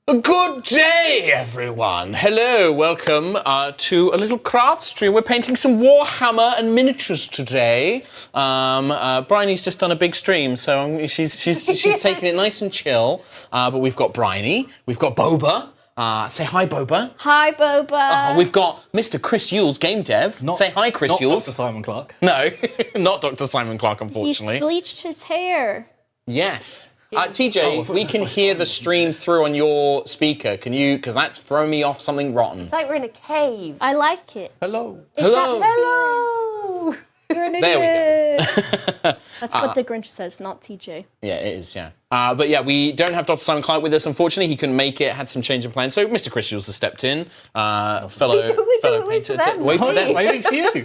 Good day, everyone. Hello, welcome to a little craft stream. We're painting some Warhammer and miniatures today. Briony's just done a big stream, so she's taking it nice and chill. But we've got Briony, we've got Boba. Say hi, Boba. Hi, Boba. We've got Mr. Chris Youles, game dev. Say hi, Chris Youles. Not Dr. Simon Clark. No, not Dr. Simon Clark, unfortunately. He's bleached his hair. Yes. TJ, we can hear the stream through on your speaker. Can you? Because that's throwing me off something rotten. It's like we're in a cave. I like it. Hello. Hello. Hello. You're an There idiot. we go. That's what the Grinch says, not TJ. Yeah, it is, yeah. But yeah, we don't have Dr. Simon Clark with us, unfortunately. He couldn't make it, had some change in plans. So Mr. Chris Jules has stepped in, fellow painter. Wait to them. Waiting to you.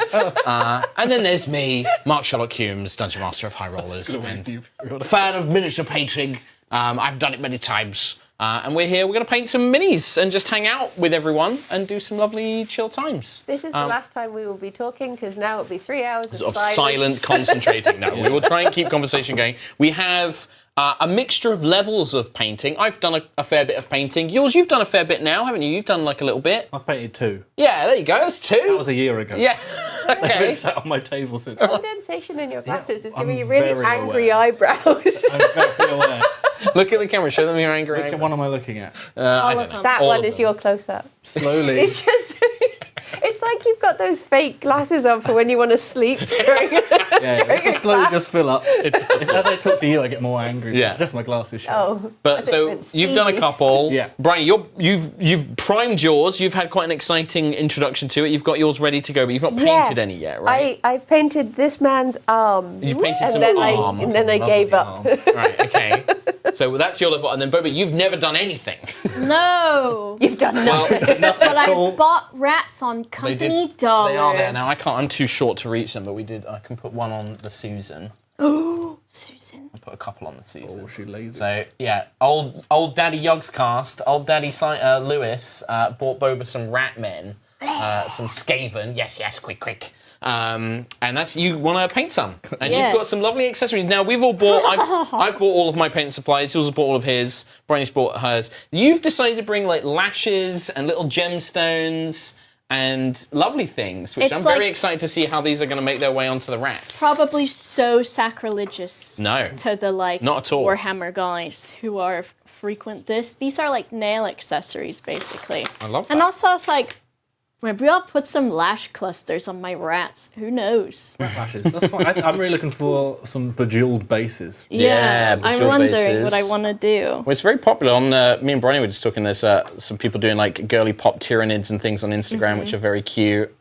And then there's me, Mark Sherlock Holmes, Dungeon Master of High Rollers, and fan of miniature painting. I've done it many times. And we're here, we're going to paint some minis and just hang out with everyone and do some lovely chill times. This is the last time we will be talking, because now it'll be 3 hours of silent concentrating. No, we will try and keep conversation going. We have a mixture of levels of painting. I've done a fair bit of painting. Youles, you've done a fair bit now, haven't you? You've done like a little bit. I've painted 2. Yeah, there you go. That's 2. That was a year ago. Yeah. Okay. It's sat on my table since. Condensation in your glasses is I'm giving you really very angry aware. eyebrows. I'm very aware. Look at the camera. Show them your angry. Which one am I looking at? I don't know. That All one of is them. your close-up. Slowly. It's just, it's like you've got those fake glasses on for when you want to sleep during This will slowly class. just fill up. It's, as I talk to you, I get more angry. Yeah. It's just my glasses. Oh. But so you've done a couple. Yeah. Brian, you've primed yours. You've had quite an exciting introduction to it. You've got yours ready to go, but you've not painted any yet, right? I've painted this man's arm. You've painted and some then arm. and then I gave up. Right, okay. So that's your level. And then, Boba, you've never done anything. No. You've done nothing. But I bought rats on company dollar. They are there now. I'm too short to reach them, but I can put one on the Susan. Oh, Susan. I'll put a couple on the Susan. Oh, she lazy. So, yeah, old Daddy Yogscast, old Daddy Lewis bought Boba some rat men, some Skaven. Yes, quick. And that's, you want to paint some. And you've got some lovely accessories. Now, we've all bought, I've bought all of my paint supplies. You've bought all of his. Briony's bought hers. You've decided to bring like lashes and little gemstones and lovely things, which I'm very excited to see how these are going to make their way onto the rats. Probably so sacrilegious. No. To the not at all. Warhammer guys who are frequent this. These are like nail accessories, basically. I love that. And also, I was like, maybe I'll put some lash clusters on my rats. Who knows? Lashes. That's fine. I'm really looking for some bejeweled bases. Yeah, I'm bejeweled wondering bases. what I want to do. Well, it's very popular on, me and Briony were just talking, there's some people doing like girly pop tyranids and things on Instagram, which are very cute,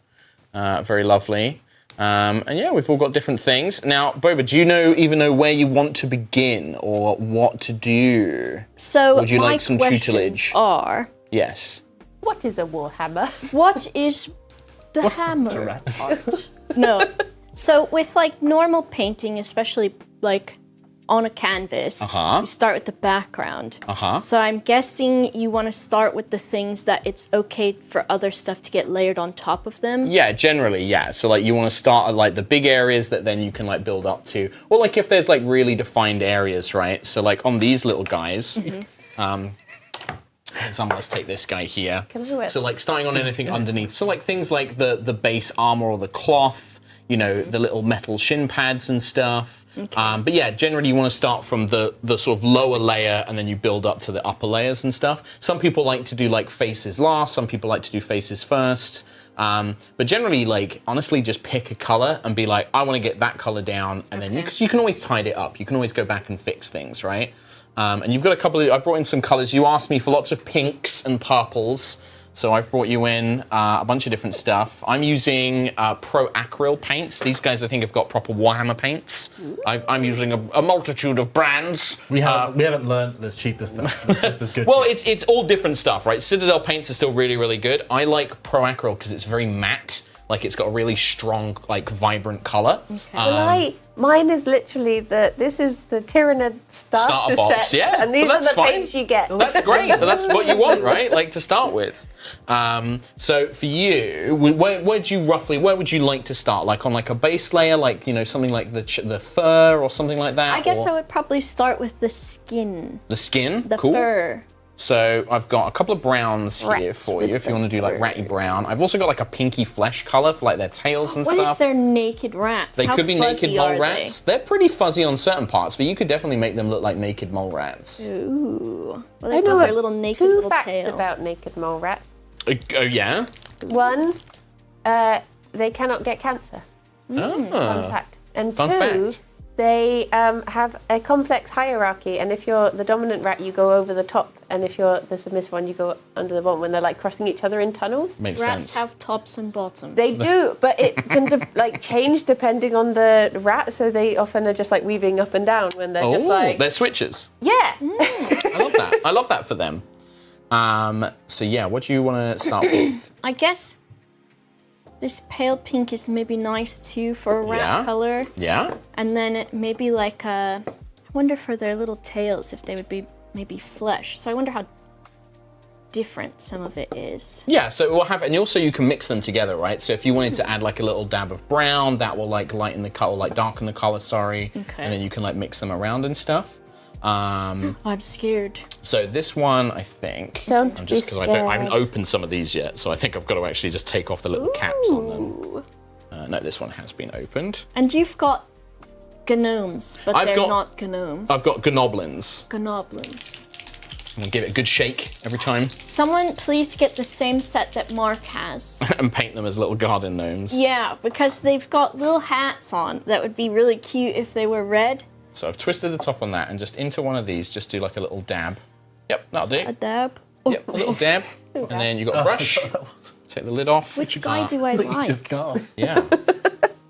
very lovely. And yeah, we've all got different things. Now, Boba, do you even know where you want to begin or what to do? So Would you my like some questions tutelage? are, Yes. What is a Warhammer? what is the hammer part? No. So with like normal painting, especially like on a canvas, you start with the background. So I'm guessing you want to start with the things that it's okay for other stuff to get layered on top of them. Yeah, generally, yeah. So like you want to start at like the big areas that then you can like build up to. Or like if there's like really defined areas, right? So like on these little guys, for example, let's take this guy here. So like starting on anything underneath. So like things like the base armor or the cloth, the little metal shin pads and stuff. Okay. But yeah, generally you want to start from the sort of lower layer and then you build up to the upper layers and stuff. Some people like to do like faces last, some people like to do faces first. But generally, like, honestly, just pick a color and be like, I want to get that color down. And then you can always tide it up. You can always go back and fix things, right? And you've got a couple of, I've brought in some colors. You asked me for lots of pinks and purples. So I've brought you in a bunch of different stuff. I'm using Pro Acryl paints. These guys, I think, have got proper Warhammer paints. I'm using a multitude of brands. We haven't learned there's cheaper stuff. It's just as good. Well, it's all different stuff, right? Citadel paints are still really, really good. I like Pro Acryl because it's very matte. Like, it's got a really strong, like, vibrant color. Okay. Mine is literally this is the Tyranid starter box, set, yeah. and these Well, are the that's fine. paints you get. That's great. That's what you want, right? Like, to start with. So for you, where would you like to start? Like on like a base layer, like something like the fur or something like that. I guess I would probably start with the skin. The skin, The cool. fur. So I've got a couple of browns here for you if you want to do like ratty brown. I've also got like a pinky flesh color for like their tails and what stuff. What if they're naked rats? They could be naked mole rats. They? They're pretty fuzzy on certain parts, but you could definitely make them look like naked mole rats. Ooh. Well, I know their little naked little tail. 2 facts about naked mole rats. Oh yeah? 1, they cannot get cancer. Fun fact. And Fun 2, fact. they have a complex hierarchy, and if you're the dominant rat, you go over the top, and if you're the submissive one, you go under the bottom when they're like crossing each other in tunnels. Makes Rats sense. have tops and bottoms. They do, but it can like change depending on the rat, so they often are just like weaving up and down when they're just like... they're switches. Yeah. I love that. I love that for them. So yeah, what do you want to start with? I guess this pale pink is maybe nice too for a rat color. Yeah. And then maybe like I wonder for their little tails if they would be maybe flesh. So I wonder how different some of it is. Yeah, so we'll have, and also you can mix them together, right? So if you wanted to add like a little dab of brown, that will like lighten the color, like darken the color, sorry. Okay. And then you can like mix them around and stuff. I'm scared. So this one, I think, Don't just be because I haven't opened some of these yet, so I think I've got to actually just take off the little caps on them. No, this one has been opened. And you've got gnomes, but they're not gnomes. I've got gnoblins. Gnoblins. I'm gonna give it a good shake every time. Someone please get the same set that Mark has. And paint them as little garden gnomes. Yeah, because they've got little hats on that would be really cute if they were red. So I've twisted the top on that and just into one of these, just do like a little dab. Yep, that'll do. A dab. Yep, a little dab. And then you've got a brush. Take the lid off. Which guy do I like? Just gasped. Yeah.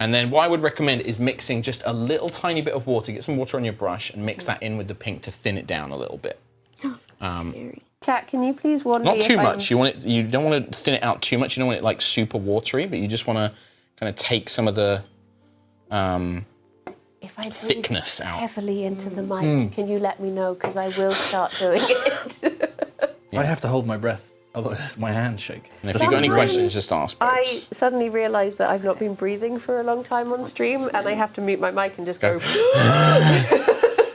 And then what I would recommend is mixing just a little tiny bit of water. Get some water on your brush and mix that in with the pink to thin it down a little bit. Scary. Chat, can you please warn me Not too if much. You don't want to thin it out too much. You don't want it like super watery, but you just want to kind of take some of the if I breathe thickness out. heavily into the mic, can you let me know? Because I will start doing it. I have to hold my breath, otherwise my hands shake. And if you've got any questions, just ask. I suddenly realised that I've not been breathing for a long time on stream, and I have to mute my mic and just go.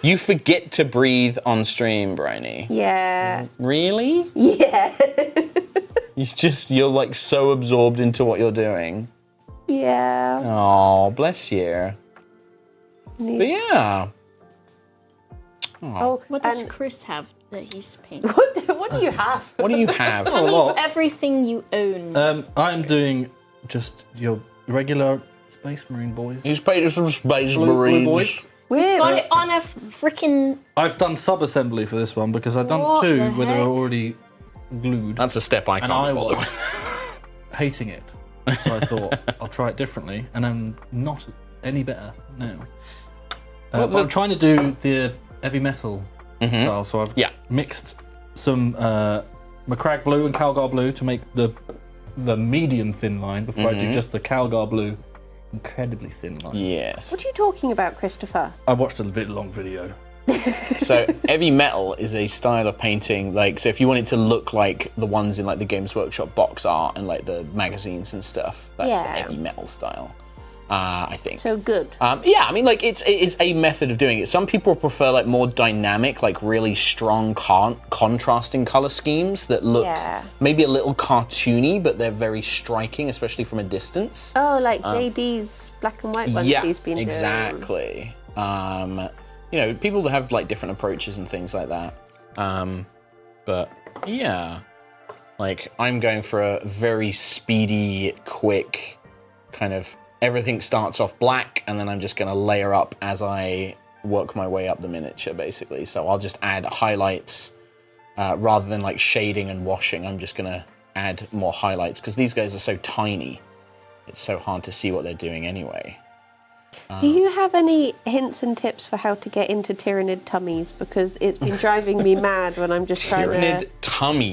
You forget to breathe on stream, Briony. Yeah. Really? Yeah. You're like so absorbed into what you're doing. Yeah. Oh, bless you. But yeah. Oh, What does Chris have that he's painting? what do you have? What do you have? A lot. Everything you own. I'm doing just your regular Space Marine boys. He's painted some Space Blue Marines. boys. Got it on a freaking. I've done sub-assembly for this one because I've done What 2 the where they're heck? already glued. That's a step I can't I be bothered was with. hating it. So I thought I'll try it differently, and I'm not any better now. But I'm trying to do the heavy metal style, so I've mixed some Macragge blue and Calgar blue to make the medium thin line before I do just the Calgar blue incredibly thin line. Yes. What are you talking about, Christopher? I watched a long video. So heavy metal is a style of painting, like, so if you want it to look like the ones in like the Games Workshop box art and like the magazines and stuff, that's the heavy metal style, I think. So good. Yeah, I mean, like, it's a method of doing it. Some people prefer like more dynamic, like really strong contrasting color schemes that look maybe a little cartoony, but they're very striking, especially from a distance. Oh, like JD's black and white ones he's been doing. Exactly. You know, people have like different approaches and things like that. But yeah, like I'm going for a very speedy, quick kind of, everything starts off black and then I'm just going to layer up as I work my way up the miniature, basically. So I'll just add highlights rather than like shading and washing. I'm just going to add more highlights because these guys are so tiny. It's so hard to see what they're doing anyway. Do you have any hints and tips for how to get into Tyranid tummies? Because it's been driving me mad when I'm just trying to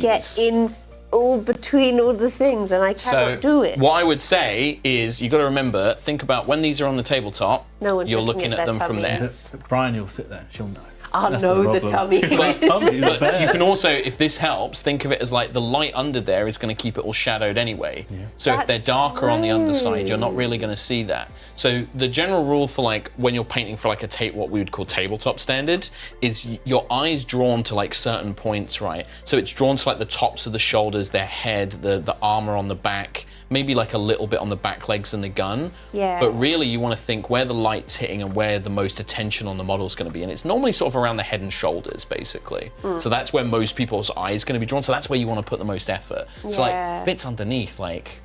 get in all between all the things and I cannot do it. What I would say is, you got to remember, think about when these are on the tabletop, you're looking at them from there. Briony will sit there, she'll know. the tummy. But you can also, if this helps, think of it as like the light under there is going to keep it all shadowed anyway. Yeah. So if they're darker on the underside, you're not really going to see that. So the general rule for like when you're painting for like what we would call tabletop standard is your eye's drawn to like certain points, right? So it's drawn to like the tops of the shoulders, their head, the armor on the back, maybe like a little bit on the back legs and the gun. Yeah. But really you want to think where the light's hitting and where the most attention on the model is going to be. And it's normally sort of around the head and shoulders, basically. So that's where most people's eyes are going to be drawn. So that's where you want to put the most effort. So like bits underneath, like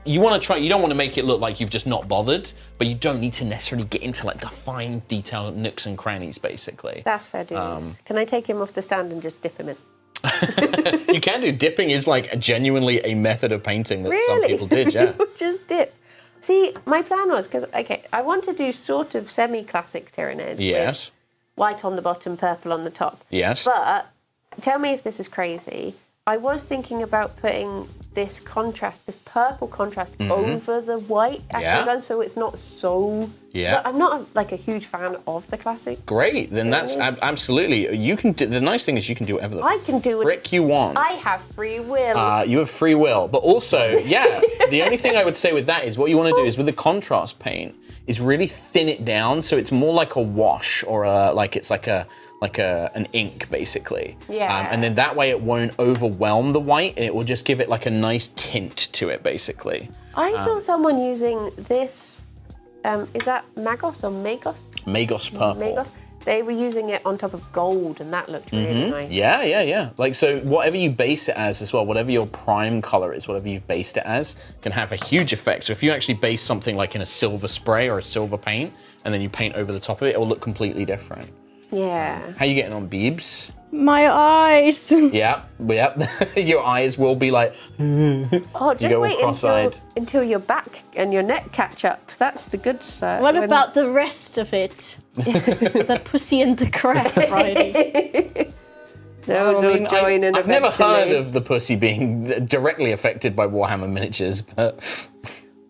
you want to try, you don't want to make it look like you've just not bothered, but you don't need to necessarily get into like the fine detailed nooks and crannies, basically. That's fair dues. Can I take him off the stand and just dip him in? You can do. Dipping is like genuinely a method of painting that some people did, yeah. Just dip. See, my plan was, because, I want to do sort of semi-classic Tyranid. Yes. With white on the bottom, purple on the top. Yes. But, tell me if this is crazy, I was thinking about putting this contrast, this purple contrast over the white after so it's not so... So I'm not like a huge fan of the classic. Great, then that's absolutely, you can do, the nice thing is you can do whatever the frick you want. I have free will. You have free will, but also, the only thing I would say with that is what you want to do is with the contrast paint is really thin it down so it's more like a wash or an ink, basically. Yeah. And then that way it won't overwhelm the white and it will just give it like a nice tint to it, basically. I saw someone using this, is that Magos or Magos? Magos purple. Magos. They were using it on top of gold and that looked really nice. Yeah. Like, so whatever you base it as well, whatever your prime color is, whatever you've based it as, can have a huge effect. So if you actually base something like in a silver spray or a silver paint, and then you paint over the top of it, it will look completely different. Yeah. How you getting on, Beebs? My eyes. Yep. Your eyes will be like. Oh, just wait until your back and your neck catch up. That's the good stuff. What about the rest of it? The pussy and the crack Friday. Those will join in eventually. I've never heard of the pussy being directly affected by Warhammer miniatures, but.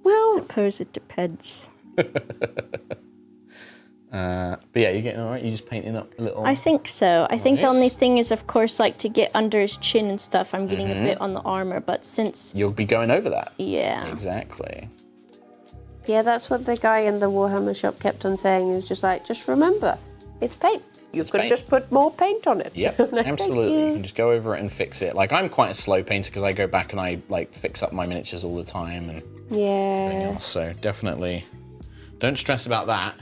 Well, I suppose it depends. But yeah, you're getting all right? You're just painting up a little? I think so. I think the only thing is, of course, like to get under his chin and stuff, I'm getting a bit on the armor, but since... You'll be going over that. Yeah. Exactly. Yeah, that's what the guy in the Warhammer shop kept on saying. He was just like, just remember, it's paint. You could just put more paint on it. Yep, absolutely. You can just go over it and fix it. Like, I'm quite a slow painter because I go back and I like fix up my miniatures all the time. And yeah. So definitely don't stress about that.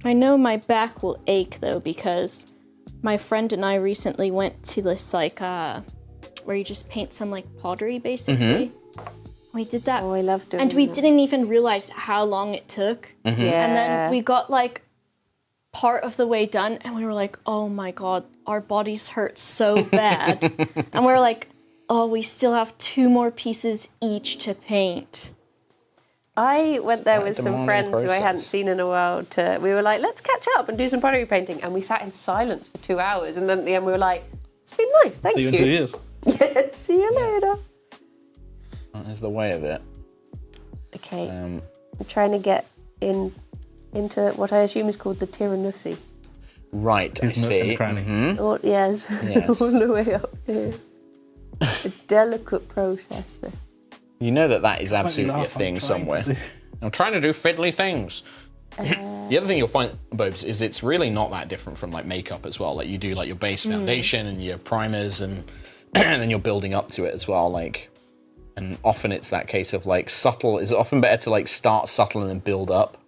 I know my back will ache though because my friend and I recently went to this like where you just paint some like pottery basically. We did that. Oh, I love doing and we that. didn't even realize how long it took. Yeah. And then we got like part of the way done and we were like, oh my god, our bodies hurt so bad. And we were like, oh, we still have 2 more pieces each to paint. I went there with some friends who I hadn't seen in a while. We were like, let's catch up and do some pottery painting. And we sat in silence for 2 hours. And then at the end we were like, it's been nice, thank you. See you in 2 years. Yeah, see you later. That is the way of it. Okay, I'm trying to get into what I assume is called the Tyrannussy. Right, I see. Oh, yes. All the way up here. A delicate process. You know that is absolutely a thing somewhere. I'm trying to do fiddly things. The other thing you'll find, Bobes, is it's really not that different from like makeup as well. Like you do like your base foundation and your primers and then you're building up to it as well. Like, and often it's that case of like subtle. Is it often better to like start subtle and then build up?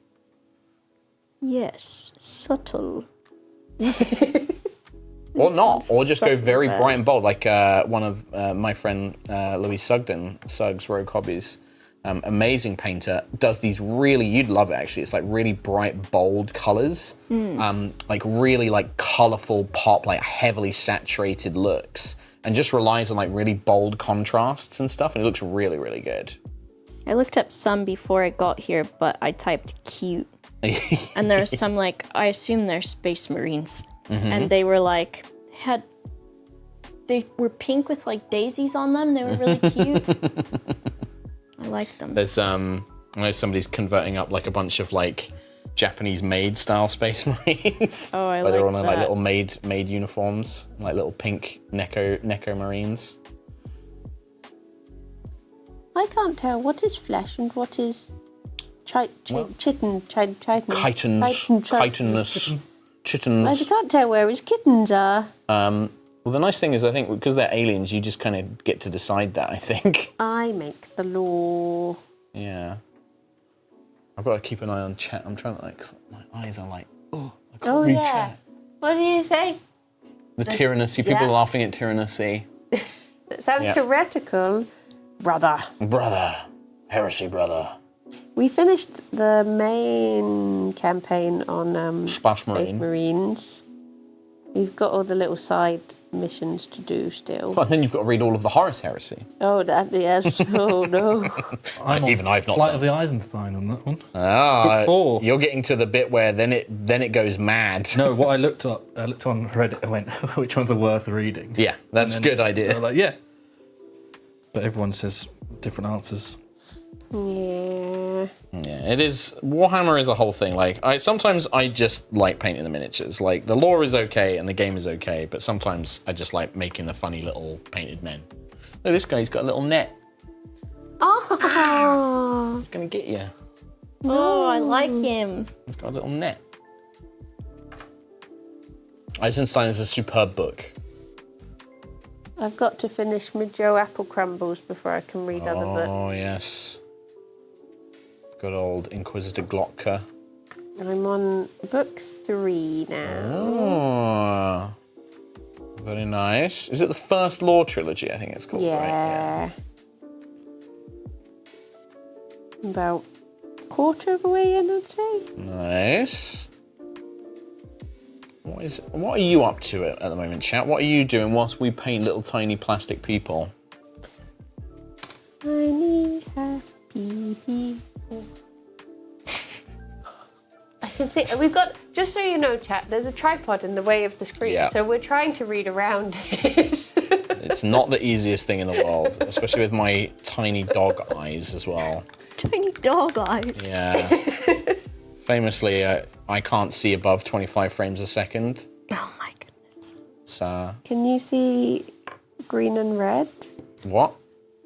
Yes, subtle. Or not, or just go very bright and bold, like one of my friend Louis Sugden, Suggs Rogue Hobbies, amazing painter, does these really, you'd love it actually, it's like really bright, bold colors, like really like colorful pop, like heavily saturated looks, and just relies on like really bold contrasts and stuff, and it looks really, really good. I looked up some before I got here, but I typed cute, and there's some like, I assume they're Space Marines. And they were like, they were pink with like daisies on them. They were really cute. I liked them. There's I know somebody's converting up like a bunch of like Japanese maid style Space Marines. Oh, I where they're like all in that. like little maid uniforms, like little pink Neko Marines. I can't tell what is flesh and what is chittens. I can't tell where his kittens are. Well, the nice thing is, I think, because they're aliens, you just kind of get to decide that, I think. I make the law. Yeah. I've got to keep an eye on chat. I'm trying to, like, 'cause my eyes are like, oh, I can't read chat. What do you say? The tyrannacy. People are laughing at tyrannacy. That sounds heretical. Brother. Heresy, brother. We finished the main campaign on Space Space Marines. We've got all the little side missions to do still. But then you've got to read all of the Horus Heresy. Oh, yes. Oh, no. I've not Flight done of the Eisenstein on that one. Ah, Book 4. You're getting to the bit where then it goes mad. No, what I looked on Reddit, I went, which ones are worth reading? Yeah, that's a good idea. They're like, yeah. But everyone says different answers. Yeah. Yeah, it is. Warhammer is a whole thing. Like, sometimes I just like painting the miniatures. Like, the lore is okay and the game is okay, but sometimes I just like making the funny little painted men. Look, this guy's got a little net. Oh. It's gonna get you. Oh, I like him. He's got a little net. Eisenstein is a superb book. I've got to finish my Joe Apple Crumbles before I can read other books. Oh, yes. Good old Inquisitor Glotka. I'm on book 3 now. Oh, very nice. Is it the first lore trilogy, I think it's called, right? Yeah. About a quarter of the way in, I'd say. Nice. What are you up to at the moment, chat? What are you doing whilst we paint little tiny plastic people? Tiny happy people. I can see, we've got, just so you know, chat, there's a tripod in the way of the screen, so we're trying to read around it. It's not the easiest thing in the world, especially with my tiny dog eyes as well. Tiny dog eyes. Yeah. Famously, I can't see above 25 frames a second. Oh my goodness. So. Can you see green and red? What?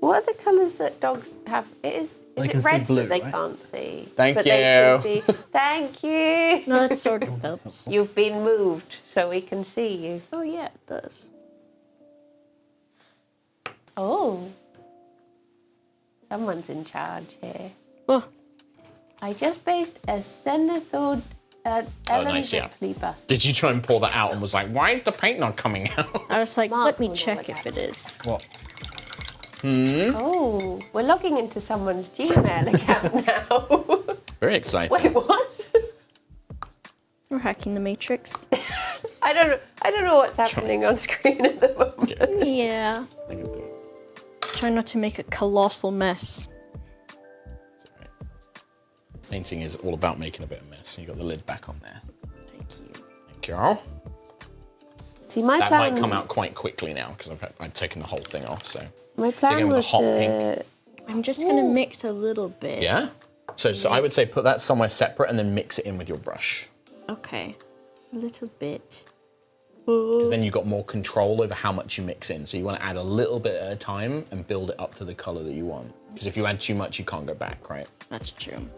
What are the colours that dogs have? Is it red blue, that they right? can't see? Thank but you. They can see. Thank you. No, that sort of helps. You've been moved so we can see you. Oh yeah, it does. Oh. Someone's in charge here. Oh. I just based a Senethor nice, yeah. bust. Did you try and pull that out and was like, why is the paint not coming out? I was like, let me will check look if at it is. What? Oh, we're logging into someone's Gmail account now. Very exciting. Wait, what? We're hacking the Matrix. I don't know what's happening on screen at the moment. Yeah. I can do it. Try not to make a colossal mess. It's all right. Painting is all about making a bit of mess. You got the lid back on there. Thank you. Thank you. See, my That plan might come out quite quickly now because I've taken the whole thing off. So my plan with was a hot to. I'm just gonna mix a little bit. yeah. So I would say put that somewhere separate and then mix it in with your brush. Okay. A little bit. Because then you've got more control over how much you mix in. So you want to add a little bit at a time and build it up to the color that you want. Because if you add too much, you can't go back, right? That's true.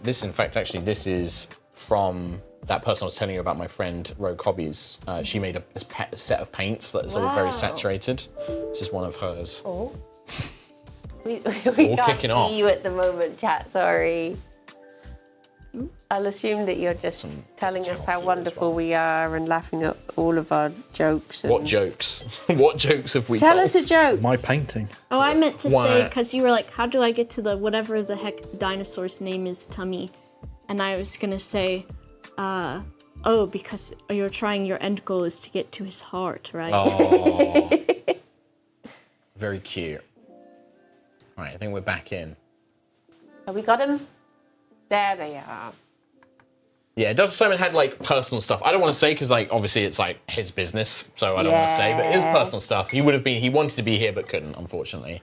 This, in fact, actually, this is from that person I was telling you about, my friend Rogue Hobbies. She made a set of paints that is all very saturated. This is one of hers. Oh. We all can't kicking see off. you at the moment, chat. Sorry. I'll assume that you're just telling us tell how here wonderful as well. we are and laughing at all of our jokes. What jokes? What jokes have we Tell told? us a joke. My painting. Oh, I meant to Why? say, because you were like, how do I get to the whatever the heck dinosaur's name is, tummy? And I was gonna say, oh, because you're trying, your end goal is to get to his heart, right? Oh. Very cute. All right, I think we're back in. Have we got him? There they are. Yeah, Dr. Simon had like personal stuff. I don't want to say because like obviously it's like his business, so I don't want to say. But his personal stuff. He wanted to be here but couldn't, unfortunately.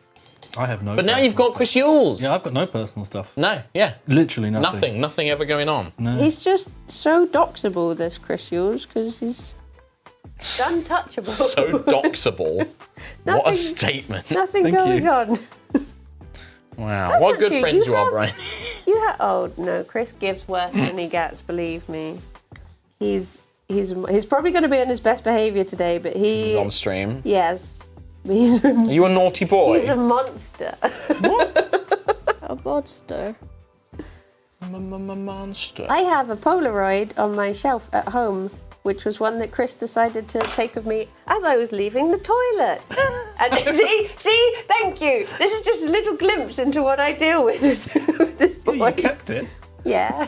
I have no. But now you've got Chris Youles. Yeah, I've got no personal stuff. No, yeah. Literally nothing. Nothing ever going on. No. He's just so doxable, this Chris Youles, because he's untouchable. So doxable. What a statement. Nothing going on. Wow, That's what not good true. friends you are, Brian. Oh no, Chris gives worse than he gets. Believe me. He's probably going to be on his best behaviour today, but He's on stream. Yes. Are you a naughty boy? He's a monster. A monster. Monster. I have a Polaroid on my shelf at home, which was one that Chris decided to take of me as I was leaving the toilet. And see, thank you. This is just a little glimpse into what I deal with this boy. Oh, you kept it? Yeah.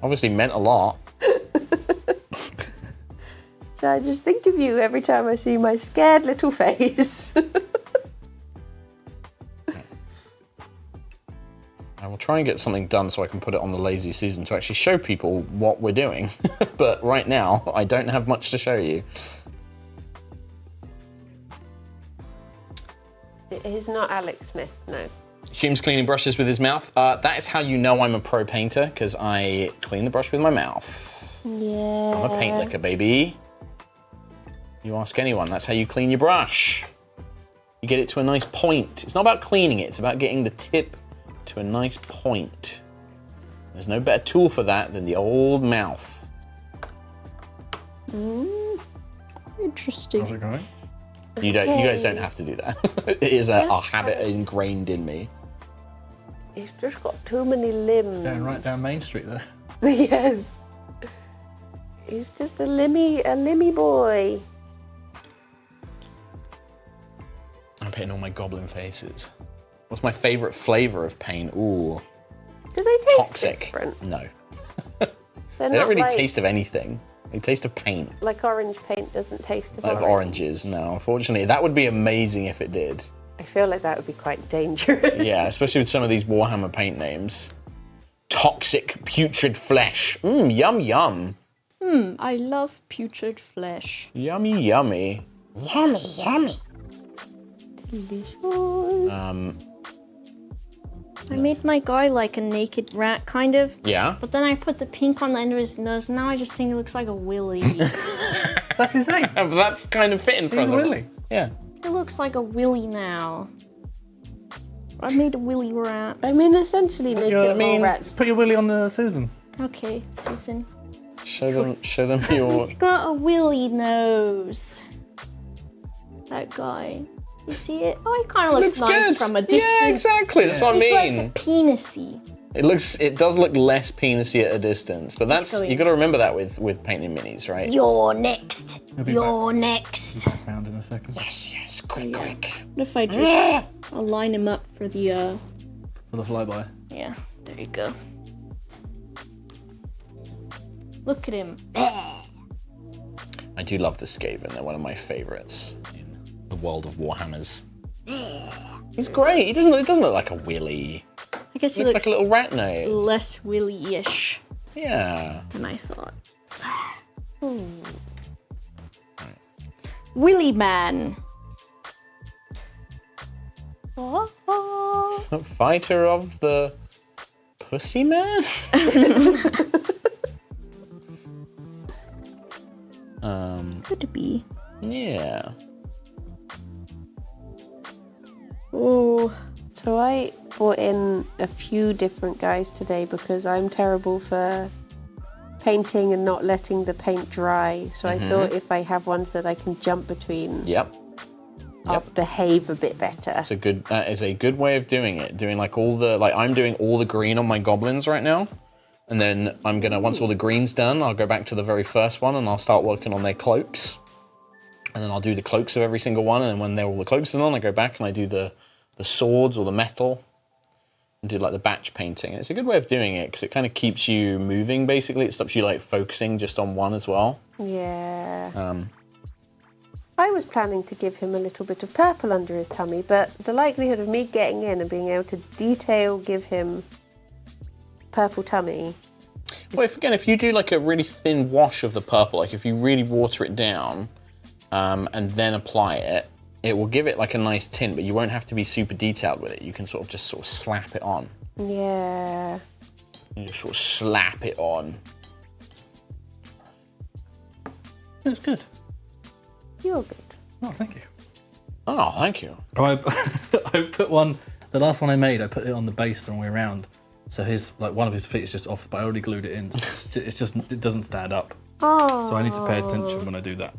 Obviously meant a lot. So I just think of you every time I see my scared little face. I will try and get something done so I can put it on the Lazy Susan to actually show people what we're doing. But right now, I don't have much to show you. It is not Alex Smith, no. Hume's cleaning brushes with his mouth. That is how you know I'm a pro painter, because I clean the brush with my mouth. Yeah. I'm a paint licker, baby. You ask anyone, that's how you clean your brush. You get it to a nice point. It's not about cleaning it, it's about getting the tip to a nice point. There's no better tool for that than the old mouth. Interesting. How's it going? You guys don't have to do that. It is a habit ingrained in me. He's just got too many limbs. Staring right down Main Street there. Yes. He's just a limmy boy. I'm painting all my goblin faces. What's my favourite flavour of paint? Ooh. Do they taste Toxic. different? No. They don't really taste of anything. They taste of paint. Like orange paint doesn't taste of Of oranges, no. Unfortunately, that would be amazing if it did. I feel like that would be quite dangerous. Yeah, especially with some of these Warhammer paint names. Toxic putrid flesh. Yum yum. I love putrid flesh. Yummy yummy. Yummy yummy. Delicious. I made my guy like a naked rat, kind of. Yeah. But then I put the pink on the end of his nose, and now I just think it looks like a willy. That's his name. But that's kind of fitting for He's them. Willy. Yeah. It looks like a willy now. I made a willy rat. I mean, essentially naked mole rats. Put your willy on the Susan. Okay, Susan. Show them your. He's got a willy nose. That guy. You see it? Oh, he kind of looks nice good. from a distance. Yeah, exactly. That's what I It's mean. less penisy. It does look less penisy at a distance, but you got to remember that with painting minis, right? You're next. You're next. Round in a second. Yes, quick. What if I just I'll line him up for the For the flyby. yeah, there you go. Look at him. I do love the Skaven. They're one of my favorites in the world of Warhammers. He's great. He doesn't look like a willy. I guess he Looks looks like a little rat nose. less willy-ish Yeah. than I thought. Willy Man. Fighter of the Pussy Man? Could be. Yeah. Oh. So I brought in a few different guys today because I'm terrible for painting and not letting the paint dry. So I thought if I have ones that I can jump between, I'll behave a bit better. That is a good way of doing it. Doing I'm doing all the green on my goblins right now. And then once all the green's done, I'll go back to the very first one and I'll start working on their cloaks. And then I'll do the cloaks of every single one. And then when all the cloaks are done, I go back and I do the swords or the metal and do like the batch painting. And it's a good way of doing it because it kind of keeps you moving, basically. It stops you like focusing just on one as well. Yeah. I was planning to give him a little bit of purple under his tummy, but the likelihood of me getting in and being able to give him purple tummy. Well, if you do like a really thin wash of the purple, like if you really water it down and then apply it, it will give it like a nice tint, but you won't have to be super detailed with it. You can sort of slap it on. Yeah. You just sort of slap it on. It's good. You're good. Oh, thank you. Oh, thank you. Oh, I put one, the last one I made, I put it on the base the wrong way around. So one of his feet is just off, but I already glued it in. So it doesn't stand up. Oh. So I need to pay attention when I do that.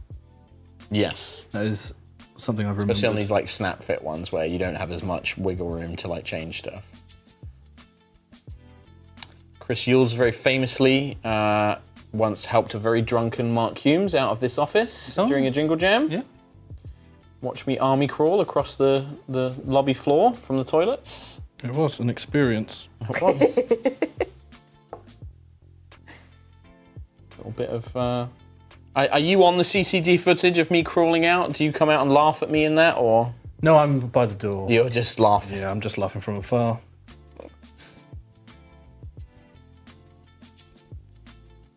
Yes. That is something I've remembered. Especially on these like snap fit ones where you don't have as much wiggle room to like change stuff. Chris Youles very famously once helped a very drunken Mark Humes out of this office during a Jingle Jam. Yeah. Watch me army crawl across the lobby floor from the toilets. It was an experience. It was. A little bit of... Are you on the CCD footage of me crawling out? Do you come out and laugh at me in that, or...? No, I'm by the door. You're just laughing? Yeah, I'm just laughing from afar.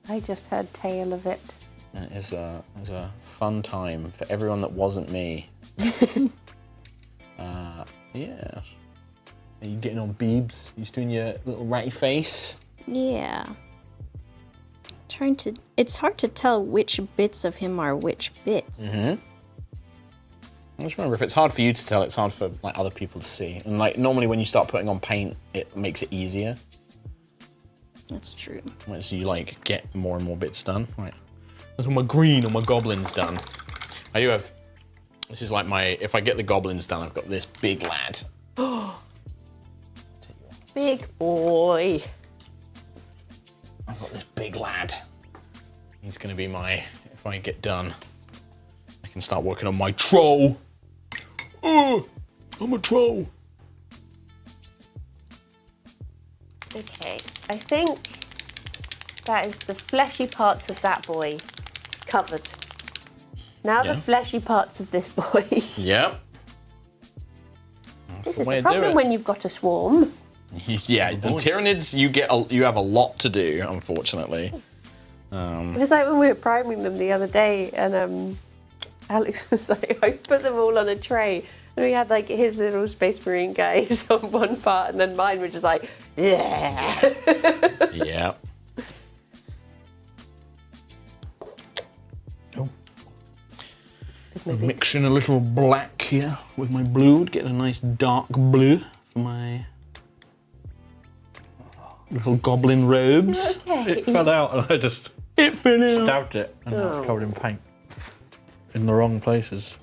I just heard tale of it. It is a fun time for everyone that wasn't me. Yes. Are you getting on Beebs? You just doing your little ratty face? Yeah. It's hard to tell which bits of him are which bits. Mm-hmm. I just remember, if it's hard for you to tell, it's hard for like other people to see. And like normally when you start putting on paint, it makes it easier. That's true. As you like get more and more bits done. Right. That's all my green or my goblins done. I do have, this is like if I get the goblins done, I've got this big lad. Big boy. I've got this big lad. He's gonna be if I get done, I can start working on my troll. Oh, I'm a troll. Okay, I think that is the fleshy parts of that boy covered. Now the fleshy parts of this boy. Yep. This is the problem when you've got a swarm. Yeah, the Tyranids, you have a lot to do, unfortunately. It was like when we were priming them the other day, and Alex was like, I put them all on a tray, and we had like his little Space Marine guys on one part, and then mine were just like, yeah. Yeah. Oh. Mixing a little black here with my blue to get a nice dark blue for my little goblin robes. Okay. It fell out and I just stabbed it and now it's covered in paint. In the wrong places.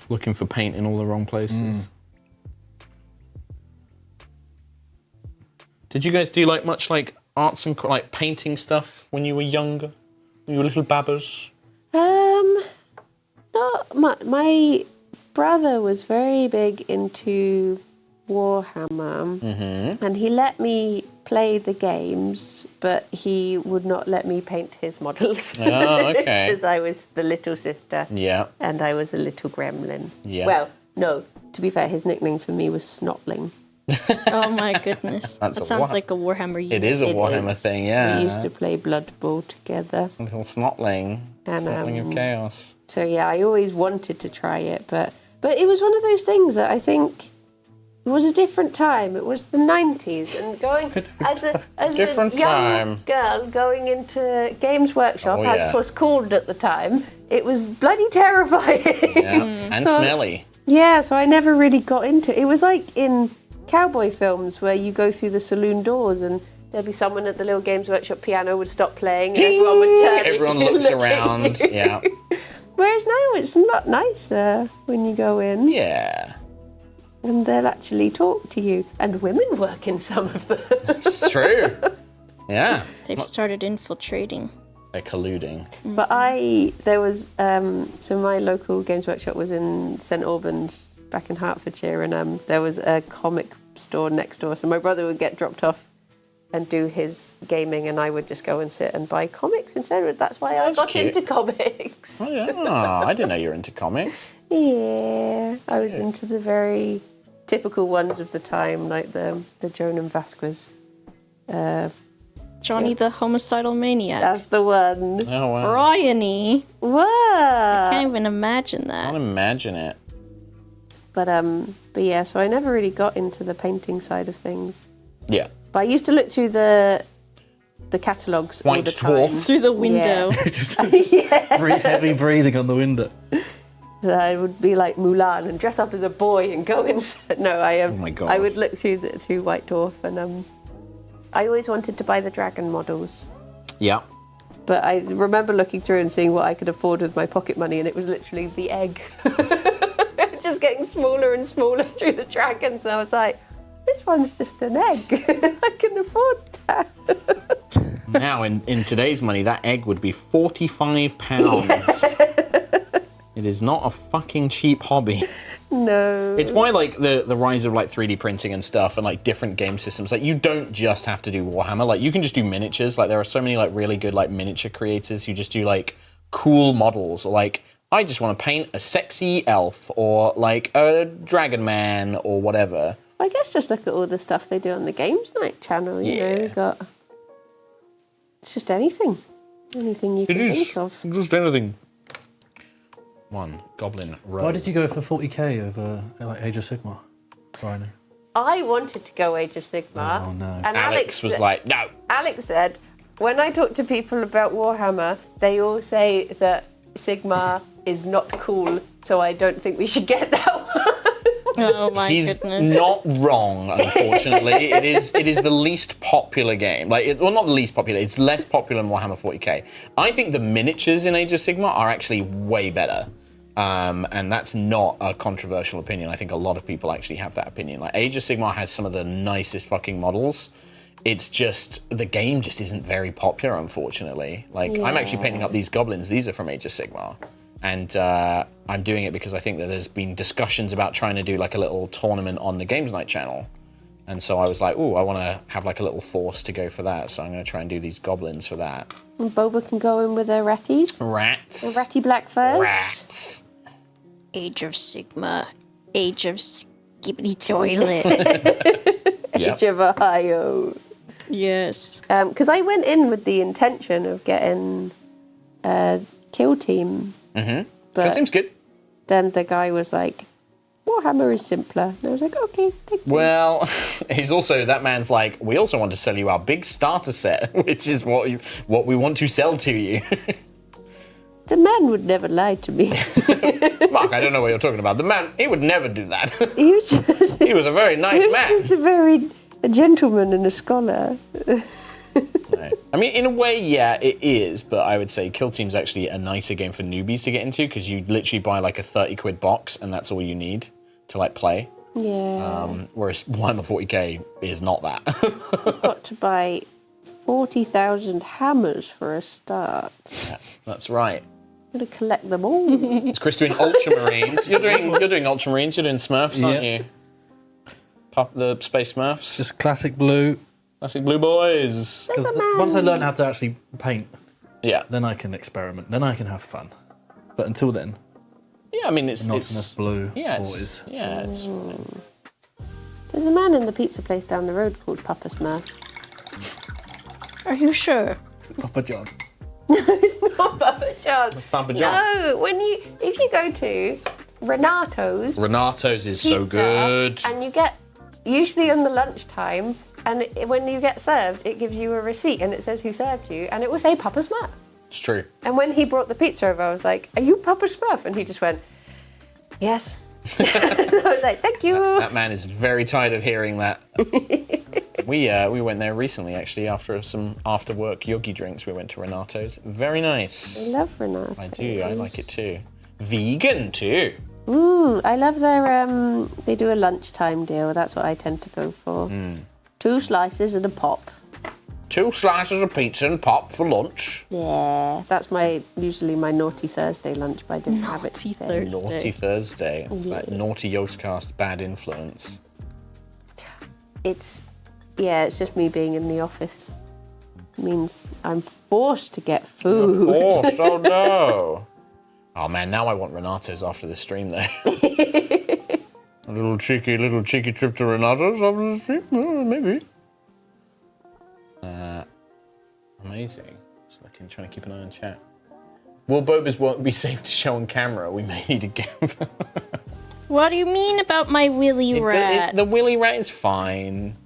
Looking for paint in all the wrong places. Did you guys do like much like arts and like painting stuff when you were younger? When you were little babbers? Not much. My brother was very big into Warhammer, and he let me play the games, but he would not let me paint his models. Oh, okay. Because I was the little sister. Yeah. And I was a little gremlin. Yeah. Well, no, to be fair, his nickname for me was Snotling. Oh my goodness. That sounds like a Warhammer unit. It is a Warhammer thing, yeah. We used to play Blood Bowl together. Little Snotling. Snotling of Chaos. So yeah, I always wanted to try it, but it was one of those things that I think it was a different time. It was the 90s, and going as a young girl going into Games Workshop, as it was called at the time, it was bloody terrifying. Yeah, and smelly. Yeah, so I never really got into it. It was like in cowboy films where you go through the saloon doors and there'd be someone at the little Games Workshop piano would stop playing and everyone would turn. Everyone looks around, yeah. Whereas now it's a lot nicer when you go in. Yeah. And they'll actually talk to you. And women work in some of them. It's true. Yeah. They've started infiltrating. They're colluding. But there was, so my local Games Workshop was in St Albans back in Hertfordshire, and there was a comic store next door. So my brother would get dropped off and do his gaming, and I would just go and sit and buy comics instead. That's why I got into comics. Oh, yeah. I didn't know you were into comics. Yeah. I was into the very typical ones of the time, like the Joan and Vasquez. Johnny the Homicidal Maniac. That's the one. Oh, wow. Briony. What? I can't even imagine that. I can't imagine it. But yeah, so I never really got into the painting side of things. Yeah. But I used to look through the catalogues all the time. Through the window. Yeah. Heavy breathing on the window. I would be like Mulan and dress up as a boy and go inside. No, oh my God. I would look through White Dwarf, and I always wanted to buy the dragon models. Yeah. But I remember looking through and seeing what I could afford with my pocket money, and it was literally the egg. Just getting smaller and smaller through the dragons, and I was like, this one's just an egg. I can afford that. Now, in today's money, that egg would be £45. It is not a fucking cheap hobby. No. It's why, like, the rise of, like, 3D printing and stuff and, like, different game systems, like, you don't just have to do Warhammer. Like, you can just do miniatures. Like, there are so many, like, really good, like, miniature creators who just do, like, cool models. Or, like, I just want to paint a sexy elf or, like, a dragon man or whatever. I guess just look at all the stuff they do on the Games Night channel. You know, you got... It's just anything. Anything you can think of. Just anything. One goblin row. Why did you go for 40k over like Age of Sigmar, Briony? I wanted to go Age of Sigmar. Oh no. And Alex was like, no. Alex said, when I talk to people about Warhammer, they all say that Sigmar is not cool, so I don't think we should get that one. Oh my He's goodness. not wrong, unfortunately. it is the least popular game. Like, well, not the least popular. It's less popular than Warhammer 40k. I think the miniatures in Age of Sigmar are actually way better. And that's not a controversial opinion. I think a lot of people actually have that opinion. Like, Age of Sigmar has some of the nicest fucking models. It's just, the game just isn't very popular, unfortunately. Like, I'm actually painting up these goblins. These are from Age of Sigmar. And I'm doing it because I think that there's been discussions about trying to do like a little tournament on the Games Night channel. And so I was like, ooh, I want to have like a little force to go for that. So I'm going to try and do these goblins for that. And Boba can go in with her ratties. Rats. The ratty black furs. Rats. Age of Sigma. Age of Skibbity Toilet. Age of Ohio. Yes. Because I went in with the intention of getting Kill Team. Mm-hmm. Kill Team's good. Then the guy was like, Warhammer is simpler. And I was like, okay, thank you. Well, he's also, that man's like, we also want to sell you our big starter set, which is what we want to sell to you. The man would never lie to me. Mark, I don't know what you're talking about. The man, he would never do that. He was a very nice man. He was just a gentleman and a scholar. Right. I mean, in a way, yeah, it is, but I would say Kill Team's actually a nicer game for newbies to get into because you literally buy like a 30 quid box and that's all you need to like play. Yeah. Whereas Warhammer 40k is not that. I've got to buy 40,000 hammers for a start. Yeah, that's right. I'm going to collect them all. It's Chris doing Ultramarines. You're doing Ultramarines. You're doing Smurfs, aren't you? The Space Smurfs. Just classic blue. Classic blue boys. Once I learn how to actually paint, then I can experiment. Then I can have fun. But until then, I mean, it's monotonous blue boys. It's fine. There's a man in the pizza place down the road called Papa Smurf. Are you sure? Papa John. No, it's not Papa John. It's Papa John. No, if you go to Renato's. Renato's is so good. And you get, usually on the lunchtime, and when you get served, it gives you a receipt and it says who served you, and it will say Papa Smurf. It's true. And when he brought the pizza over, I was like, "Are you Papa Smurf?" And he just went, "Yes." I was like, "Thank you." That man is very tired of hearing that. We went there recently, actually, after some after-work yogi drinks. We went to Renato's. Very nice. I love Renato. I do. I like it too. Vegan too. I love their. They do a lunchtime deal. That's what I tend to go for. 2 slices and a pop. 2 slices of pizza and pop for lunch. Yeah, that's usually my naughty Thursday lunch, but I didn't have it today. Naughty Thursday. It's like naughty Yogscast bad influence. It's just me being in the office. It means I'm forced to get food. You're forced, oh no. Oh man, now I want Renato's after the stream though. A little cheeky trip to Renato's after the stream? Maybe. Amazing. Just looking, trying to keep an eye on chat. Will Boba's won't be safe to show on camera? We may need a camera. What do you mean about my willy rat? The willy rat is fine.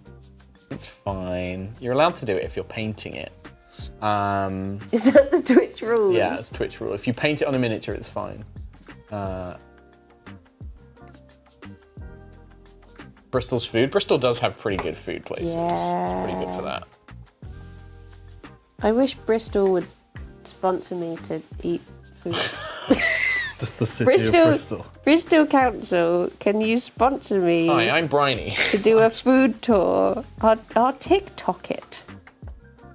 It's fine. You're allowed to do it if you're painting it. Is that the Twitch rules? Yeah, it's Twitch rule. If you paint it on a miniature, it's fine. Bristol's food. Bristol does have pretty good food places. Yeah. It's pretty good for that. I wish Bristol would sponsor me to eat food. Just the city of Bristol. Bristol Council, can you sponsor me? Hi, I'm Briony. To do a food tour. Or TikTok it.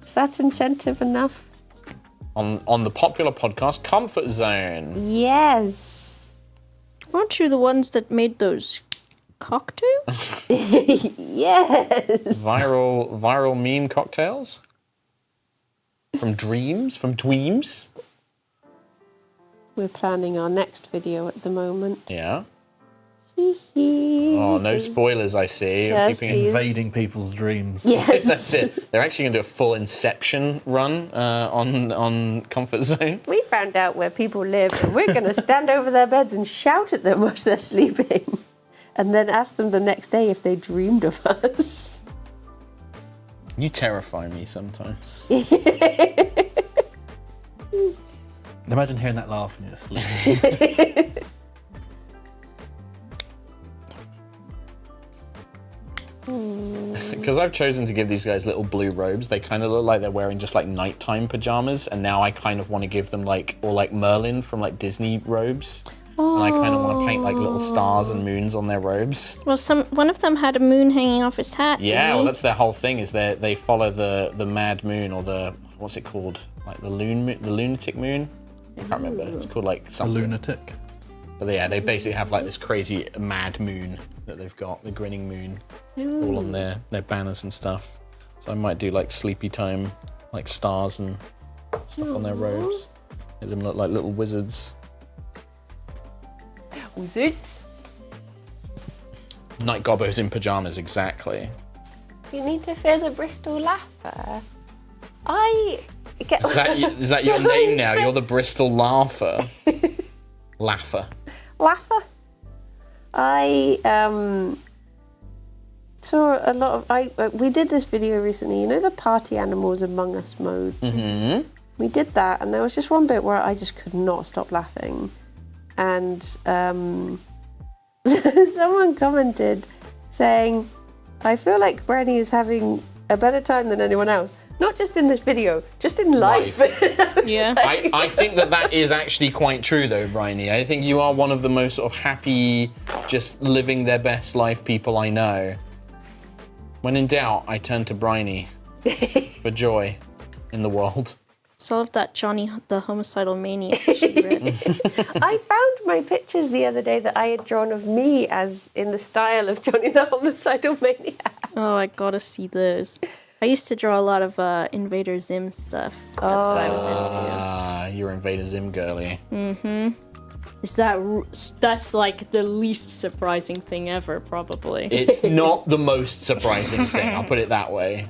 Is that incentive enough? On the popular podcast, Comfort Zone. Yes. Aren't you the ones that made those cocktails? Yes. Viral meme cocktails? From Dweems? We're planning our next video at the moment. Yeah. Oh, no spoilers, I see. Yes, invading people's dreams. Yes. That's it. They're actually going to do a full Inception run on Comfort Zone. We found out where people live, and we're going to stand over their beds and shout at them whilst they're sleeping. And then ask them the next day if they dreamed of us. You terrify me sometimes. Imagine hearing that laugh in your sleep. Because I've chosen to give these guys little blue robes, they kind of look like they're wearing just like nighttime pajamas, and now I kind of want to give them like Merlin from like Disney robes. And I kind of want to paint like little stars and moons on their robes. Well, one of them had a moon hanging off his hat. Yeah, well, that's their whole thing. Is they follow the mad moon, or the what's it called? Like the lunatic moon. I can't remember. It's called like something. A lunatic. But yeah, they basically have like this crazy mad moon that they've got, the grinning moon, all on their banners and stuff. So I might do like sleepy time, like stars and stuff on their robes. Make them look like little wizards. Wizards? Night gobbos in pajamas, exactly. You need to fear the Bristol Laugher. Is that your name now? You're the Bristol Laugher. Laugher. Laugher? I saw a lot of... we did this video recently, you know the Party Animals Among Us mode? Mm-hmm. We did that, and there was just one bit where I just could not stop laughing. And someone commented saying, I feel like Briony is having a better time than anyone else. Not just in this video, just in life. Yeah. I think that is actually quite true though, Briony. I think you are one of the most sort of happy, just living their best life people I know. When in doubt, I turn to Briony for joy in the world. So all of that Johnny the Homicidal Maniac she read. I found my pictures the other day that I had drawn of me as in the style of Johnny the Homicidal Maniac. Oh, I gotta see those. I used to draw a lot of Invader Zim stuff. That's what I was into. You're Invader Zim girly. Mm-hmm. That's like the least surprising thing ever, probably. It's not the most surprising thing, I'll put it that way.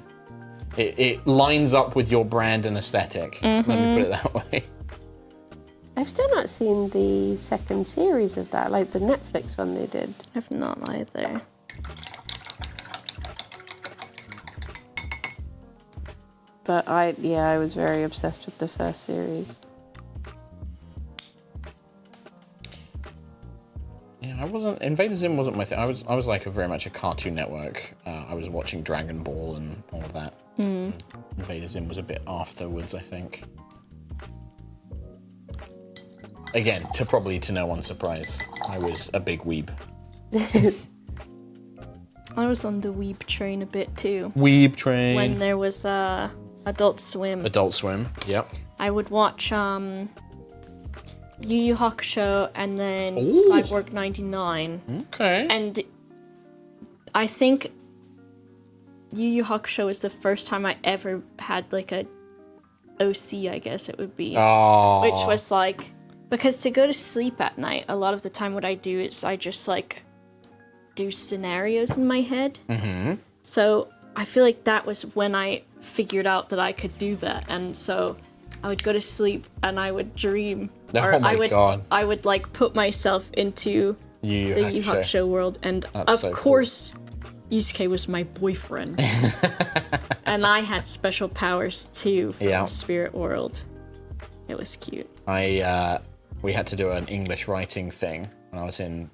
It lines up with your brand and aesthetic. Mm-hmm. Let me put it that way. I've still not seen the second series of that, like the Netflix one they did. I've not either. But I was very obsessed with the first series. Yeah, Invader Zim wasn't my thing. I was like very much a Cartoon Network. I was watching Dragon Ball and all of that. Invader Zim was a bit afterwards, I think. Again, to no one's surprise, I was a big weeb. I was on the weeb train a bit too. Weeb train. When there was Adult Swim. Adult Swim, yep. I would watch Yu Yu Hakusho and then Ooh. Cyborg 99. Okay. And I think Yu Yu Hakusho is the first time I ever had like a OC, I guess it would be. Oh. Which was like, because to go to sleep at night, a lot of the time what I do is I just like do scenarios in my head. Mm-hmm. So I feel like that was when I figured out that I could do that. And so I would go to sleep and I would dream. Oh my God. I would like put myself into the Yu Hakusho world, and of course, Yusuke was my boyfriend. And I had special powers too from the spirit world. It was cute. We had to do an English writing thing when I was in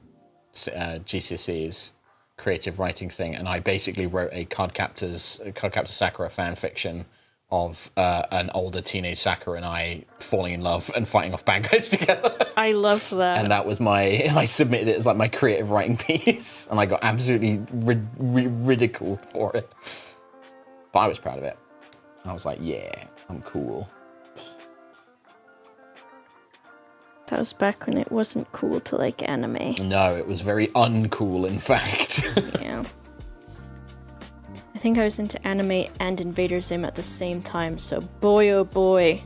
GCSE's creative writing thing, and I basically wrote a Cardcaptor Sakura fan fiction of an older teenage Sakura and I falling in love and fighting off bad guys together. I love that. And that was I submitted it as like my creative writing piece, and I got absolutely ridiculed for it. But I was proud of it. I was like, yeah, I'm cool. That was back when it wasn't cool to like anime. No, it was very uncool, in fact. Yeah. I think I was into anime and Invader Zim at the same time, so boy oh boy.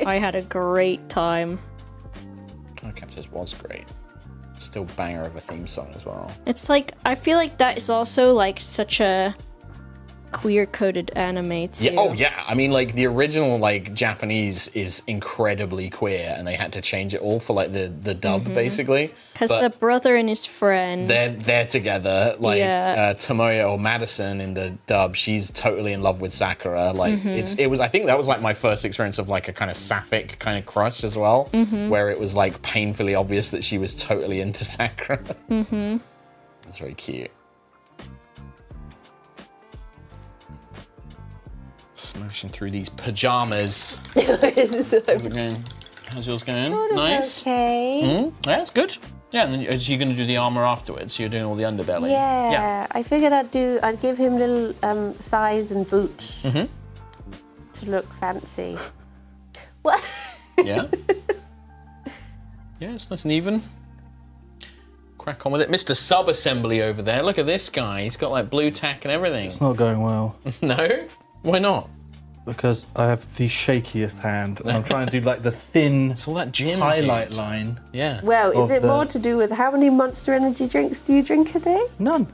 I had a great time. Cardcaptors was great. Still banger of a theme song as well. It's like, I feel like that is also like such a queer-coded anime too. Yeah, oh yeah, I mean like the original like Japanese is incredibly queer, and they had to change it all for like the dub basically. Because the brother and his friend, they're together. Like Tomoya or Madison in the dub, she's totally in love with Sakura. Like it was. I think that was like my first experience of like a kind of sapphic kind of crush as well, where it was like painfully obvious that she was totally into Sakura. It's very cute. Smashing through these pajamas. How's it going? How's yours going? Nice. Okay. Yeah, it's good. Yeah, and then are you going to do the armor afterwards? So you're doing all the underbelly. Yeah. I figured I'd give him little thighs and boots to look fancy. What? Yeah. Yeah, it's nice and even. Crack on with it. Mr. Sub-Assembly over there. Look at this guy. He's got like blue tack and everything. It's not going well. No? Why not? Because I have the shakiest hand, and I'm trying to do like the thin It's all that gym highlight dude. line. Yeah. Well, is it more to do with how many Monster Energy drinks do you drink a day? None.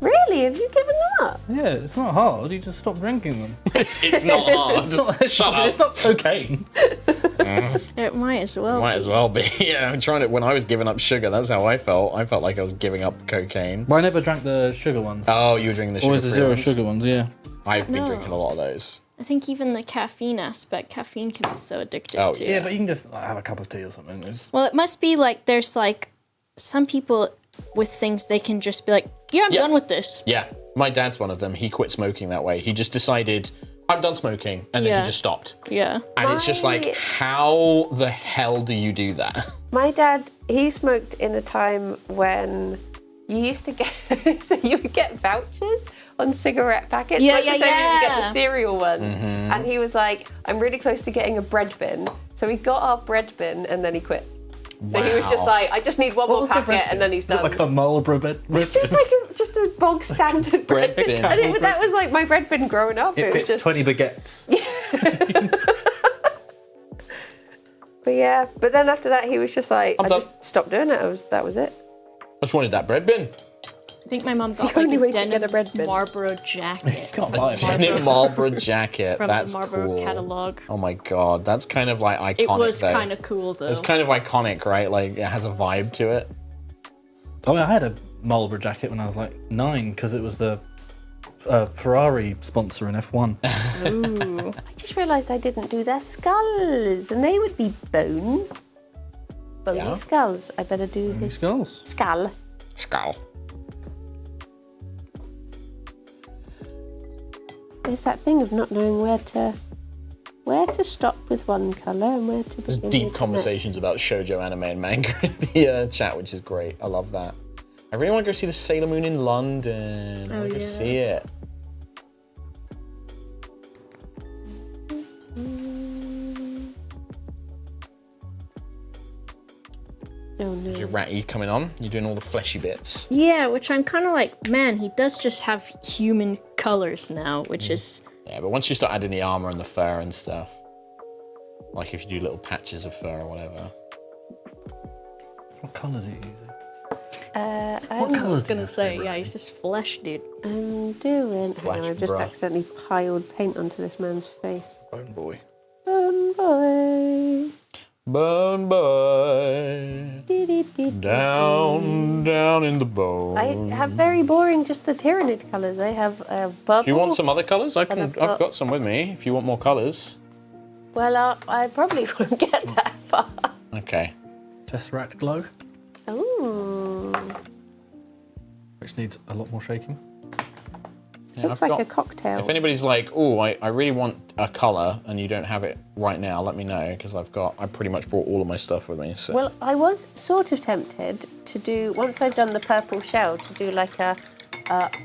Really? Have you given them up? Yeah, it's not hard. You just stop drinking them. It's not hard. Shut up. It's not cocaine. it might as well. Might as well be. Yeah, I'm trying to. When I was giving up sugar, that's how I felt. I felt like I was giving up cocaine. But I never drank the sugar ones. Oh, you were drinking the sugar. Always the zero sugar ones, yeah. I've been drinking a lot of those. I think even the caffeine aspect, caffeine can be so addictive too. Yeah, but you can just have a cup of tea or something. Well, it must be like there's like some people with things they can just be like, yeah, I'm done with this. Yeah, my dad's one of them. He quit smoking that way. He just decided, I'm done smoking, and then he just stopped. Yeah. And it's just like, how the hell do you do that? My dad, he smoked in a time when you used to get, so you would get vouchers on cigarette packets. Yeah. You would get the cereal ones. And he was like, I'm really close to getting a bread bin. So he got our bread bin and then he quit. So he was just like, I just need one more packet, and then he's done. Is it like a Marlboro bread? It's just like a bog standard bread bin. And that was like my bread bin growing up. It was fits just 20 baguettes. But yeah, but then after that he was just like, I done. just stopped doing it. That was it. I just wanted that bread bin. I think my mom got the only way like to a get denim a bread bin. Marlboro jacket. Can't buy it. Denim Marlboro jacket. From That's the Marlboro cool. catalog. Oh my god, that's kind of like iconic. It was though. kind of cool though. It's kind of iconic, right? Like it has a vibe to it. Oh, I had a Marlboro jacket when I was like 9 because it was the Ferrari sponsor in F1. Ooh. I just realised I didn't do their skulls, and they would be bony skulls. I better do his Skulls. skull. Skull. There's that thing of not knowing where to stop with one colour and where to There's begin deep with the conversations about shoujo anime and manga in the chat, which is great. I love that. I really want to go see the Sailor Moon in London. I want to go see it. Oh no. Is your ratty coming on? You're doing all the fleshy bits. Yeah, which I'm kind of like, man, he does just have human colors now, which is... Yeah, but once you start adding the armor and the fur and stuff, like if you do little patches of fur or whatever. What colours are you using? What colours I was going to say, yeah, he's just flesh, dude. I'm doing... Hang on, I've just accidentally piled paint onto this man's face. Oh boy. Oh Bone boy. Down in the bone. I have very boring, just the Tyranid colours. I have purple. Do you want some other colours? I've got some with me if you want more colours. Well, I probably won't get that far. Okay. Tesseract glow. Ooh. Which needs a lot more shaking. Yeah, Looks like a cocktail. If anybody's like, oh, I really want a colour and you don't have it right now, let me know, because I pretty much brought all of my stuff with me. So. Well, I was sort of tempted to do, once I've done the purple shell, to do like a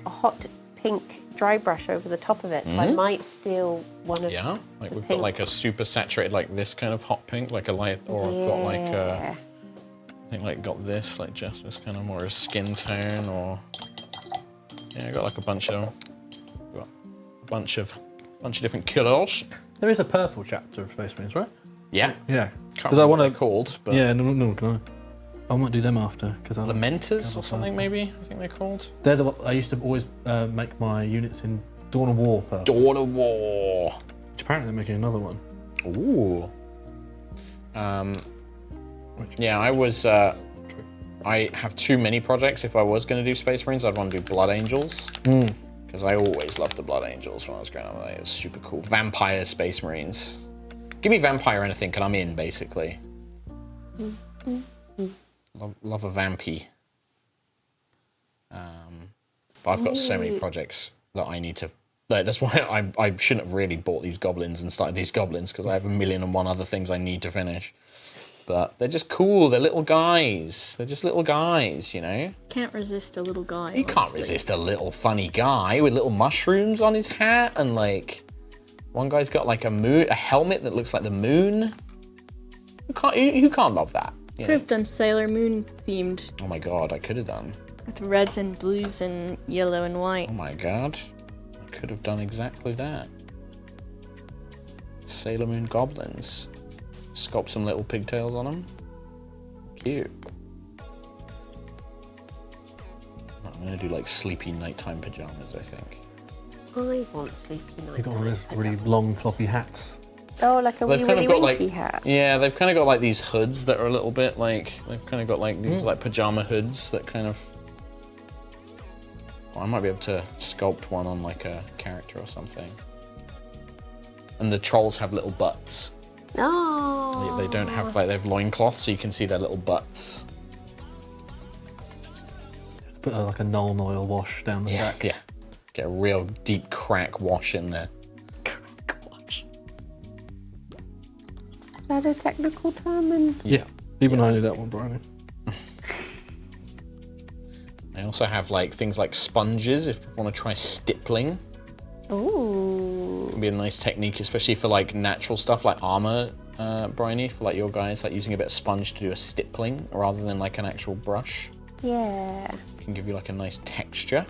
hot pink dry brush over the top of it. So I might steal one of Yeah, like we've got like a super saturated, like this kind of hot pink, like a light, or I've got like I think like got this, like just this kind of more a skin tone, or yeah, I got like a bunch of different colours. There is a purple chapter of Space Marines, right? Yeah. Yeah. Because I want to called, but yeah, no. I might do them after because I Lamenters or something maybe. I think they're called. They're the I used to always make my units in Dawn of War purple. Dawn of War. Which apparently they're making another one. Ooh. Yeah, I have too many projects. If I was going to do Space Marines, I'd want to do Blood Angels. Because I always loved the Blood Angels when I was growing up. It was super cool. Vampire Space Marines. Give me vampire anything and I'm in, basically. Love a vampy. But I've got so many projects that I need to... Like, that's why I shouldn't have really bought these goblins and started these goblins, because I have 1,000,001 other things I need to finish. But they're just cool. They're little guys. They're just little guys, you know? Can't resist a little guy. You can't resist a little funny guy with little mushrooms on his hat, and like one guy's got like a helmet that looks like the moon. Who can't love that? Could have done Sailor Moon themed. Oh my god, I could have done. With reds and blues and yellow and white. Oh my god, I could have done exactly that. Sailor Moon goblins. Sculpt some little pigtails on them. Cute. I'm gonna do like sleepy nighttime pajamas, I think. I want sleepy night. They got all those really long floppy hats. Oh, like a wee willy winky hat. Yeah, they've kind of got like these hoods that are a little bit like, they've kind of got like these like pajama hoods that kind of... Well, I might be able to sculpt one on like a character or something. And the trolls have little butts. Oh. They don't have, like, they have loincloths, so you can see their little butts. Just put like a Nuln oil wash down the back. Yeah. Get a real deep crack wash in there. Crack wash. Is that a technical term? Yeah. Even I knew that one, Briony. They also have like things like sponges if you want to try stippling. Ooh. It'd be a nice technique, especially for like natural stuff like armor, Briony, for like your guys, like using a bit of sponge to do a stippling rather than like an actual brush. Yeah. Can give you like a nice texture.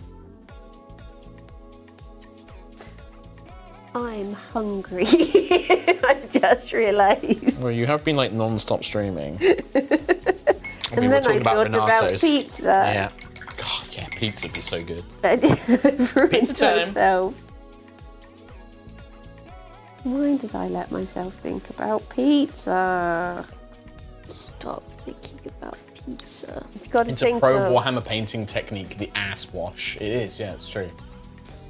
I'm hungry. I just realised. Well, you have been like non-stop streaming. And then I thought about pizza. Yeah. God, yeah, pizza would be so good. Pizza time. Myself. Why did I let myself think about pizza? Stop thinking about pizza. It's a pro Warhammer painting technique, the ass wash. It is, yeah, it's true.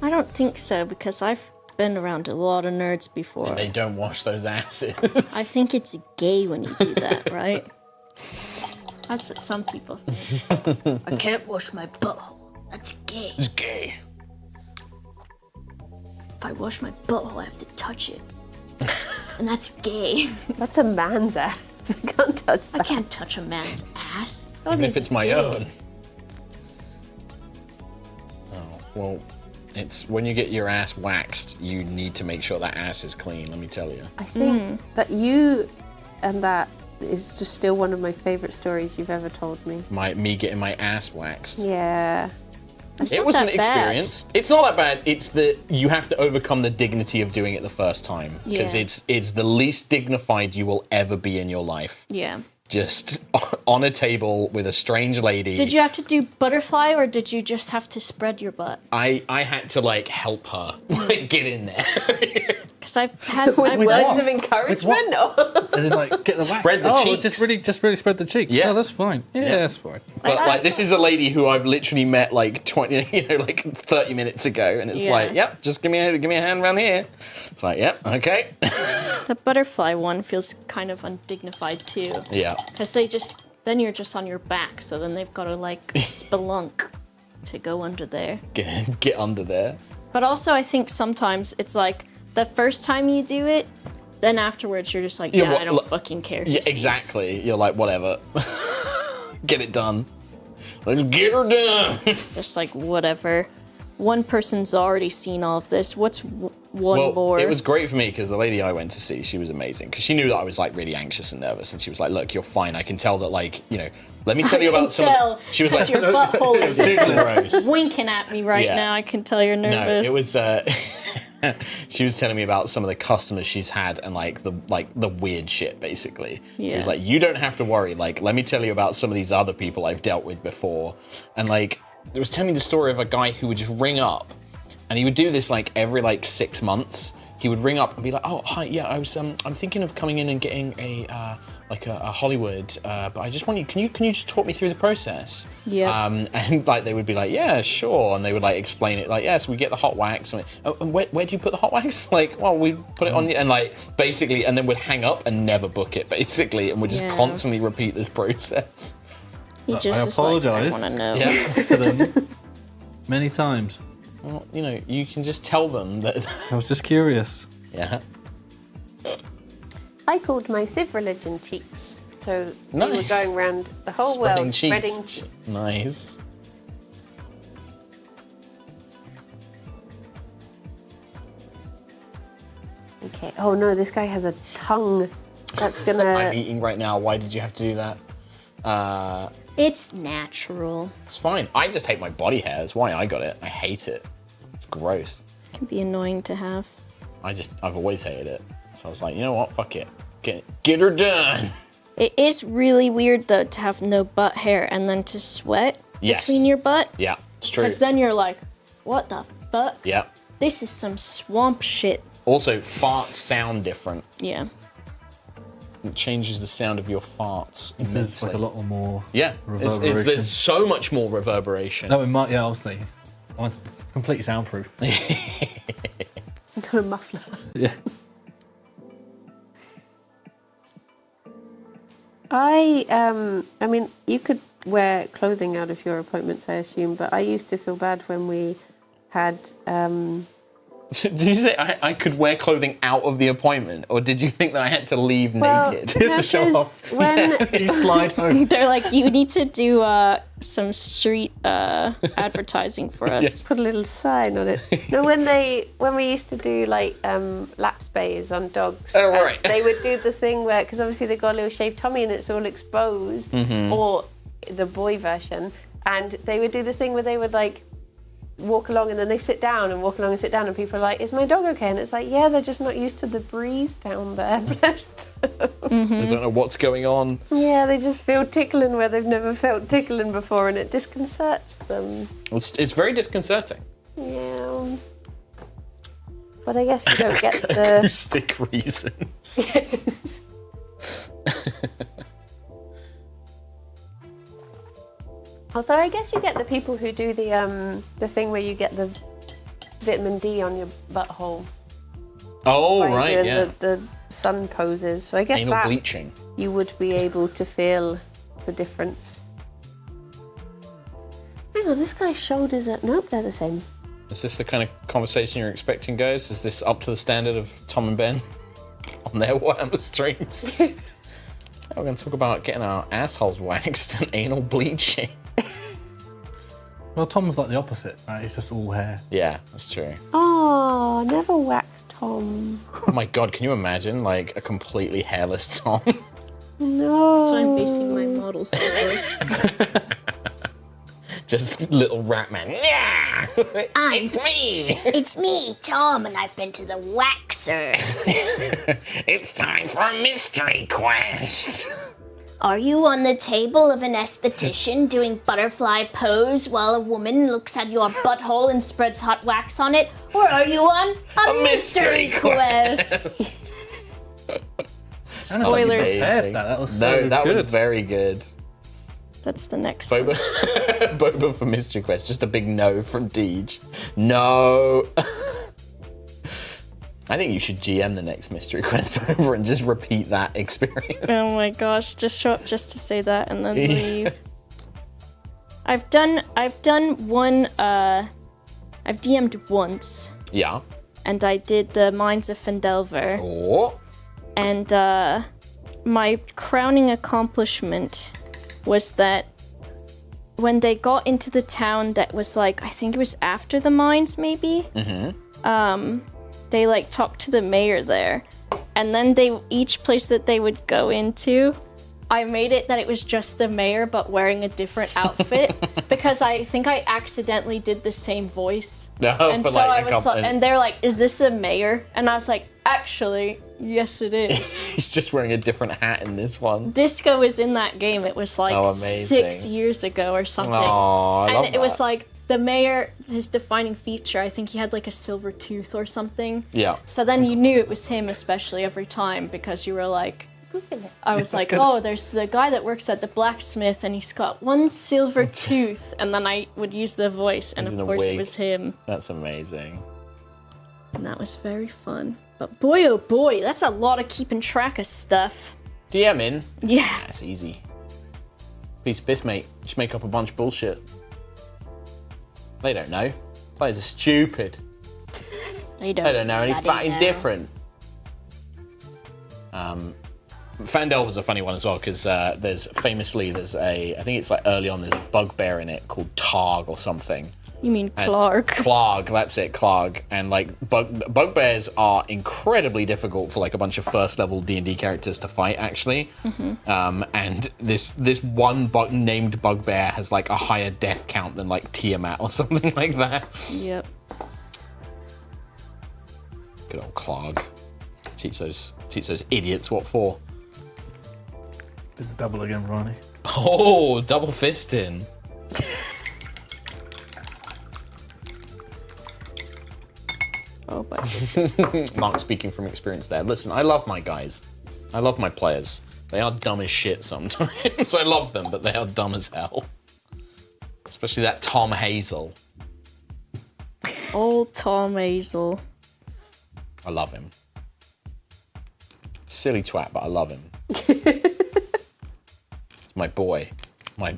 I don't think so, because I've been around a lot of nerds before. And they don't wash those asses. I think it's gay when you do that, right? That's what some people think. I can't wash my butthole. That's gay. It's gay. If I wash my butthole, I have to touch it. And that's gay. That's a man's ass. I can't touch that. I can't touch a man's ass. Even if it's my own. Oh, well, it's when you get your ass waxed, you need to make sure that ass is clean, let me tell you. I think that you and that is just still one of my favourite stories you've ever told me. Me getting my ass waxed. Yeah. It was an experience. It's not that bad. It's that you have to overcome the dignity of doing it the first time. Because it's the least dignified you will ever be in your life. Yeah. Just on a table with a strange lady. Did you have to do butterfly or did you just have to spread your butt? I had to like help her like get in there. Because I've had with words of encouragement. As in, like, get the wax. Spread the cheeks. Just really spread the cheeks. Yeah. Oh, that's fine. Yeah, that's fine. But like, this is a lady who I've literally met like 30 minutes ago, and it's like, yep, just give me a hand around here. It's like, yep, okay. The butterfly one feels kind of undignified too. Yeah. Because then you're just on your back, so then they've got to like spelunk to go under there. Get under there. But also, I think sometimes it's like the first time you do it, then afterwards you're just like, I don't fucking care. Yeah, exactly. You're like, whatever. Get it done. Let's get her done. Just like, whatever. One person's already seen all of this. What's one more? It was great for me because the lady I went to see, she was amazing. Because she knew that I was like really anxious and nervous, and she was like, "Look, you're fine. I can tell that, like, let me tell you about some." She was like, "Your butthole is gross. winking at me right now. I can tell you're nervous." No, it was. She was telling me about some of the customers she's had and like the weird shit, basically. Yeah. She was like, "You don't have to worry. Like, let me tell you about some of these other people I've dealt with before," and like. It was telling me the story of a guy who would just ring up, and he would do this like every like 6 months. He would ring up and be like, "Oh, hi, yeah, I'm thinking of coming in and getting a Hollywood, but I just want you. Can you just talk me through the process?" Yeah. And like they would be like, "Yeah, sure," and they would like explain it like, "Yes, we get the hot wax." And, and where do you put the hot wax? Like, well, we put it on, and like basically, and then would hang up and never book it basically, and would just constantly repeat this process. He just I apologise I want to know. to them many times. Well, you can just tell them that. I was just curious. Yeah. I called my Civ religion cheeks. So nice. we were going around the whole world spreading cheeks. Nice. Okay. Oh no, this guy has a tongue. That's gonna. I'm eating right now. Why did you have to do that? It's natural. It's fine. I just hate my body hair. That's why I got it. I hate it. It's gross. It can be annoying to have. I've always hated it. So I was like, you know what? Fuck it. Get her done. It is really weird though to have no butt hair and then to sweat between your butt. Yeah, it's true. Because then you're like, what the fuck? Yeah. This is some swamp shit. Also, farts sound different. Yeah. It changes the sound of your farts. It's like a lot more. Yeah, reverberation. There's so much more reverberation. No, obviously. I want completely soundproof. No muffler. Yeah. I mean, you could wear clothing out of your appointments, I assume, but I used to feel bad when we had. Did you say I could wear clothing out of the appointment, or did you think that I had to leave naked? You have to show off. When you slide home. They're like, you need to do some street advertising for us. Put a little sign on it. No, when we used to do like lap spays on dogs, oh, right. They would do the thing where, because obviously they got a little shaved tummy and it's all exposed, or the boy version, and they would do this thing where they would like walk along and then they sit down and walk along and sit down, and people are like, "Is my dog okay?" And it's like, yeah, they're just not used to the breeze down there. Bless them. They don't know what's going on. Yeah, they just feel tickling where they've never felt tickling before, and it disconcerts them. It's very disconcerting. Yeah. But I guess you don't get the acoustic reasons. Yes. Although I guess you get the people who do the thing where you get the vitamin D on your butthole. Oh, right, yeah. The sun poses. So I guess anal bleaching. You would be able to feel the difference. Hang on, this guy's shoulders are... Nope, they're the same. Is this the kind of conversation you're expecting, guys? Is this up to the standard of Tom and Ben on their Warhammer streams? We're going to talk about getting our assholes waxed and anal bleaching. Well, Tom's like the opposite, right? It's just all hair. Yeah, that's true. Oh, never waxed Tom. Oh my god, can you imagine, like, a completely hairless Tom? No. That's what I'm basing my models over. Just little rat man. Yeah! It's me! It's me, Tom, and I've been to the waxer. It's time for a mystery quest. Are you on the table of an esthetician doing butterfly pose while a woman looks at your butthole and spreads hot wax on it? Or are you on a mystery quest? Spoilers. That was so that good. was very good. That's the next Boba, Boba for Mystery Quest. Just a big no from Deej. No. I think you should GM the next Mystery Quest Boba and just repeat that experience. Oh my gosh, just show up just to say that and then leave. I've done one, I've DM'd once. Yeah. And I did the Mines of Fendelver. Oh. And my crowning accomplishment was that when they got into the town that was like, I think it was after the mines maybe, they like talked to the mayor there. And then each place that they would go into, I made it that it was just the mayor but wearing a different outfit because I think I accidentally did the same voice. And so I was like, and they're like, is this the mayor? And I was like, actually, yes it is. He's just wearing a different hat in this one. Disco was in that game. It was like 6 years ago or something. Oh, I love and it was like the mayor, his defining feature, I think he had like a silver tooth or something. Yeah. So then you knew it was him, especially every time, because you were like, I was like, oh, there's the guy that works at the blacksmith and he's got one silver tooth. And then I would use the voice and of course it was him. That's amazing. And that was very fun. But boy, oh boy, that's a lot of keeping track of stuff. DMing? Yeah. That's easy. Piece of piss, mate. Just make up a bunch of bullshit. They don't know. Players are stupid. They don't know any fucking different. Fandel was a funny one as well because there's a, I think it's like early on, there's a bugbear in it called Targ or something. You mean Clark? Clark, that's it, Clark. And like bugbears are incredibly difficult for like a bunch of first level D&D characters to fight actually. And this one named bugbear has like a higher death count than like Tiamat or something like that. Yep. Good old Clark. Teach those idiots what for. Did the double again, Briony. Oh, double fisting. Oh, but Mark speaking from experience there. Listen, I love my guys. I love my players. They are dumb as shit sometimes. I love them, but they are dumb as hell. Especially that Tom Hazel. Old Tom Hazel. I love him. Silly twat, but I love him. It's my boy. My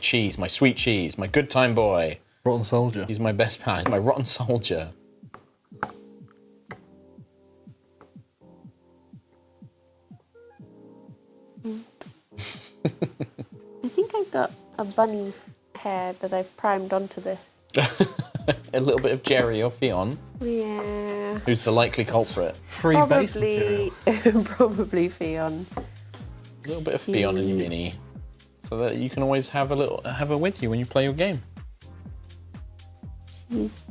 cheese, my sweet cheese, my good time boy. Rotten soldier. He's my best pal, my rotten soldier. I think I've got a bunny hair that I've primed onto this. A little bit of Jerry or Fionn. Yeah. Who's the likely culprit? Free base material. Probably Fionn. A little bit of Fionn in your mini, so that you can always have her with you when you play your game. She's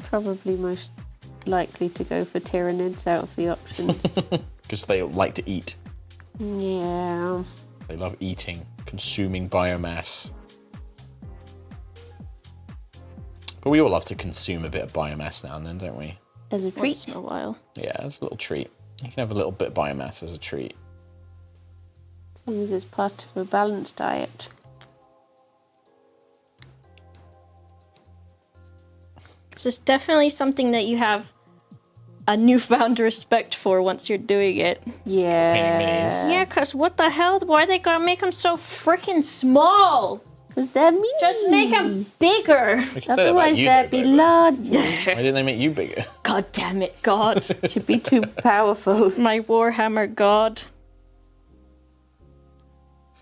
probably most likely to go for Tyranids out of the options. Because they like to eat. Yeah. They love eating, consuming biomass. But we all love to consume a bit of biomass now and then, don't we? As a treat. Once in a while. Yeah, as a little treat. You can have a little bit of biomass as a treat. As long as it's part of a balanced diet. So it's definitely something that you have a newfound respect for once you're doing it. Yeah. Yeah, because what the hell? Why they gotta make them so freaking small? Because they're mean. Just make them bigger. Otherwise they'd be larger. Why didn't they make you bigger? God damn it, God. Should be too powerful. My Warhammer God.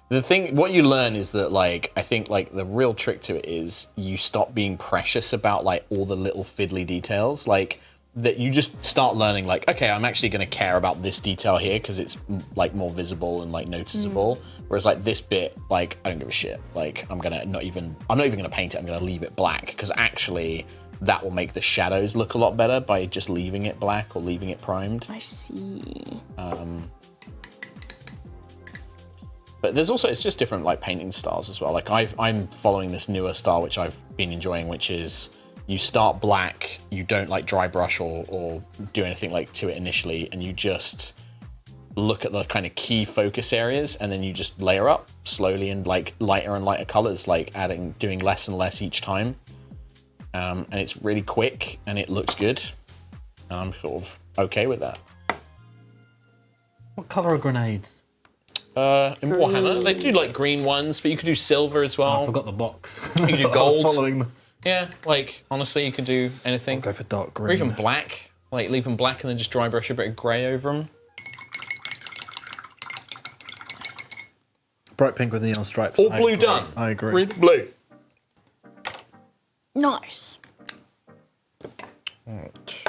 The thing, what you learn is that, like, I think, like, the real trick to it is you stop being precious about, like, all the little fiddly details. Like, that you just start learning, like, okay, I'm actually going to care about this detail here because it's, like, more visible and, like, noticeable. Whereas, like, this bit, like, I don't give a shit. Like, I'm not even going to paint it. I'm going to leave it black because actually that will make the shadows look a lot better by just leaving it black or leaving it primed. I see. But there's also, it's just different like painting styles as well. Like I'm following this newer style, which I've been enjoying, which is you start black, you don't like dry brush or do anything like to it initially, and you just look at the kind of key focus areas, and then you just layer up slowly in like lighter and lighter colors, like doing less and less each time. And it's really quick and it looks good. And I'm sort of okay with that. What color are grenades? In Warhammer, they do like green ones, but you could do silver as well. Oh, I forgot the box. You could do gold. I was following them. Yeah, like honestly, you could do anything. I'll go for dark green. Or even black. Like leave them black and then just dry brush a bit of grey over them. Bright pink with neon stripes. All blue done. I agree. Red, blue. Nice. Right.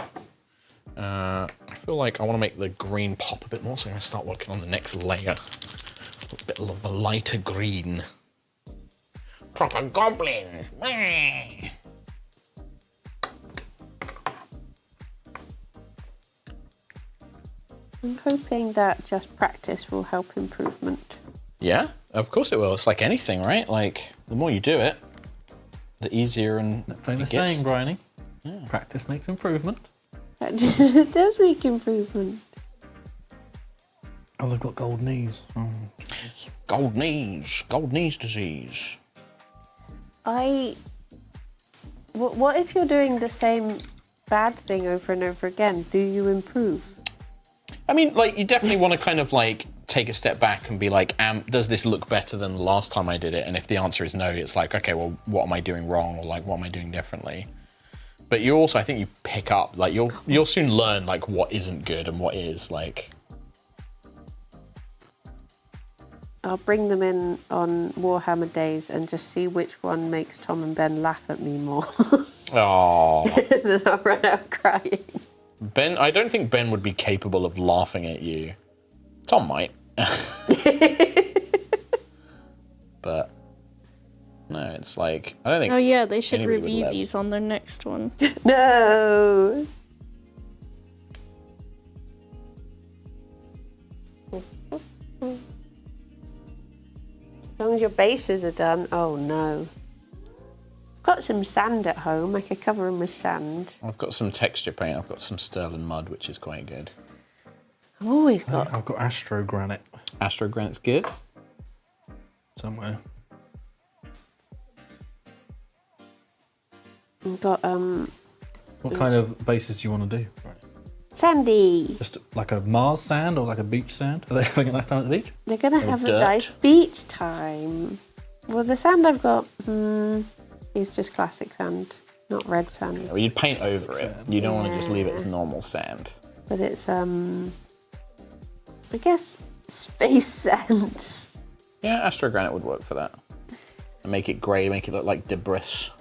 I feel like I want to make the green pop a bit more, so I'm going to start working on the next layer. A bit of a lighter green. Proper goblin. I'm hoping that just practice will help improvement. Yeah, of course it will. It's like anything, right? Like, the more you do it, the easier and That famous it gets. saying, Briony. Yeah. Practice makes improvement. It does make improvement. Oh, they've got gold knees. Oh, Gold knees disease. What if you're doing the same bad thing over and over again? Do you improve? I mean, like, you definitely want to kind of like take a step back and be like, does this look better than the last time I did it? And if the answer is no, it's like, okay, well, what am I doing wrong? Or like, what am I doing differently? But you also, I think you pick up, like, you'll soon learn like what isn't good and what is, like. I'll bring them in on Warhammer days and just see which one makes Tom and Ben laugh at me more. Oh. Then I'll run out crying. Ben, I don't think Ben would be capable of laughing at you. Tom might. But no, it's like, I don't think. Oh yeah, they should anybody would review let- these on their next one. No. As long as your bases are done. Oh no. I've got some sand at home. I could cover them with sand. I've got some texture paint. I've got some sterling mud, which is quite good. I've always got. I've got astro granite Astro granite's good. somewhere. I've got What kind of bases do you want to do? Right. sandy. Just like a Mars sand or like a beach sand? Are they having a nice time at the beach? They're gonna have a dirt. nice beach time. Well, the sand I've got is just classic sand, not red sand. Well, you'd paint over it. You don't want to just leave it as normal sand. But it's I guess space sand. Yeah, astro granite would work for that. And make it grey, make it look like debris.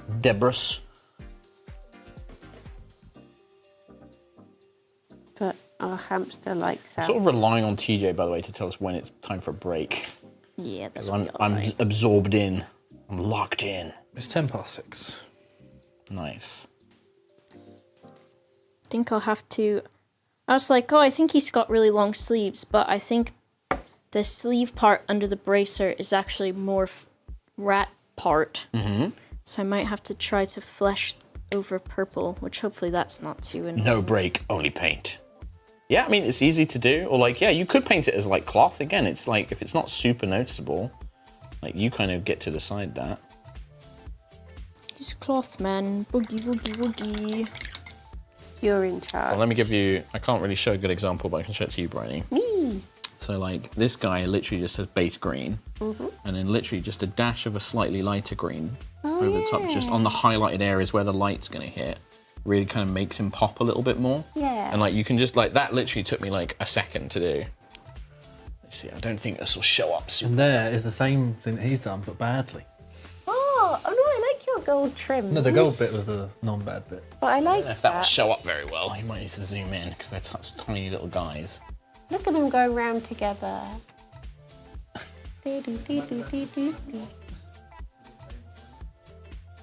But our hamster likes sand. Sort of relying on TJ, by the way, to tell us when it's time for a break. Yeah, that's I'm absorbed in. I'm locked in. It's 6:10. Nice. I think I'll have to. I was like, oh, I think he's got really long sleeves, but I think the sleeve part under the bracer is actually more rat part. Mm-hmm. So I might have to try to flesh over purple, which hopefully that's not too annoying. No break, only paint. Yeah, I mean, it's easy to do. Or like, yeah, you could paint it as like cloth. Again, it's like, if it's not super noticeable, like you kind of get to decide that. Use cloth, man. Boogie, boogie, boogie. You're in charge. Well, let me give you, I can't really show a good example, but I can show it to you, Briony. Me. So like, this guy literally just has base green, and then literally just a dash of a slightly lighter green over the top, just on the highlighted areas where the light's gonna hit. Really kind of makes him pop a little bit more. Yeah. And like, you can just like, that literally took me like a second to do. Let's see, I don't think this will show up soon. And there is the same thing that he's done, but badly. Oh no, I like your gold trim. No, the gold bit was the non-bad bit. But I like If that will show up very well, you might need to zoom in because they're such tiny little guys. Look at them going round together.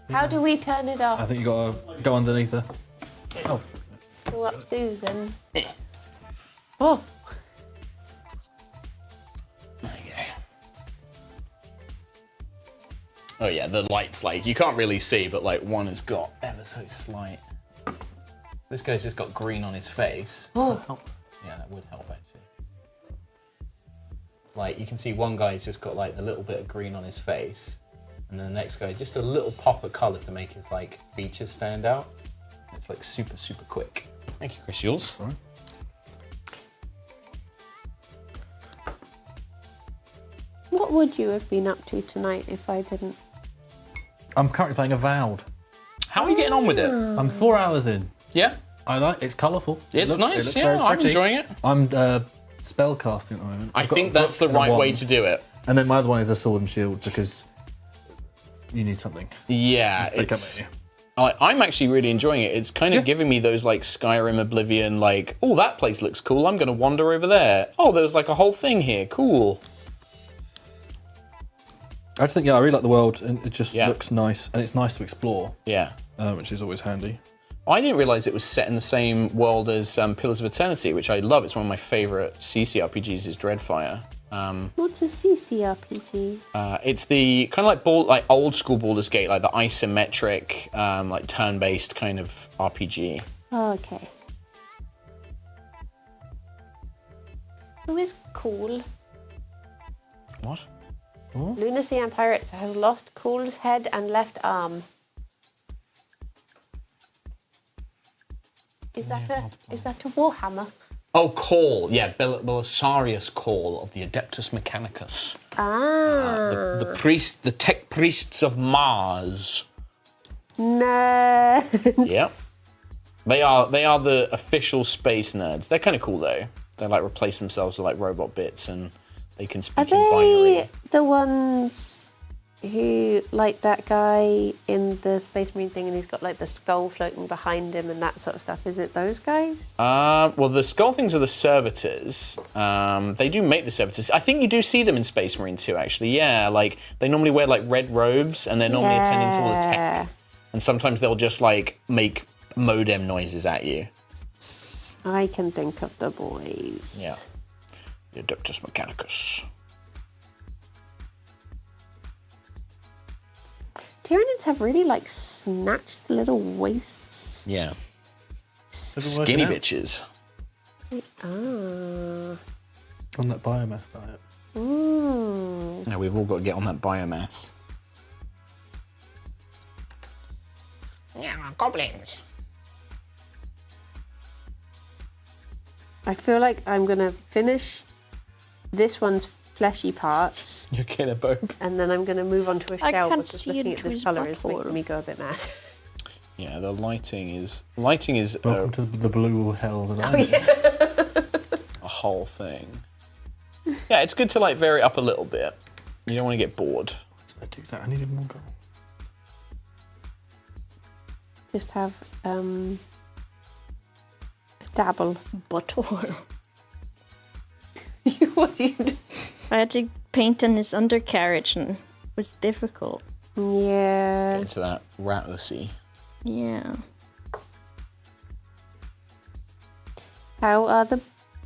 How do we turn it I off? think you gotta go underneath her. Oh, Pull up Susan. Oh, There you go. Oh yeah, the light's like, you can't really see, but like one has got ever so slight. This guy's just got green on his face. Oh. Yeah, that would help actually. Like you can see one guy's just got like the little bit of green on his face, and then the next guy just a little pop of color to make his like features stand out. It's like super quick. Thank you, Chris Youles. Sorry. What would you have been up to tonight if I didn't? I'm currently playing Avowed. How are you getting on with it? I'm 4 hours in. Yeah? I like it's colourful. It's It nice, looks yeah, very I'm pretty. enjoying it. I'm spell casting at the moment. I I've got think a that's the book and a right way wand. to do it. And then my other one is a sword and shield because you need something. Yeah, If they come it's... at you. I'm actually really enjoying it. It's kind of giving me those like Skyrim, Oblivion, like, oh, that place looks cool. I'm going to wander over there. Oh, there's like a whole thing here. Cool. I just think, I really like the world, and it just looks nice, and it's nice to explore. Yeah. Which is always handy. I didn't realize it was set in the same world as Pillars of Eternity, which I love. It's one of my favorite CCRPGs. Is Dreadfire. What's a CCRPG? It's the kind of like old school Baldur's Gate, like the isometric, like turn-based kind of RPG. Oh, okay. Who is cool? What? Lunacy and Pirates has lost Cool's head and left arm. Is that a Warhammer? Oh, Call. Yeah, Belisarius Call of the Adeptus Mechanicus. The tech priests of Mars. Nerds. Yep. They are the official space nerds. They're kind of cool though. They like replace themselves with like robot bits and they can speak in binary. Are they the ones who, like that guy in the Space Marine thing and he's got like the skull floating behind him and that sort of stuff? Is it those guys? Well, the skull things are the servitors. They do make the servitors. I think you do see them in Space Marine too, actually. Yeah, like they normally wear like red robes and they're normally attending to all the tech. And sometimes they'll just like make modem noises at you. I can think of the boys. Yeah. The Adeptus Mechanicus. Tyranids have really like snatched little waists. Yeah. Skinny bitches. On that biomass diet. No, we've all got to get on that biomass. Yeah, goblins. I feel like I'm gonna finish this one's fleshy parts. You're getting a boat. And then I'm gonna move on to a I shell can't because see looking at into this his colour is butthole. making me go a bit mad. Yeah, the lighting is Welcome to the blue hell that I'm in. a whole thing. Yeah, it's good to like vary up a little bit. You don't want to get bored. I do that. I needed more gold. Just have a dabble. Butthole. What do you do? I had to paint on his undercarriage and it was difficult. Yeah. Into that rat-ussy. Yeah. How are the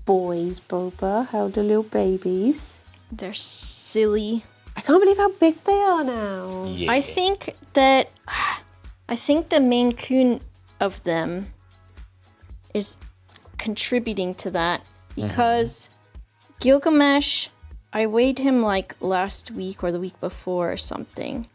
boys, Boba? How are the little babies? They're silly. I can't believe how big they are now. Yeah. I think the Maine Coon of them is contributing to that because Gilgamesh, I weighed him like last week or the week before or something,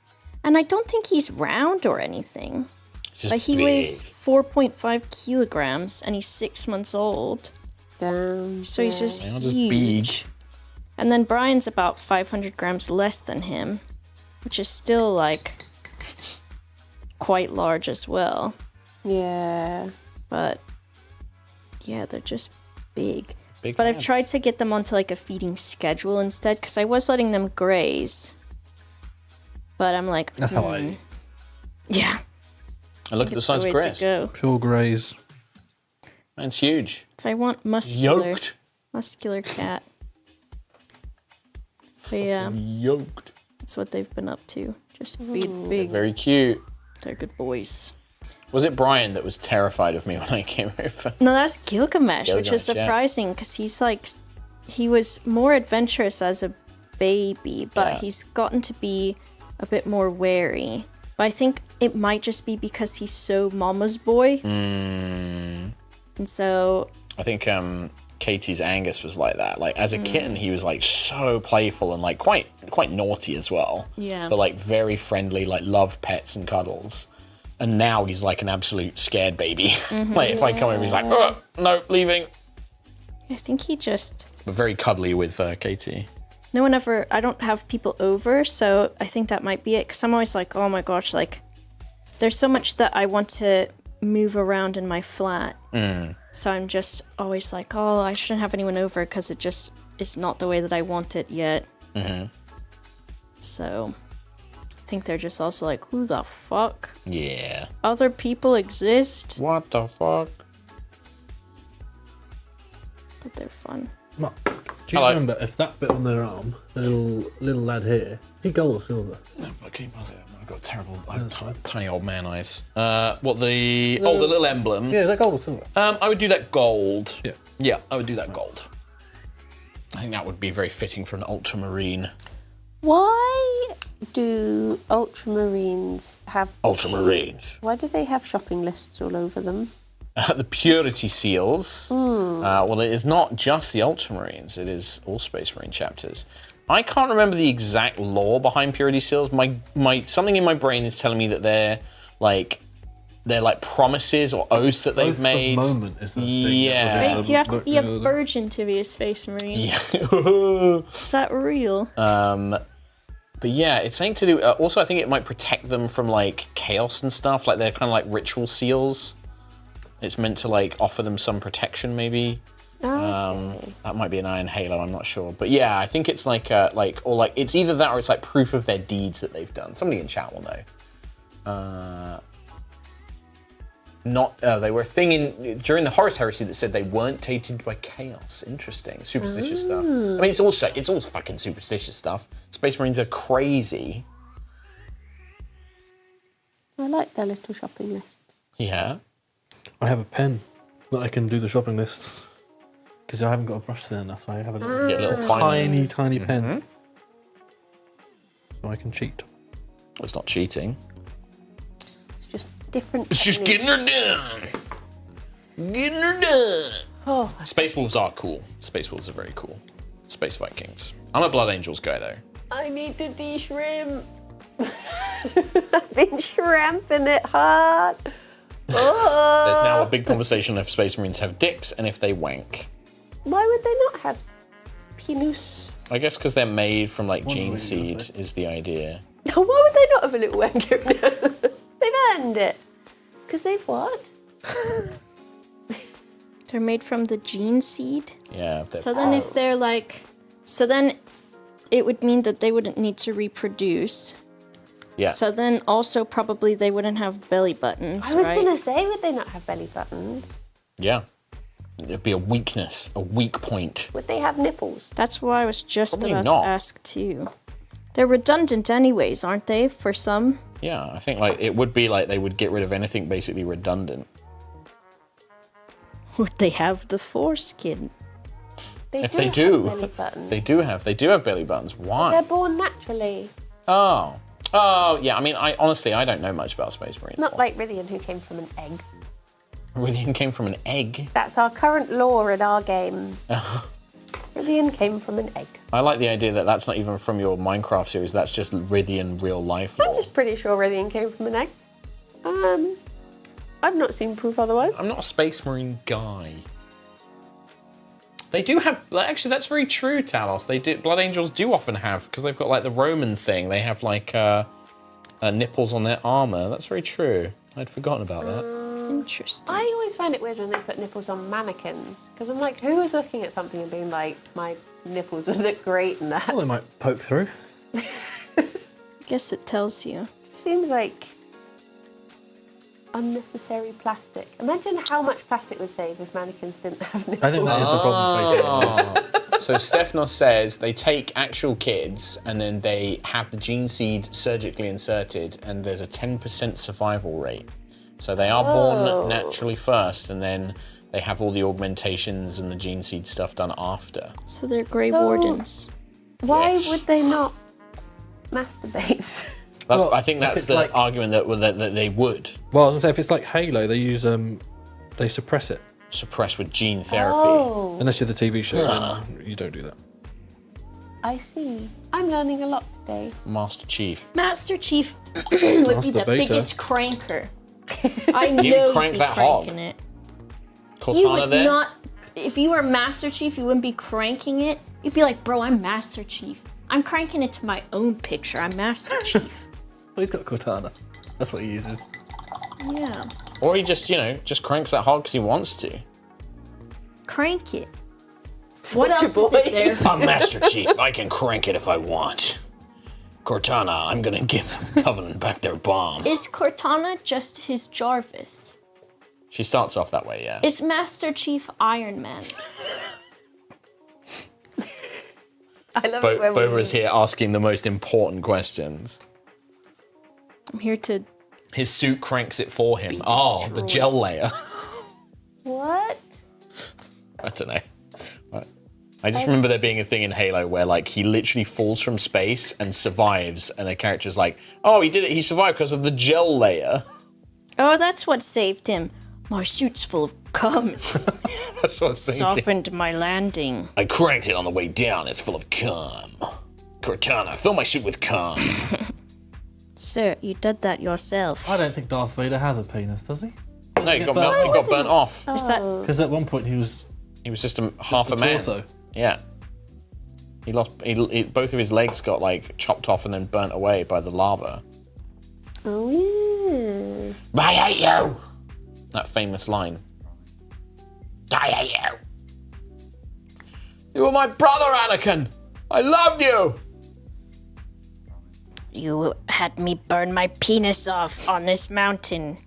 and I don't think he's round or anything. Just But he big. weighs 4.5 kilograms and he's 6 months old. Damn. So he's just They're just huge. big. And then Brian's about 500 grams less than him, which is still like quite large as well. Yeah. But yeah, they're just big. Big But I've cats. tried to get them onto like a feeding schedule instead because I was letting them graze. But I'm like, That's how I eat. yeah. And look at the size of way to grass. go. Pure greys. Man's huge. If I want muscular cat. But yeah, Yoked. that's what they've been up to. Just feed big. Very cute. They're good boys. Was it Brian that was terrified of me when I came over? No, that's Gilgamesh, which is Gilgamesh, yeah. surprising because he was more adventurous as a baby, but Yeah. he's gotten to be a bit more wary. But I think it might just be because he's so mama's boy. And so... I think Katie's Angus was like that. Like, as a kitten, he was, like, so playful and, like, quite naughty as well. Yeah. But, like, very friendly, like, loved pets and cuddles. And now he's, like, an absolute scared baby. Like, if I come over, he's like, oh, no, leaving. I think he just... But very cuddly with Katie. No one ever... I don't have people over, so I think that might be it. Because I'm always like, oh my gosh, like... There's so much that I want to move around in my flat. So I'm just always like, oh, I shouldn't have anyone over because it just is not the way that I want it yet. So I think they're just also like, who the fuck? Yeah. Other people exist? What the fuck? But they're fun. Mark, do you remember if that bit on their arm, the little lad here, is he gold or silver? No, but can you pass it? I've got terrible, I have tiny old man eyes. What the little emblem? Yeah, is that gold or silver? I would do that gold. Yeah. Yeah, I would do that gold. I think that would be very fitting for an ultramarine. Why do ultramarines have... Ultramarines. Why do they have shopping lists all over them? The purity seals. Well, it is not just the ultramarines, it is all Space Marine chapters. I can't remember the exact lore behind purity seals. My something in my brain is telling me that they're like promises or oaths that they've made. Oath of moment is the thing. Yeah. Wait, do you have to be a virgin to be a space marine? Yeah. Is that real? But yeah, it's something to do. Also, I think it might protect them from like chaos and stuff. Like they're kind of like ritual seals. It's meant to like offer them some protection, maybe. That might be an iron halo. I'm not sure, but yeah, I think it's like it's either that or it's like proof of their deeds that they've done. Somebody in chat will know. They were a thing during the Horus Heresy that said they weren't tainted by chaos. Interesting, superstitious stuff. I mean, it's all fucking superstitious stuff. Space Marines are crazy. I like their little shopping list. Yeah. I have a pen that I can do the shopping lists because I haven't got a brush thin enough. So I have a little tiny pen, so I can cheat. Well, it's not cheating. It's just different. It's just getting her done. Getting her done. Oh. Space Wolves are cool. Space Wolves are very cool. Space Vikings. I'm a Blood Angels guy though. I need to de-shrimp. I've been shrimping it hard. Oh. There's now a big conversation if Space Marines have dicks and if they wank. Why would they not have penis? I guess because they're made from like gene seed is the idea. Why would they not have a little wanker? They've earned it. Because they've what? They're made from the gene seed? Yeah. So then if they're like... So then it would mean that they wouldn't need to reproduce. Yeah. So then also probably they wouldn't have belly buttons, I was going to say, would they not have belly buttons? Yeah. It'd be a weakness, a weak point. Would they have nipples? That's what I was just Probably about not. to ask too. They're redundant anyways, aren't they, for some? Yeah, I think like it would be like they would get rid of anything basically redundant. Would they have the foreskin? They do have belly buttons. Why? They're born naturally. Oh, yeah. I mean, I don't know much about Space Marines. Not like Rithian, who came from an egg. Rithian came from an egg? That's our current lore in our game. Rithian came from an egg. I like the idea that that's not even from your Minecraft series. That's just Rithian real life lore. I'm just pretty sure Rithian came from an egg. I've not seen proof otherwise. I'm not a Space Marine guy. They do have, actually that's very true, Talos. They do, Blood Angels do often have, because they've got like the Roman thing, they have like nipples on their armor. That's very true. I'd forgotten about that. Interesting. I always find it weird when they put nipples on mannequins, because I'm like, who is looking at something and being like, my nipples would look great in that? Well, they might poke through. I guess it tells you. Seems like unnecessary plastic. Imagine how much plastic would save if mannequins didn't have nipples. I think that is the problem facing. So Stephanos says they take actual kids and then they have the gene seed surgically inserted and there's a 10% survival rate. So they are born naturally first and then they have all the augmentations and the gene seed stuff done after. So they're Grey Wardens. Why would they not masturbate? I think that's the argument that they would. Well, I was gonna say if it's like Halo, they use they suppress it. Suppress with gene therapy. Oh. Unless you're the TV show, then you don't do that. I see. I'm learning a lot today. Master Chief. Master Chief would be the biggest cranker. I know you crank you'd be that hog. cranking it. Cortana You would there? not. If you were Master Chief, you wouldn't be cranking it. You'd be like, bro, I'm Master Chief. I'm cranking it to my own picture. I'm Master Chief. Well, he's got Cortana. That's what he uses. Yeah. Or he just, just cranks that hog because he wants to. Crank it. What else is it there for? I'm Master Chief. I can crank it if I want. Cortana, I'm gonna give Covenant back their bomb. Is Cortana just his Jarvis? She starts off that way, yeah. Is Master Chief Iron Man? I love it when Boba's here asking the most important questions. I'm here to... His suit cranks it for him. Oh, the gel layer. What? I don't know. I just remember there being a thing in Halo where, like, he literally falls from space and survives, and the character's like, oh, he did it, he survived because of the gel layer. Oh, that's what saved him. My suit's full of cum. That's what I was thinking. Softened my landing. I cranked it on the way down, it's full of cum. Cortana, fill my suit with cum. Sir, you did that yourself. I don't think Darth Vader has a penis, does he? No, he got burnt off. Is that... Because at one point he was just half a man. torso. Yeah. He lost. Both of his legs got like chopped off and then burnt away by the lava. Oh yeah. I hate you. That famous line. I hate you. You were my brother, Anakin. I loved you. You had me burn my penis off on this mountain.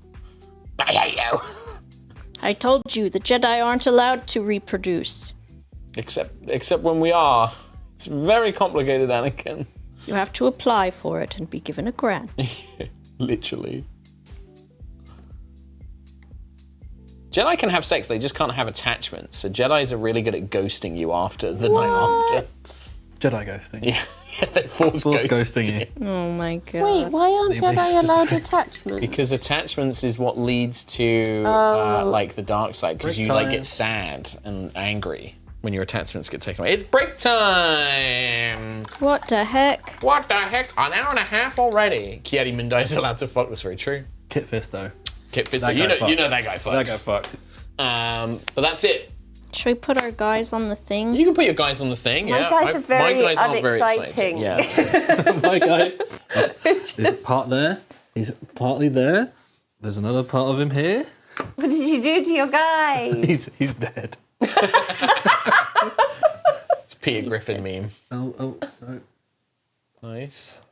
I hate you. I told you, the Jedi aren't allowed to reproduce. Except when we are. It's very complicated, Anakin. You have to apply for it and be given a grant. Literally. Jedi can have sex, they just can't have attachments. So Jedis are really good at ghosting you after the night after. Jedi ghosting. Yeah, they force ghosting you. Oh my god. Wait, why aren't Jedi allowed attachments? Because attachments is what leads to like the dark side. Because you like get sad and angry when your attachments get taken away. It's break time. What the heck? What the heck? An hour and a half already. Kiadi Mundai is allowed to fuck. That's very true. Kit Fisto. Kit Fisto. You know that guy fucks. That guy fucked. But that's it. Should we put our guys on the thing? You can put your guys on the thing. My guys are very unexciting. Yeah. My guy is part there. He's partly there. There's another part of him here. What did you do to your guy? He's dead. It's Peter Griffin meme. Oh. Nice.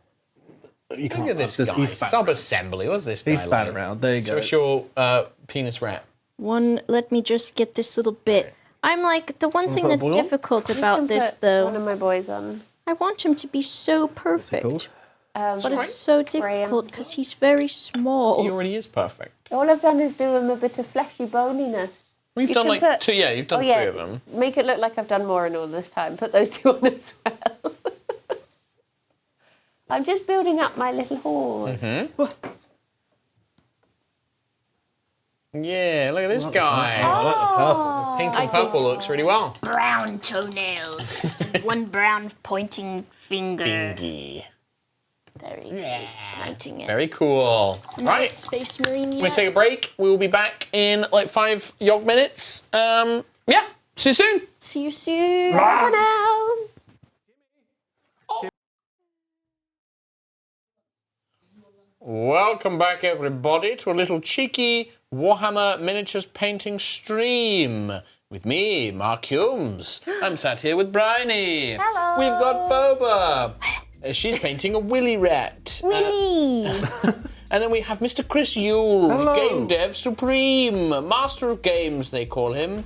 You can't. Look at this guy. Sub-assembly. What's this guy He's span like? around. There you go. Show us your penis wrap. Let me just get this little bit. I'm like, the one thing that's difficult about this, though, one of my boys on. I want him to be so perfect. But it's so difficult because he's very small. He already is perfect. All I've done is do him a bit of fleshy boniness. We've done like two, you've done 3 of them. Make it look like I've done more in all this time. Put those 2 on as well. I'm just building up my little horse. Yeah, look at this guy. I like the purple. Pink and purple looks really well. Brown toenails. One brown pointing finger. Bingy. There he goes, pointing it. Very cool. Right, Space Marine. we're going to take a break. We will be back in like 5 Yog minutes. Yeah, see you soon. See you soon. Bye for now. Welcome back, everybody, to a little cheeky Warhammer miniatures painting stream with me, Mark Hulmes. I'm sat here with Briony. Hello. We've got Boba. She's painting a willy rat. Willy. And then we have Mr. Chris Youles, Hello. Game Dev Supreme, Master of Games, they call him.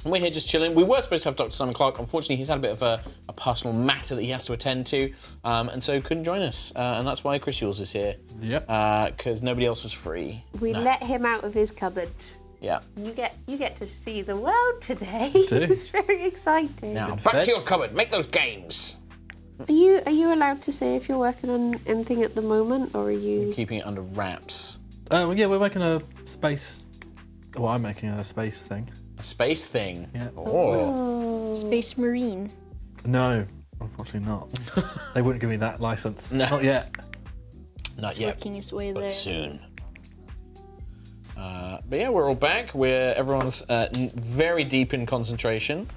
We're here just chilling. We were supposed to have Dr. Simon Clark. Unfortunately, he's had a bit of a personal matter that he has to attend to, and so couldn't join us. And that's why Chris Youles is here. Yep. Because nobody else was free. We let him out of his cupboard. Yeah. You get to see the world today. do. It's very exciting. Now, back to your cupboard. Make those games. Are you allowed to say if you're working on anything at the moment, or are you keeping it under wraps? Yeah, we're making a space. Well, I'm making a space thing. A space thing? Yeah. Oh. Space Marine. No, unfortunately not. They wouldn't give me that license. No. Not yet. Not yet. Working his way but there. soon. But yeah, we're all back. Everyone's very deep in concentration.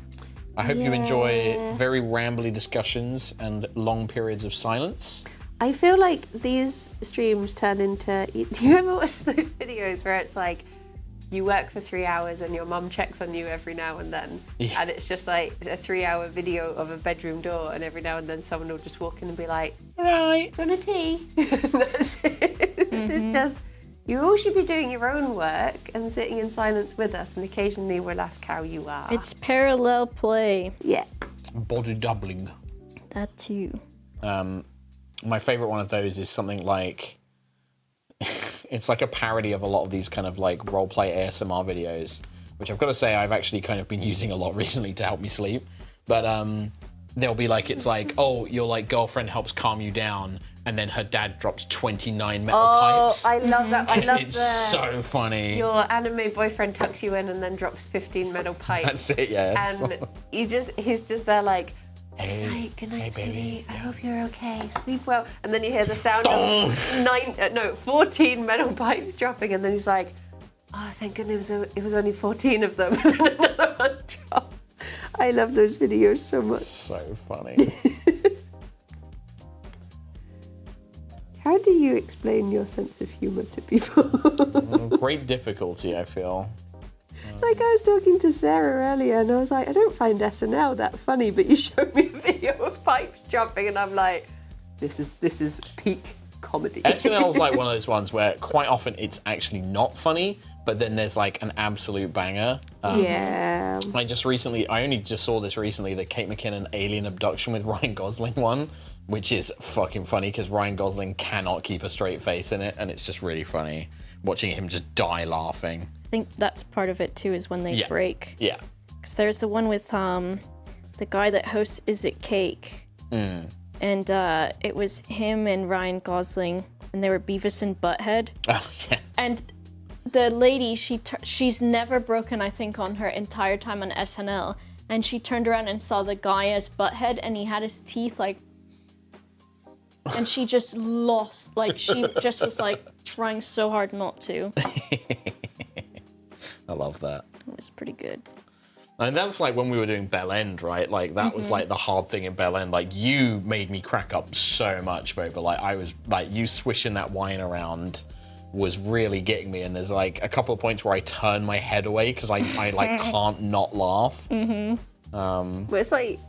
I hope you enjoy very rambly discussions and long periods of silence. I feel like these streams turn into... Do you ever watch those videos where it's like, you work for 3 hours and your mum checks on you every now and then, and it's just like a 3-hour video of a bedroom door, and every now and then someone will just walk in and be like, "Right, want a tea?" That's it. This is just... You all should be doing your own work and sitting in silence with us, and occasionally we'll ask how you are. It's parallel play. Yeah. Body doubling. That too. My favorite one of those is something like... it's like a parody of a lot of these kind of like roleplay ASMR videos, which I've got to say I've actually kind of been using a lot recently to help me sleep. But they'll be like, it's like, oh, your like girlfriend helps calm you down, and then her dad drops 29 metal pipes. Oh, I love that. I love it's so funny. Your anime boyfriend tucks you in and then drops 15 metal pipes. That's it, yeah. And he's just there like, good night, sweetie. I hope you're okay. Sleep well. And then you hear the sound of 14 metal pipes dropping, and then he's like, oh, thank goodness it was only 14 of them. And then another one drops. I love those videos so much. So funny. How do you explain your sense of humour to people? Great difficulty, I feel. It's like I was talking to Sarah earlier, and I was like, I don't find SNL that funny, but you showed me a video of pipes jumping, and I'm like, this is peak comedy. SNL's like one of those ones where quite often it's actually not funny, but then there's like an absolute banger. Yeah. I only just saw this recently, the Kate McKinnon alien abduction with Ryan Gosling one, which is fucking funny because Ryan Gosling cannot keep a straight face in it, and it's just really funny watching him just die laughing. I think that's part of it too, is when they break. Yeah. Because there's the one with the guy that hosts Is It Cake? And it was him and Ryan Gosling, and they were Beavis and Butthead. Oh, yeah. And the lady, she's never broken, I think, on her entire time on SNL. And she turned around and saw the guy as Butthead, and he had his teeth like... And she just lost, like, she just was like trying so hard not to. I love that. It was pretty good. And that was like when we were doing Bell End, right? Like that was like the hard thing in Bell End. Like you made me crack up so much, Boba. Like I was like, you swishing that wine around was really getting me. And there's like a couple of points where I turn my head away because I like can't not laugh. Well, it's like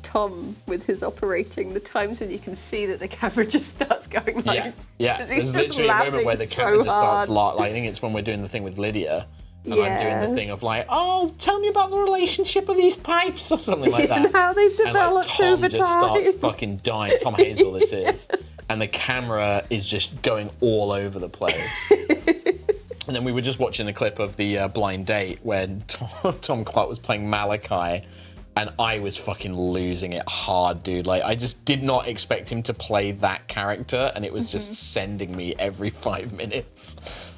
Tom with his operating, the times when you can see that the camera just starts going like... Yeah. There's literally a moment where the camera just starts laughing. I think it's when we're doing the thing with Lydia. And I'm doing the thing of like, oh, tell me about the relationship of these pipes or something like that. And how they've developed over time. Tom just starts fucking dying. Tom Hazel, this is. And the camera is just going all over the place. And then we were just watching a clip of the blind date when Tom Clark was playing Malachi. And I was fucking losing it hard, dude. Like, I just did not expect him to play that character. And it was just sending me every 5 minutes.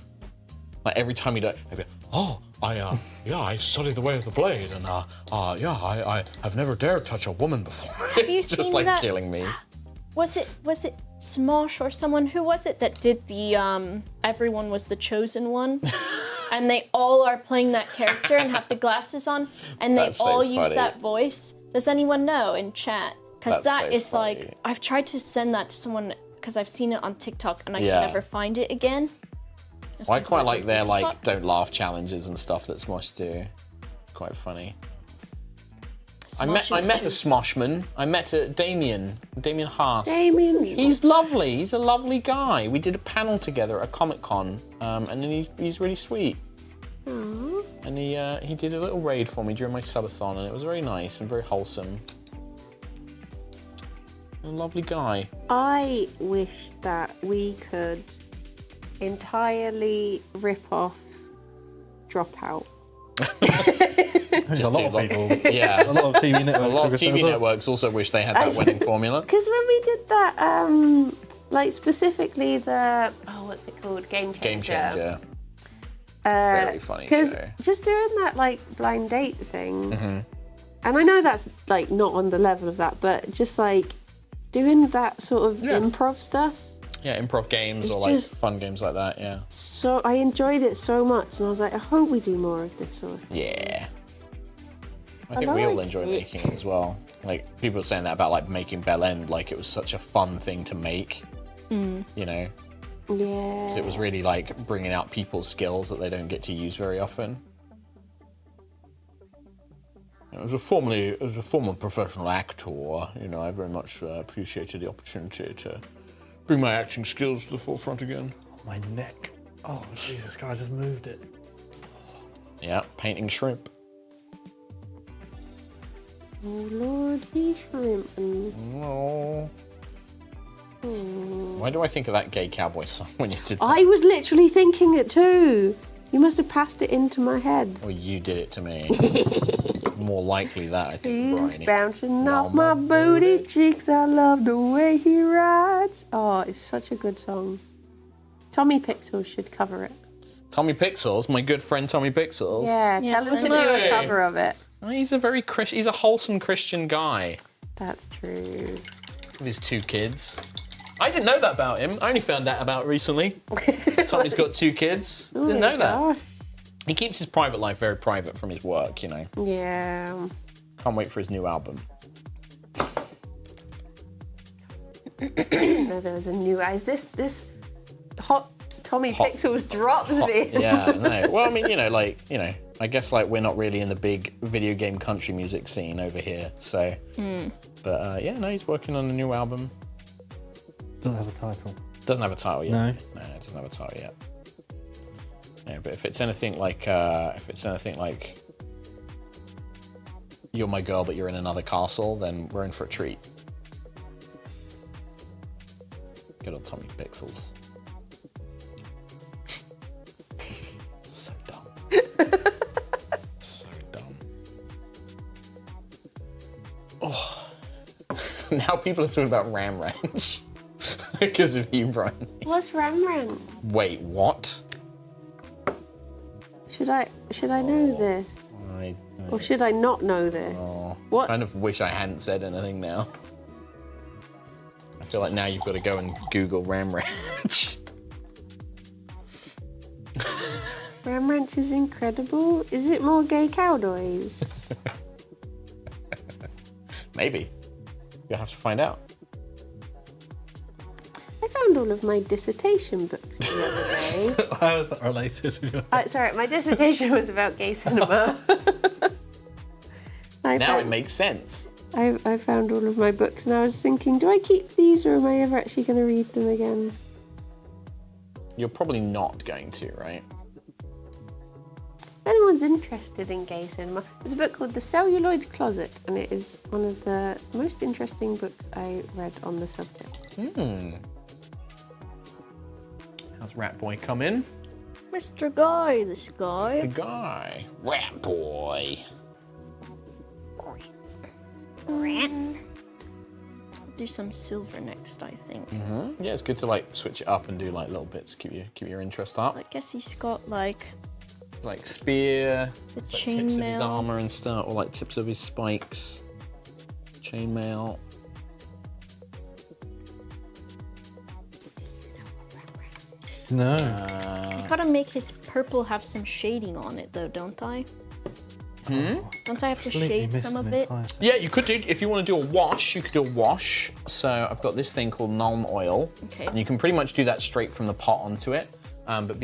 Like every time he'd be, oh, I studied the way of the blade, and I have never dared touch a woman before. It's just like killing me. Was it Smosh or someone? Who was it that did the Everyone Was the Chosen One? And they all are playing that character and have the glasses on, and they all use that voice. Does anyone know in chat? Because that is like, I've tried to send that to someone because I've seen it on TikTok and I can never find it again. I quite like their like don't laugh challenges and stuff that Smosh do. Quite funny. I met a Smoshman. I met a Damien Haas. Damien. He's lovely. He's a lovely guy. We did a panel together at a Comic-Con, and then he's really sweet. Aww. And he did a little raid for me during my subathon, and it was very nice and very wholesome. A lovely guy. I wish that we could entirely rip off Dropout. a lot of people. Yeah. A lot of TV networks. A lot of TV networks also wish they had that winning formula. Because when we did that, like specifically the what's it called? Game Changer. Game Changer. Very funny show. Because just doing that like blind date thing, and I know that's like not on the level of that, but just like doing that sort of improv stuff. Yeah, improv games or like fun games like that, yeah. So I enjoyed it so much, and I was like, I hope we do more of this sort of thing. Yeah. I think we all enjoy making it as well. Like, people were saying that about like making Bell End, like it was such a fun thing to make, you know? Yeah. 'Cause it was really like bringing out people's skills that they don't get to use very often. As a former professional actor, you know, I very much appreciated the opportunity to bring my acting skills to the forefront again. Oh, my neck. Oh, Jesus, God, I just moved it. Yeah, painting shrimp. Oh, Lord, he's shrimping. Oh. Why do I think of that gay cowboy song when you did that? I was literally thinking it too. You must have passed it into my head. Or you did it to me. More likely that, I think, He's Briony. bouncing off my booty cheeks. I love the way he rides. Oh, it's such a good song. Tommy Pixels should cover it. Tommy Pixels, my good friend Tommy Pixels. Yeah, tell him to do a cover of it. Oh, he's a wholesome Christian guy. That's true. With his 2 kids. I didn't know that about him. I only found that out recently. Tommy's got 2 kids. Didn't know that. He keeps his private life very private from his work, you know. Yeah. Can't wait for his new album. I didn't know there was a new. Is this hot Tommy Pixels drops me? Yeah, no. Well, I mean, I guess like we're not really in the big video game country music scene over here, so. But yeah, no, he's working on a new album. Doesn't have a title. Doesn't have a title yet. No, it doesn't have a title yet. Yeah, but if it's anything like, You're My Girl, but you're in another castle, then we're in for a treat. Good old Tommy Pixels. So dumb. So dumb. Oh. Now people are talking about Ram Ranch. Because of you, Brian. What's Ram Ranch? Wait, what? Should I know this? Or should I not know this? What? I kind of wish I hadn't said anything now. I feel like now you've got to go and Google Ram Ranch. Ram Ranch is incredible. Is it more gay cowboys? Maybe. You'll have to find out. I found all of my dissertation books the other day. How is that related? Sorry, my dissertation was about gay cinema. Now it makes sense. I found all of my books and I was thinking, do I keep these or am I ever actually going to read them again? You're probably not going to, right? If anyone's interested in gay cinema, there's a book called The Celluloid Closet, and it is one of the most interesting books I read on the subject. How's Rat Boy come in? Mr. Guy, this guy. The guy. Rat Boy. Do some silver next, I think. Yeah, it's good to like switch it up and do like little bits, keep your interest up. I guess he's got like spear, the like tips of his chainmail. armor and stuff, or like tips of his spikes, chainmail. No. I gotta make his purple have some shading on it, though, don't I? Don't I have to shade some of it? Yeah, you could do, if you want to do a wash, you could do a wash. So I've got this thing called Nuln Oil. Okay. And you can pretty much do that straight from the pot onto it. But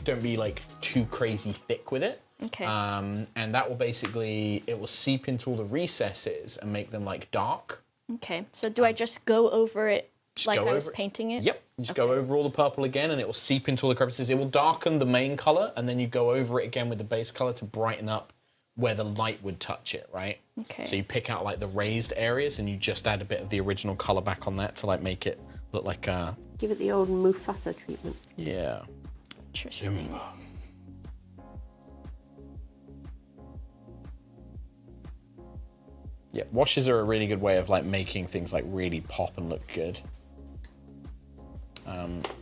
don't be like too crazy thick with it. Okay. And that will basically, it will seep into all the recesses and make them like dark. Okay, so do I just go over it like I was over it. painting it? Yep, just go over all the purple again and it will seep into all the crevices. It will darken the main color and then you go over it again with the base color to brighten up where the light would touch it, right? Okay. So you pick out like the raised areas and you just add a bit of the original color back on that to like make it look like a... Give it the old Mufasa treatment. Yeah. Interesting. Yeah, washes are a really good way of like making things like really pop and look good.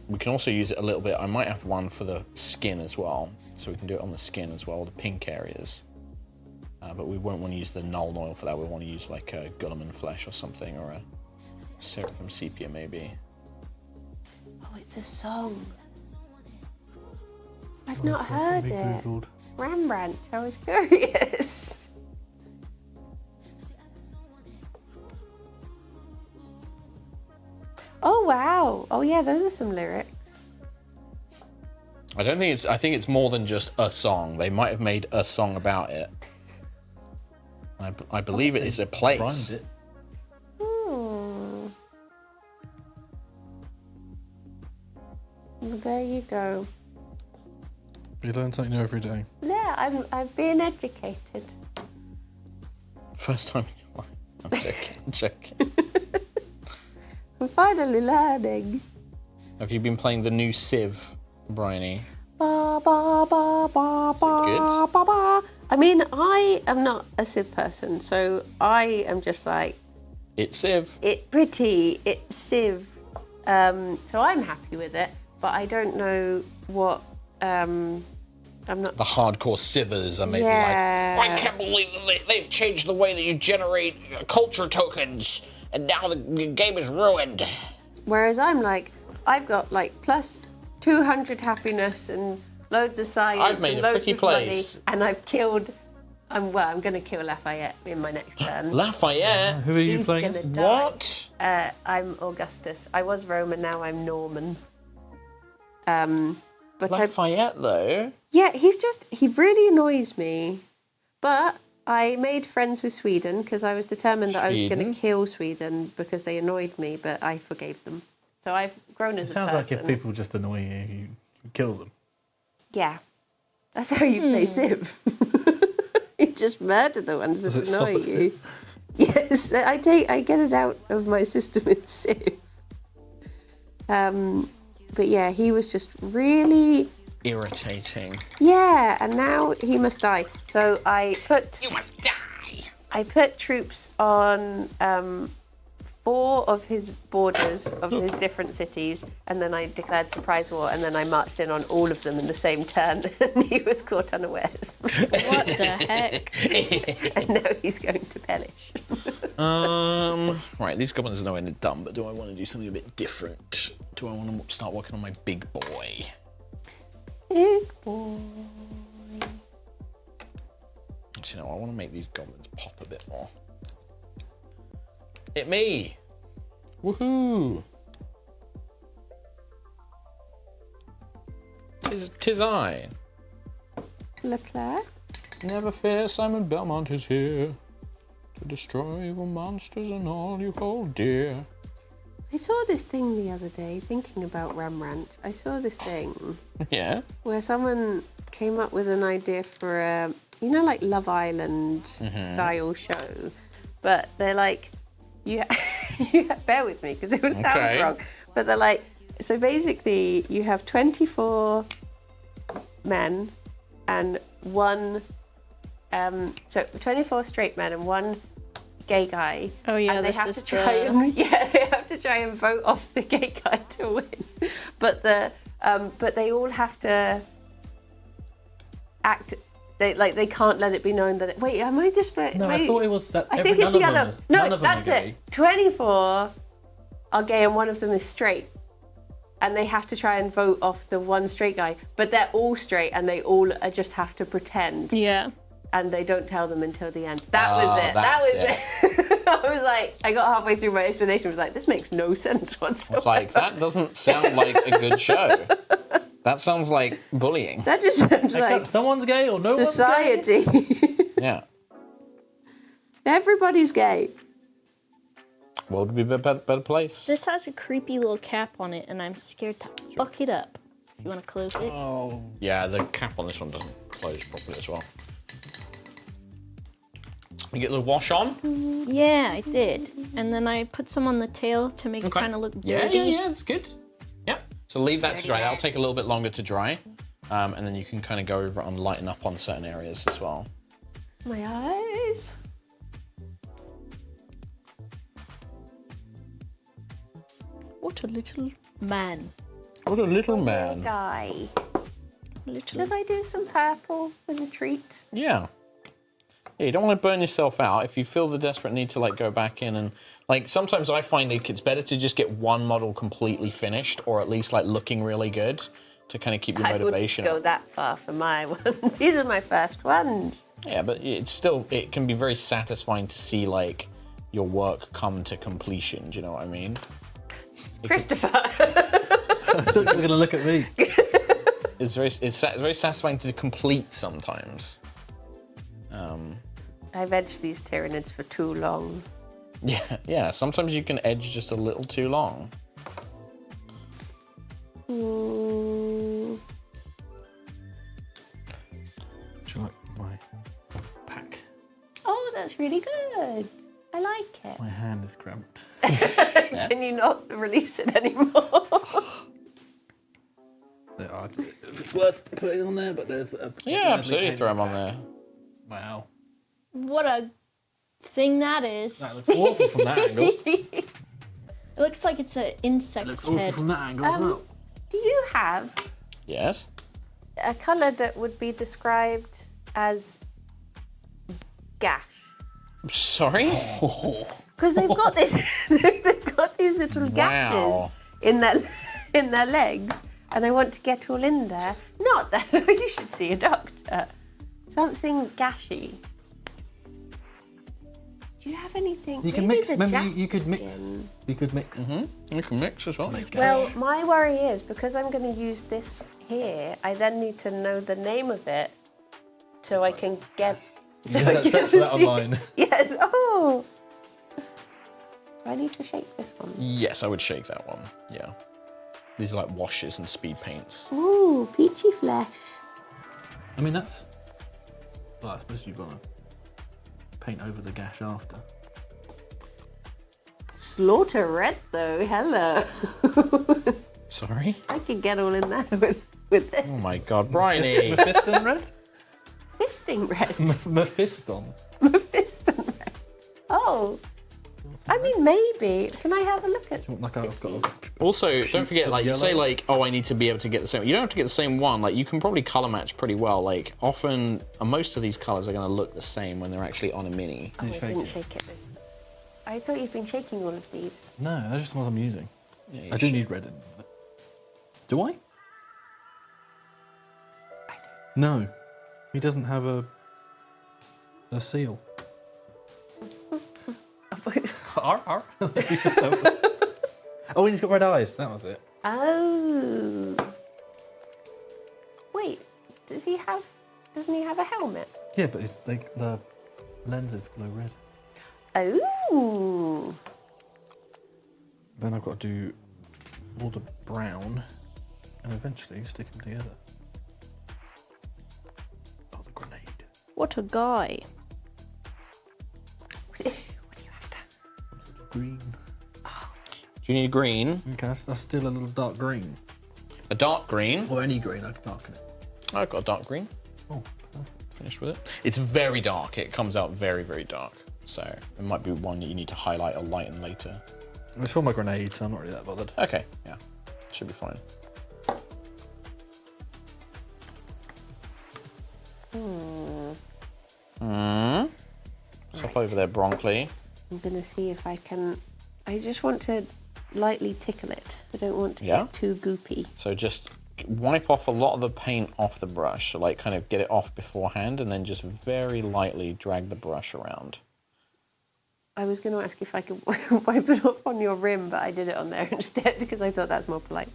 We can also use it a little bit. I might have one for the skin as well, so we can do it on the skin as well, the pink areas. But we won't want to use the Nuln oil for that. We want to use like a Gulliman flesh or something, or a Seraphim sepia maybe. Oh, it's a song. I've not heard it. Googled. Rembrandt, I was curious. Oh wow! Oh yeah, those are some lyrics. I don't think it's. I think it's more than just a song. They might have made a song about it. I believe it is a place. It. Well, there you go. You learn something new every day. Yeah, I've been educated. First time in your life. I'm joking. I'm joking. I'm finally learning. Have you been playing the new Civ, Briony? Ba ba ba ba ba ba ba. I mean, I am not a Civ person, so I am just like it's Civ. It's Civ. So I'm happy with it, but I don't know what. I'm not. The hardcore Civers are maybe like, I can't believe that they've changed the way that you generate culture tokens, and now the game is ruined. Whereas I'm like, I've got like plus 200 happiness and loads of science. I've made and a loads pretty of place. money, and I've killed. I'm going to kill Lafayette in my next turn. Lafayette? Who are you He's playing? gonna die. What? I'm Augustus. I was Roman, now I'm Norman. But Lafayette, though? Yeah, he really annoys me. But I made friends with Sweden because I was determined that I was going to kill Sweden because they annoyed me, but I forgave them. So I've grown as a person. Sounds like if people just annoy you, you kill them. Yeah. That's how you play Civ. You just murder the ones that annoy you. Yes, I get it out of my system in Civ. But yeah, he was just really irritating. Yeah, and now he must die. So You must die! I put troops on 4 of his borders of his different cities, and then I declared surprise war, and then I marched in on all of them in the same turn, and he was caught unawares. What the heck? And now he's going to perish. Right, these goblins are no end dumb, but do I want to do something a bit different? Do I want to start working on my big boy? Big boy. Actually, no, I want to make these goblins pop a bit more. Hit me! Woohoo! Tis I. Leclerc? Never fear, Simon Belmont is here to destroy evil monsters and all you hold dear. I saw this thing the other day, thinking about Rembrandt. I saw this thing. Yeah? Where someone came up with an idea for a, like Love Island style show. But they're like, you bear with me because it will sound wrong. But they're like, so basically you have 24 men and one, so 24 straight men and one gay guy. Oh yeah, and they have to try they have to try and vote off the gay guy to win. But they all have to act. They can't let it be known that. Wait, am I just? No, I thought it was that. I think it's the other. No, that's it. 24 are gay and one of them is straight, and they have to try and vote off the one straight guy. But they're all straight, and they all just have to pretend. Yeah. And they don't tell them until the end. That was it. I was like, I got halfway through my explanation. I was like, this makes no sense whatsoever. I was like, that doesn't sound like a good show. That sounds like bullying. That just sounds like someone's gay or no society. one's gay. Yeah. Everybody's gay. World would be a better place. This has a creepy little cap on it, and I'm scared to fuck it up. You want to close it? Oh. Yeah, the cap on this one doesn't close properly as well. You get the wash on? Yeah, I did. And then I put some on the tail to make it kind of look dirty. Yeah, it's good. Yep. So leave that to dry. That'll take a little bit longer to dry. And then you can kind of go over it and lighten up on certain areas as well. My eyes. What a little man. What a little man. Guy. Little. Should I do some purple as a treat? Yeah. Yeah, you don't want to burn yourself out. If you feel the desperate need to like go back in and like sometimes I find it's better to just get one model completely finished or at least like looking really good to kind of keep your motivation I wouldn't go that far for my ones. These are my first ones. Yeah, but it can be very satisfying to see like your work come to completion. Do you know what I mean? Christopher. I thought you were going to look at me. It's very satisfying to complete sometimes. I've edged these Tyranids for too long. Yeah. Sometimes you can edge just a little too long. Would you like my pack? Oh, that's really good. I like it. My hand is cramped. Can you not release it anymore? It's worth putting on there, but there's a... Yeah, absolutely throw them on there. Wow. What a thing that is. That looks awful from that angle. It looks like it's an insect's Looks awful head. from that angle as well. Do you have Yes. a colour that would be described as gash? Sorry? Because they've got this, they've got these little gashes Wow. in their legs, and I want to get all in there. Not that you should see a doctor. Something gashy. Do you have anything? You can Maybe mix. the Remember, you could jasper mix. skin. You could mix. You can mix as well. Well, my worry is because I'm going to use this here, I then need to know the name of it so I can get. So I can Search for that see- online. Yes. Oh. Do I need to shake this one? Yes, I would shake that one. Yeah. These are like washes and speed paints. Ooh, peachy flesh. I mean, that's. Well, I suppose you've got to paint over the gash after. Slaughter red though. Hello. Sorry? I could get all in there with this. Oh my god, Briony! Mephiston red? Fisting red. Mephiston. Mephiston red. Oh. I mean, maybe. Can I have a look at? Like I've got. Also, don't forget, like, you yellow. say, like, oh, I need to be able to get the same. You don't have to get the same one. Like, you can probably color match pretty well. Like, often, most of these colors are going to look the same when they're actually on a mini. Oh, I didn't shake it. I thought you've been shaking all of these. No, that's just what I'm using. Yeah, I do need red in it. Do I? No. He doesn't have a seal. Arr, arr. You said that was- Oh, and he's got red eyes. That was it. Oh. Wait, doesn't he have a helmet? Yeah, but the lenses glow red. Oh. Then I've got to do all the brown and eventually stick them together. Oh, the grenade. What a guy. What are you after? Green. Do you need green? Okay, that's still a little dark green. A dark green? Or any green, I can darken it. I've got a dark green. Oh, perfect. Finished with it. It's very dark. It comes out very, very dark. So it might be one that you need to highlight or lighten later. It's for my grenade, so I'm not really that bothered. Okay, yeah. Should be fine. Stop over there, Bronkley. I'm gonna see if I can. I just want to lightly tickle it. I don't want to get too goopy. So just wipe off a lot of the paint off the brush. So like kind of get it off beforehand and then just very lightly drag the brush around. I was going to ask if I could wipe it off on your rim, but I did it on there instead because I thought that's more polite.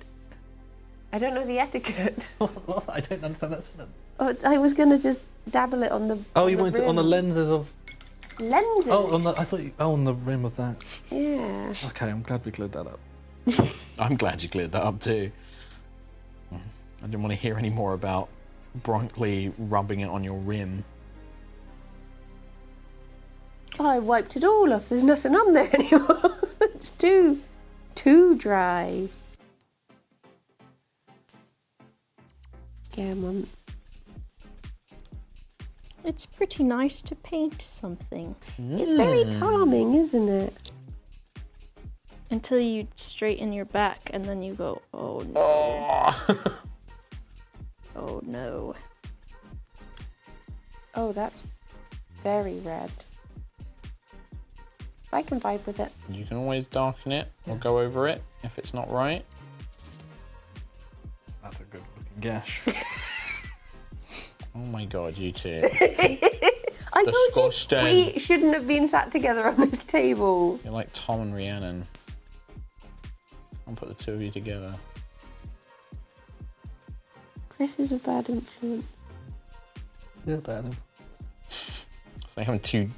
I don't know the etiquette. I don't understand that sentence. Oh, I was going to just dabble it on the. Oh, on you the wanted it on the rim. lenses of. Lenses. Oh, I thought you. Oh, on the rim of that. Yeah. Okay, I'm glad we cleared that up. I'm glad you cleared that up too. I didn't want to hear any more about Bronkley rubbing it on your rim. Oh, I wiped it all off. There's nothing on there anymore. It's too dry. Yeah, Mum. It's pretty nice to paint something. It's very calming, isn't it? Until you straighten your back and then you go, oh no. Oh. Oh no. Oh, that's very red. I can vibe with it. You can always darken it or go over it if it's not right. That's a good looking gash. Oh my god, you two. I told you we shouldn't have been sat together on this table. You're like Tom and Rhiannon. I'll put the two of you together. Chris is a bad influence. You're a bad influence. It's like having two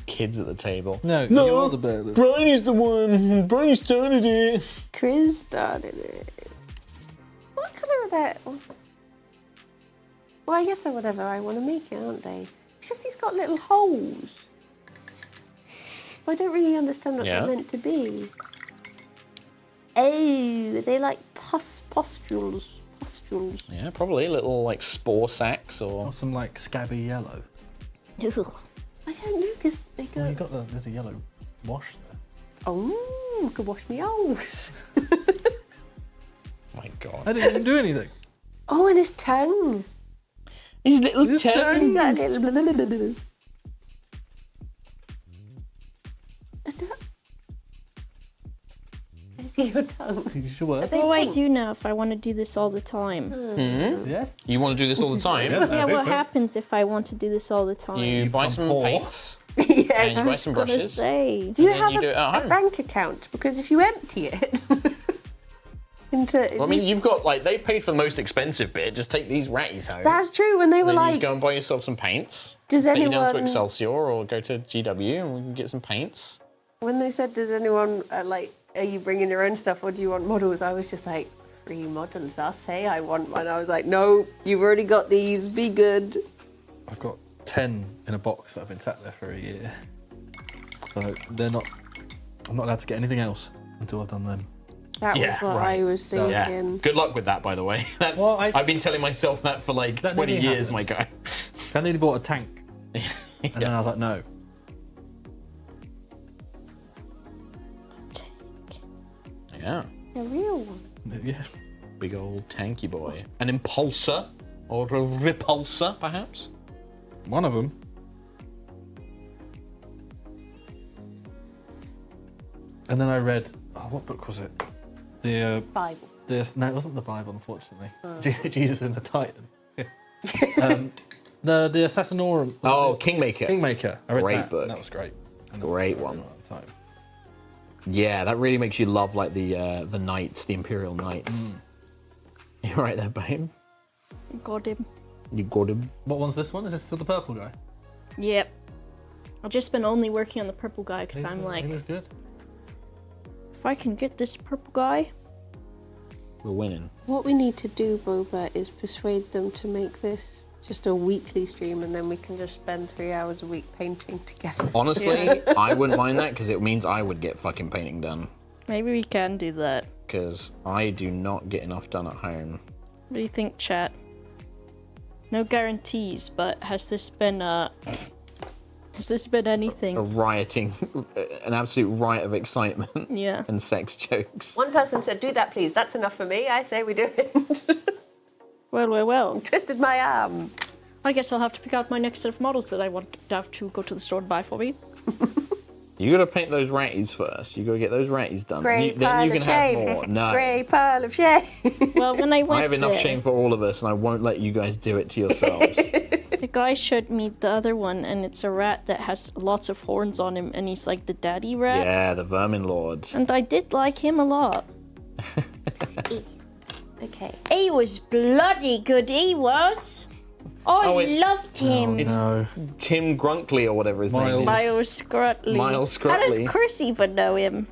kids at the table. No, you're the bad influence. Briony's the one. Briony started it. Chris started it. What colour are that? Well, I guess they're whatever I want to make it, aren't they? It's just he's got little holes. I don't really understand what they're meant to be. Oh, they like pustules. Yeah, probably little like spore sacs or some like scabby yellow. I don't know because they go. Well, there's a yellow wash there. Oh, I could wash my holes. My god. I didn't even do anything. Oh, and his tongue. His little tongue. He's got a little. Your tongue. You sure? What do I do now if I want to do this all the time? Yeah. You want to do this all the time? Yeah, what happens if I want to do this all the time? You buy some paints. Yes. And you buy some brushes. Say. Do you have you do it at a home. bank account? Because if you empty it Well, I mean, you've got like they've paid for the most expensive bit. Just take these ratties home. That's true. When they were then you like, just go and buy yourself some paints. Does Take you down to anyone- Excelsior or go to GW and we can get some paints. when they said, "Does anyone like? Are you bringing your own stuff, or do you want models?" I was just like, "Free models." I'll say I want one. I was like, "No, you've already got these. Be good." I've got 10 in a box that have been sat there for a year. So I'm not allowed to get anything else until I've done them. That was what I was thinking. Yeah. Good luck with that, by the way. That's I've been telling myself that for like 20 years, my guy. I nearly bought a tank. And then I was like, no. Yeah. A real one. Yeah. Big old tanky boy. An impulsor or a repulsor, perhaps? One of them. And then I read, what book was it? The Bible. No, it wasn't the Bible, unfortunately. Jesus and the Titan. The Assassinorum. Oh, Kingmaker. Kingmaker. I read Great that, book. and that was great. Great one. At the time. Yeah, that really makes you love like the knights, the Imperial Knights. You're right there, babe. Got him. You got him. What one's this one? Is this still the purple guy? Yep. I've just been only working on the purple guy because I'm like, He looks good. if I can get this purple guy. We're winning. What we need to do, Boba, is persuade them to make this just a weekly stream, and then we can just spend 3 hours a week painting together. Honestly, I wouldn't mind that because it means I would get fucking painting done. Maybe we can do that. Because I do not get enough done at home. What do you think, chat? No guarantees, but has this been anything? A rioting, an absolute riot of excitement. Yeah. And sex jokes. One person said, "Do that, please. That's enough for me." I say we do it. Well. Twisted my arm. I guess I'll have to pick out my next set of models that I want to have to go to the store to buy for me. You gotta paint those ratties first. You gotta get those ratties done. Great Then you pile can of have shame. more. No. Great pile of shame. Well, when I went I have enough there, shame for all of us, and I won't let you guys do it to yourselves. the guy showed me the other one, and it's a rat that has lots of horns on him, and he's like the daddy rat. Yeah, the Vermin Lord. And I did like him a lot. Okay. He was bloody good, he was. I loved him. It's Tim Gruntley or whatever his name is. Miles Scrutley. Miles How Scrutley. does Chris even know him?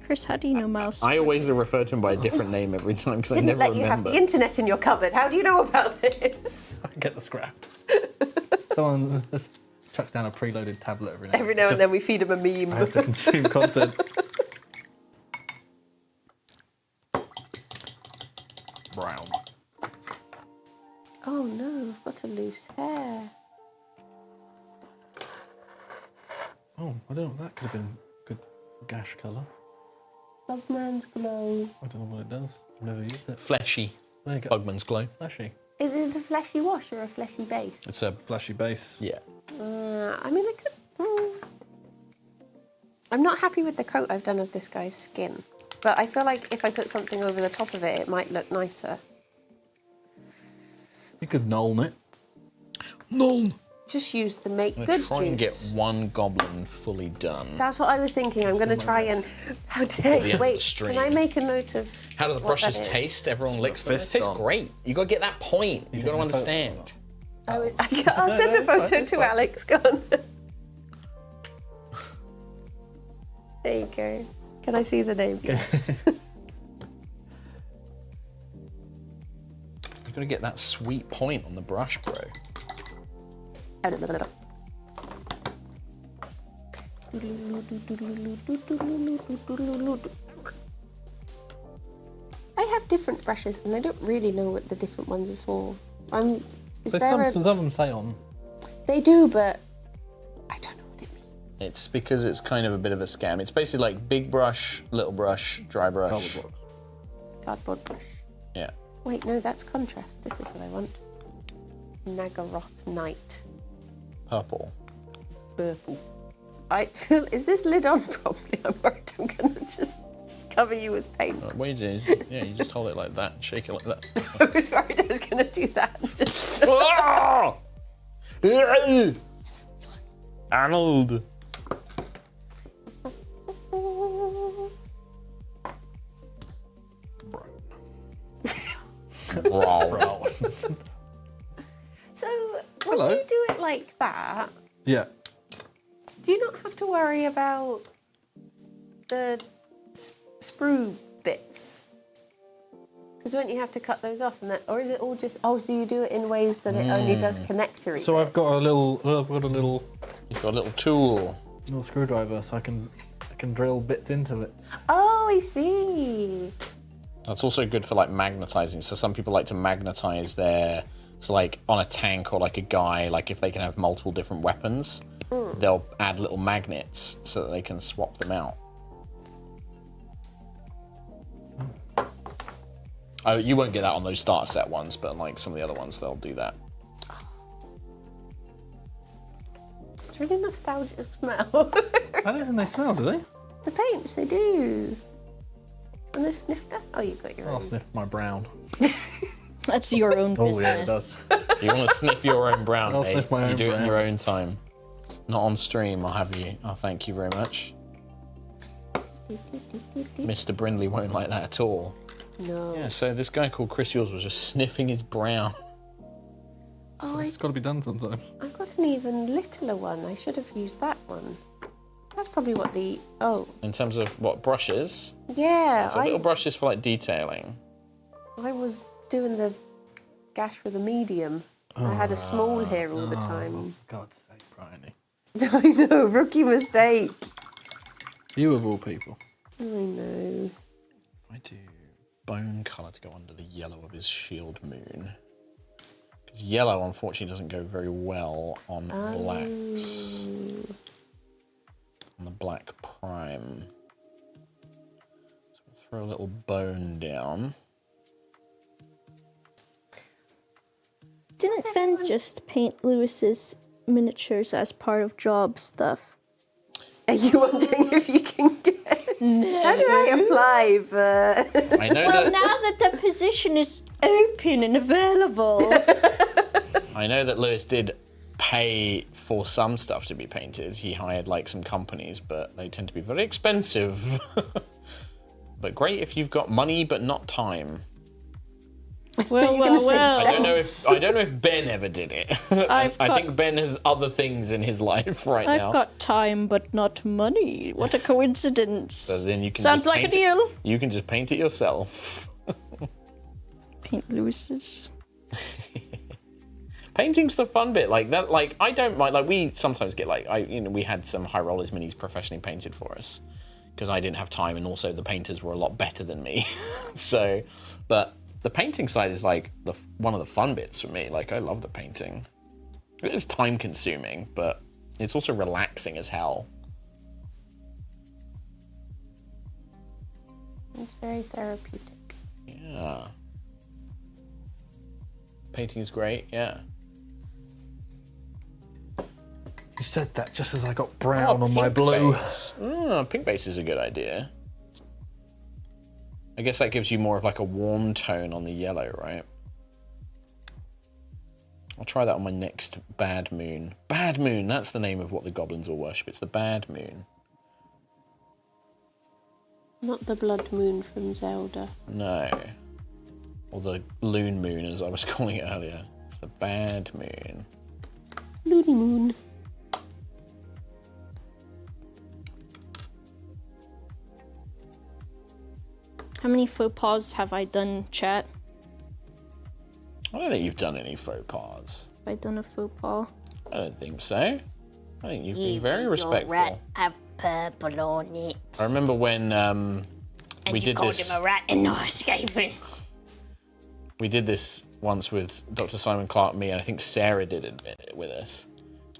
Chris, how do you know Miles? I always refer to him by a different name every time because I Didn't never let you have remember. the internet in your cupboard. How do you know about this? I get the scraps. Someone chucks down a preloaded tablet every now. Every now and then we feed him a meme. I have to consume content. Brown. Oh no, I've got a loose hair. Oh, I don't know. That could have been good gash colour. Pugman's glow. I don't know what it does. I've never used it. Fleshy. There you go. Pugman's glow. Fleshy. Is it a fleshy wash or a fleshy base? It's a Fleshy base. yeah. I mean, I could. I'm not happy with the coat I've done of this guy's skin, but I feel like if I put something over the top of it, it might look nicer. You could knoll it. Knoll. Just use the make I'm good gonna try and get juice. one goblin fully done. That's what I was thinking. I'm going to try and. How dare you? Wait, stream. can I make a note of. How do the what brushes that is? taste? Everyone licks them. It fist tastes on. great. You got to get that point. You got to understand. I'll send a photo to Alex. Go on. There you go. Can I see the name? Yes. You got to get that sweet point on the brush, bro. I have different brushes and I don't really know what the different ones are for. Is There's there some of them say on. They do, but I don't know what it means. It's because it's kind of a bit of a scam. It's basically like big brush, little brush, dry brush. Cardboard brush. Yeah. Wait, no, that's contrast. This is what I want. Nagaroth Knight. Purple. Purple. I feel. Is this lid on properly? I'm worried I'm gonna just cover you with paint. What you do? Yeah, you just hold it like that and shake it like that. I was worried I was gonna do that. And just... Arnold. Bro. So when you do it like that, Yeah. do you not have to worry about the sprue bits? Because won't you have to cut those off, and that, or is it all just? Oh, so you do it in ways that it only does connectory. So I've got a little. You've got a little tool. Little screwdriver, so I can drill bits into it. Oh, I see. That's also good for like magnetizing. So some people like to magnetize their, so like on a tank or like a guy, like if they can have multiple different weapons, they'll add little magnets so that they can swap them out. Oh, you won't get that on those starter set ones, but like some of the other ones, they'll do that. It's really nostalgic smell. I don't think they smell, do they? The paints, they do. And the snifter? Oh, you've got your I'll own. sniff my brown. That's your own business. Oh yeah, it does. If you want to sniff your own brown, I'll mate, sniff my you own do it in your brown. own time. Not on stream, I'll have you. Oh, thank you very much. Mr. Brindley won't like that at all. No. Yeah, so this guy called Chris Youles was just sniffing his brown. Oh, It's got to be done sometimes. I've got an even littler one. I should have used that one. That's probably what the... Oh, In terms of what brushes, yeah. so little brushes for like detailing. I was doing the gash with a medium. I had a small here all the time. God's sake, Briony. I know, rookie mistake. You of all people. I know. If I do bone colour to go under the yellow of his shield moon. Because yellow, unfortunately, doesn't go very well on blacks. On the black prime. So we'll throw a little bone down. Didn't Ben just paint Lewis's miniatures as part of job stuff? Are you wondering if you can get... No. How do I apply for... I know Well, that now that the position is open and available. I know that Lewis did pay for some stuff to be painted. He hired like some companies, but they tend to be very expensive. But great if you've got money but not time. Well. I don't know if Ben ever did it. I think Ben has other things in his life right now. I've got time but not money. What a coincidence. So then you can Sounds just like a paint it- deal. You can just paint it yourself. Paint Lewis's. Painting's the fun bit. Like that. Like I don't mind. Like we sometimes get like we had some High Rollers minis professionally painted for us because I didn't have time, and also the painters were a lot better than me. So, but the painting side is like one of the fun bits for me. Like I love the painting. It is time consuming, but it's also relaxing as hell. It's very therapeutic. Yeah. Painting is great, yeah. You said that just as I got brown on my blue. Pink base is a good idea. I guess that gives you more of like a warm tone on the yellow, right? I'll try that on my next Bad Moon. Bad Moon, that's the name of what the goblins will worship. It's the Bad Moon. Not the Blood Moon from Zelda. No. Or the Loon Moon, as I was calling it earlier. It's the Bad Moon. Loony Moon. How many faux pas have I done, chat? I don't think you've done any faux pas. Have I done a faux pas? I don't think so. I think you've been very respectful. Your rat have purple on it. I remember when we did called this. him a rat and not escaping. We did this once with Dr. Simon Clark, me, and I think Sarah did it with us.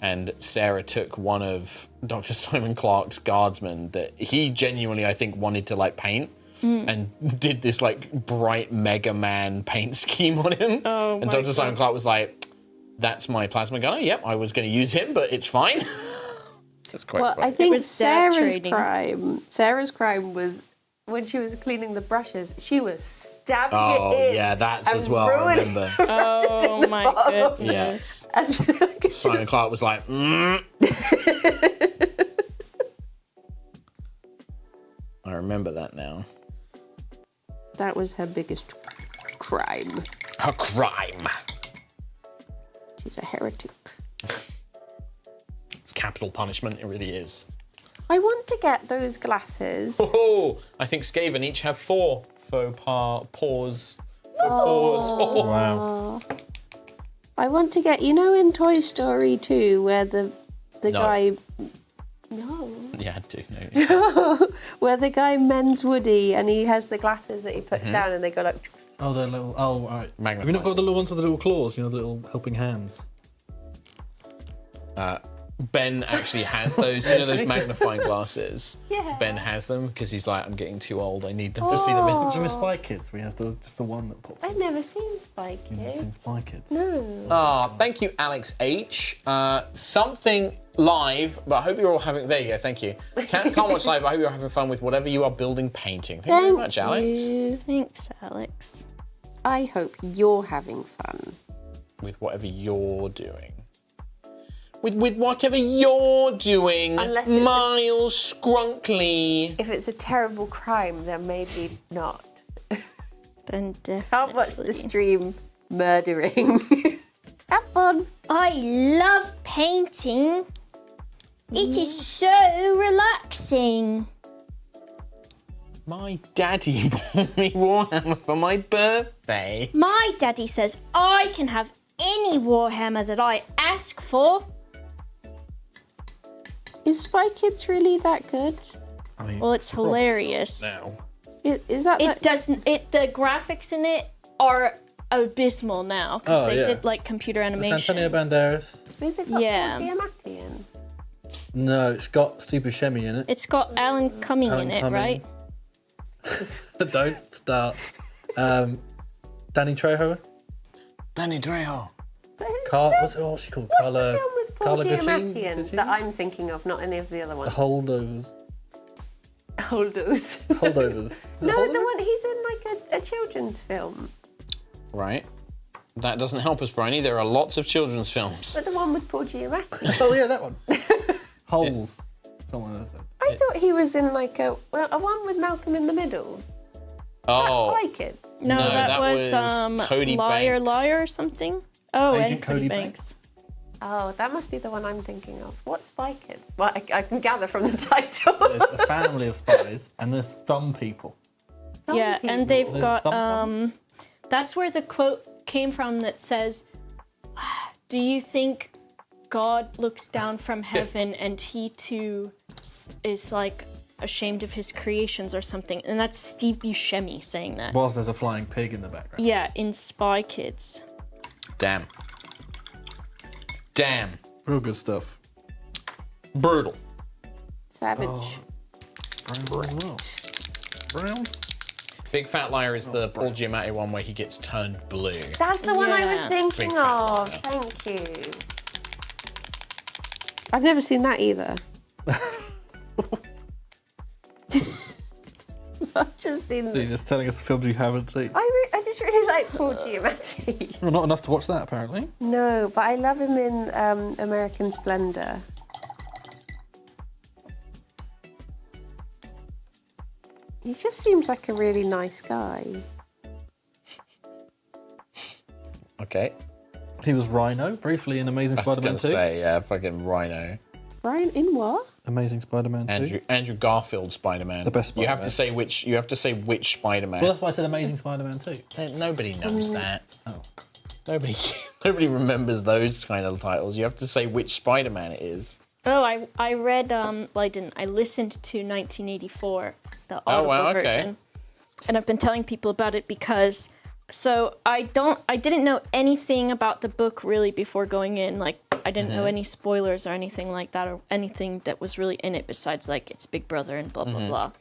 And Sarah took one of Dr. Simon Clark's guardsmen that he genuinely, I think, wanted to like paint. And did this like bright Mega Man paint scheme on him. Oh, and Dr. Simon Clark was like, "That's my plasma gunner. Yep, I was going to use him, but it's fine." That's quite funny. I think Sarah's crime was when she was cleaning the brushes, she was stabbing it in. Yeah, that's as well, I remember. Oh my goodness. Yeah. Simon Clark was like, I remember that now. That was her biggest crime. Her crime. She's a heretic. It's capital punishment, it really is. I want to get those glasses. Oh, I think Skaven each have 4 faux paws. Oh. Wow. I want to get, you know, in Toy Story 2, where the guy. No. Yeah, I do know. Where the guy mends Woody and he has the glasses that he puts down and they go like. Oh, they're little. Oh, right. Magnifying Have you not got the little ones with the little claws? You know, the little helping hands. Ben actually has those, you know, those magnifying glasses. Yeah. Ben has them because he's like, I'm getting too old. I need them to see them in. Remember Spy Kids? We have just the one that pops. I've never seen Spy Kids. You've never seen Spy Kids? No. Thank you, Alex H. Something live, but I hope you're all having. There you go. Thank you. Can't watch live, but I hope you're having fun with whatever you are building, painting. Thank you very much, Alex. Thanks, Alex. I hope you're having fun with whatever you're doing. With whatever you're doing, unless it's Miles Scrunkly. If it's a terrible crime, then maybe not. Then definitely. Can't watch the stream murdering. Have fun. I love painting. It is so relaxing. My daddy bought me Warhammer for my birthday. My daddy says I can have any Warhammer that I ask for. Is Spy Kids really that good? I mean, Well, it's hilarious. now. Is that It doesn't. The graphics in it are abysmal now because Oh, they yeah. did like computer It's animation. Antonio Banderas. Is it got Yeah. Paul Giamatti in? No, it's got Steve Buscemi in it. It's got Alan Cumming Alan in it, Cumming. right? Don't start. Danny Trejo. Danny Trejo. What's she called? What's Carla. the film with Paul Carla Giamatti in Gugino? that I'm thinking of, not any of the other ones? Holdovers. Holdovers. Holdovers. Is it No, Holdovers? the one he's in like a children's film. Right. That doesn't help us, Briony. There are lots of children's films. But the one with Paul Giamatti. Oh yeah, that one. Holes. Someone else said. I thought he was in like a one with Malcolm in the Middle. Oh, That's Spy Kids. No, that was Cody Liar Banks. Liar or something. Oh, Agent and Cody Cody Banks. Oh, that must be the one I'm thinking of. What's Spy Kids? Well, I can gather from the title. There's a family of spies and there's thumb people. Yeah, people. and they've There's got some that's where the quote came from that says, "Do you think God looks down from heaven and he too is like ashamed of his creations or something?" And that's Steve Buscemi saying that. Whilst there's a flying pig in the background. Yeah, in Spy Kids. Damn. Real good stuff. Brutal. Savage. Brown as well. Brown. Big Fat Liar is the Paul Giamatti one where he gets turned blue. That's the one I was thinking Big of. Fat Thank you. I've never seen that either. I've just seen. So you're just telling us the films you haven't seen. I just really like Paul Giamatti. Well, not enough to watch that, apparently. No, but I love him in American Splendor. He just seems like a really nice guy. Okay. He was Rhino briefly in Amazing Spider-Man 2. I was going to say, yeah, fucking Rhino. Brian in what? Amazing Spider-Man 2. Andrew Garfield Spider-Man. The best Spider-Man. You have to say which Spider-Man. Well, that's why I said Amazing Spider-Man 2. Nobody knows that. Oh. Nobody remembers those kind of titles. You have to say which Spider-Man it is. Oh, I read, well, I didn't. I listened to 1984, the audible version. And I've been telling people about it because, so I didn't know anything about the book really before going in. Like, I didn't know any spoilers or anything like that, or anything that was really in it besides, like, it's Big Brother and blah, blah, blah.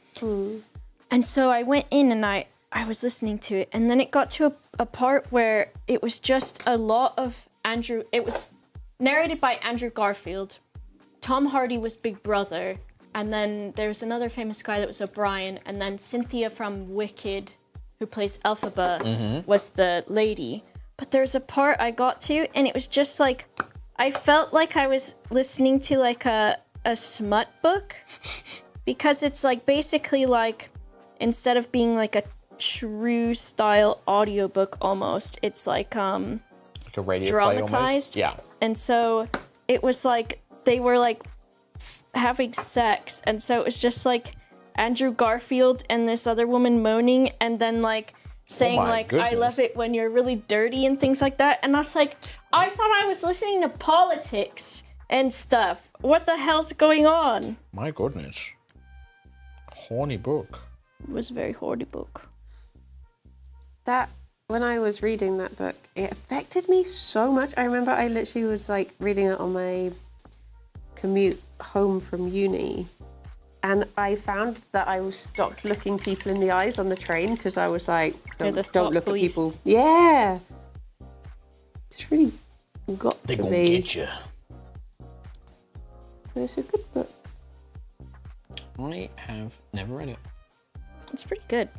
And so I went in and I was listening to it, and then it got to a part where it was just a lot of it was narrated by Andrew Garfield. Tom Hardy was Big Brother, and then there was another famous guy that was O'Brien, and then Cynthia from Wicked, who plays Elphaba, was the lady. But there's a part I got to, and it was just like, I felt like I was listening to like a smut book, because it's like basically like, instead of being like a true style audiobook almost, it's like a radio dramatized. Play almost. Yeah. And so it was like they were like having sex, and so it was just like Andrew Garfield and this other woman moaning, and then like saying like, goodness. I love it when you're really dirty and things like that. And I was like, I thought I was listening to politics and stuff. What the hell's going on? My goodness. Horny book. It was a very horny book. When I was reading that book, it affected me so much. I remember I literally was like reading it on my commute home from uni, and I found that I stopped looking people in the eyes on the train because I was like, don't look police. At people. Yeah. It's really got to be. They're gonna get you. So it's a good book. I have never read it. It's pretty good.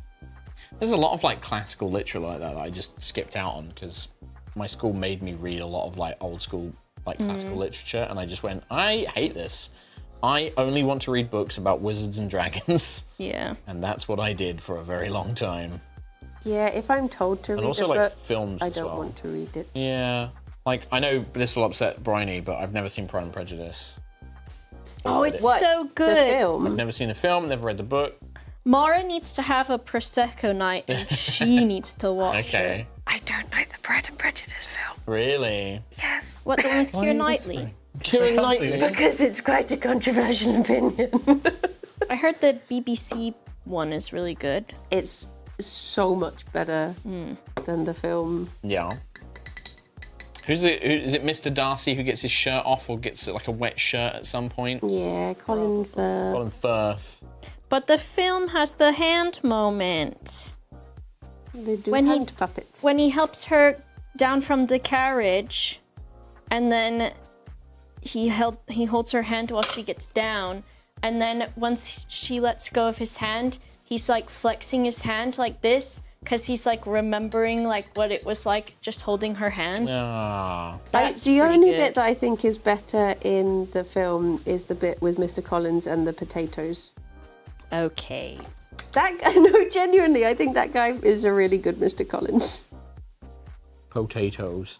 There's a lot of like classical literature like that I just skipped out on because my school made me read a lot of like old school like classical literature, and I just went, I hate this. I only want to read books about wizards and dragons. Yeah. And that's what I did for a very long time. Yeah, if I'm told to read also, a like, book, films I as don't well. want to read it. Yeah. Like, I know this will upset Briony, but I've never seen Pride and Prejudice. Oh, it's so good. The film? I've never seen the film, never read the book. Mara needs to have a Prosecco night, and she needs to watch Okay. it. I don't like the Pride and Prejudice film. Really? Yes. What, the one with Keira Knightley? Keira Knightley? Because it's quite a controversial opinion. I heard the BBC one is really good. It's so much better than the film. Yeah. Is it Mr. Darcy who gets his shirt off or gets like a wet shirt at some point? Yeah, Colin Firth. Colin Firth. But the film has the hand moment. They do hand puppets. When he helps her down from the carriage, and then he holds her hand while she gets down, and then once she lets go of his hand, he's like flexing his hand like this, because he's like remembering like what it was like just holding her hand. That's the pretty only good. bit that I think is better in the film is the bit with Mr. Collins and the potatoes. Okay. That guy, no, genuinely, I think that guy is a really good Mr. Collins. Potatoes.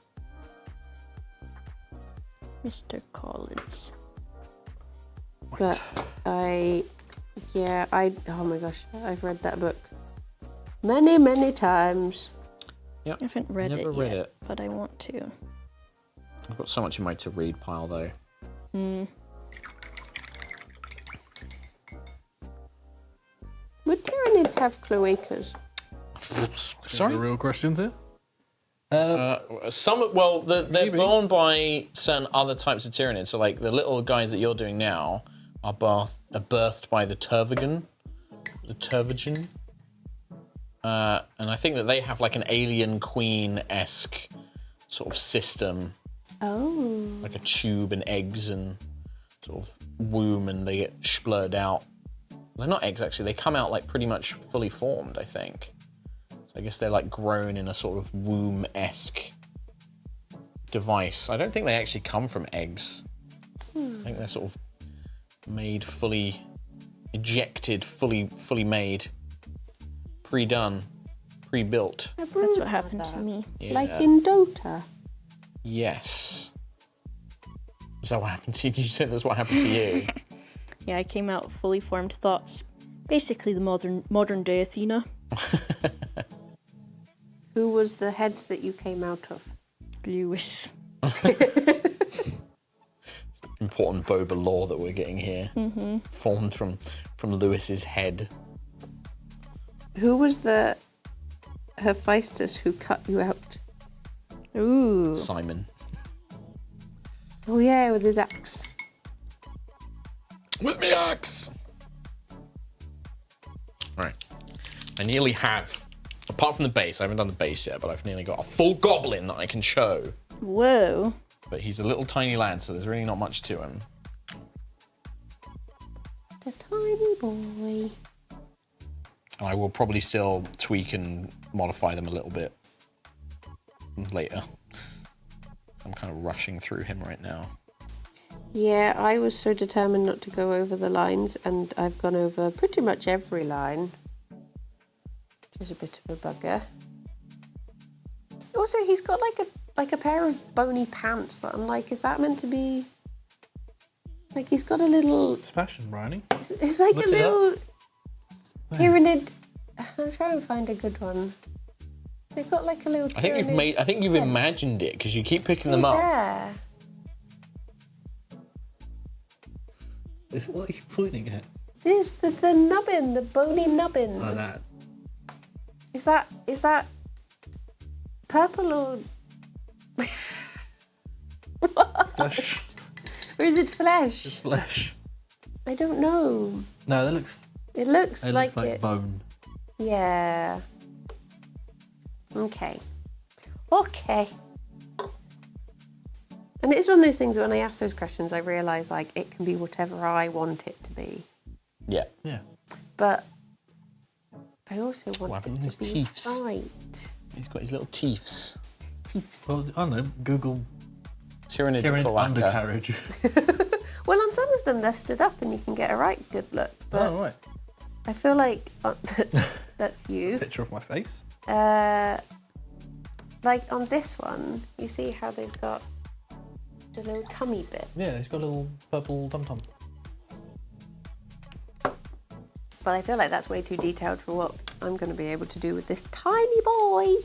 Mr. Collins. But oh my gosh, I've read that book many, many times. Yep. I haven't read Never it read yet, it. but I want to. I've got so much in my to-read pile, though. Would Tyranids have cloacas? Sorry? The real questions here? They're born by certain other types of Tyranids. So, like, the little guys that you're doing now are birthed by the Tervigan. The Tervigan. and I think that they have like an alien queen-esque sort of system. Oh. Like a tube and eggs and sort of womb, and they get splurred out. They're not eggs, actually. They come out like pretty much fully formed, I think. So I guess they're like grown in a sort of womb-esque device. I don't think they actually come from eggs. I think they're sort of made fully, ejected, fully made, pre-done, pre-built. That's what happened to me. Yeah. Like in Dota. Yes. Is that what happened to you? Did you say that's what happened to you? Yeah, I came out fully formed thoughts. Basically the modern day Athena. Who was the head that you came out of? Lewis. Important Boba lore that we're getting here. Formed from Lewis's head. Who was the Hephaestus who cut you out? Ooh. Simon. Oh yeah, with his axe. With me axe! Right. I nearly have, apart from the base, I haven't done the base yet, but I've nearly got a full goblin that I can show. Whoa. But he's a little tiny lad, so there's really not much to him. The tiny boy. And I will probably still tweak and modify them a little bit later. I'm kind of rushing through him right now. Yeah, I was so determined not to go over the lines, and I've gone over pretty much every line, which is a bit of a bugger. Also, he's got like a pair of bony pants that I'm like, is that meant to be? Like he's got a little. It's fashion, Briony. It's like Look a it little tyrannid. I'm trying to find a good one. They've got like a little. I think you've imagined it because you keep picking them up. Yeah. What are you pointing at? This the nubbin, the bony nubbin. Oh, that. Is that purple or Flesh. or is it flesh? It's flesh. I don't know. No, that looks. It looks It like looks like it. bone. Yeah. Okay. Okay. And it's one of those things that when I ask those questions, I realise like it can be whatever I want it to be. Yeah. Yeah. But I also want happened it to to his be teeths? right. He's got his little teeths. Well, I don't know. Google Tyrannid tyrannid cloaca. undercarriage. Well, on some of them they're stood up and you can get a right good look. But Oh, right. I feel like that's you. Picture of my face. Like on this one, you see how they've got the little tummy bit. Yeah, he's got a little purple tum-tum. But I feel like that's way too detailed for what I'm going to be able to do with this tiny boy.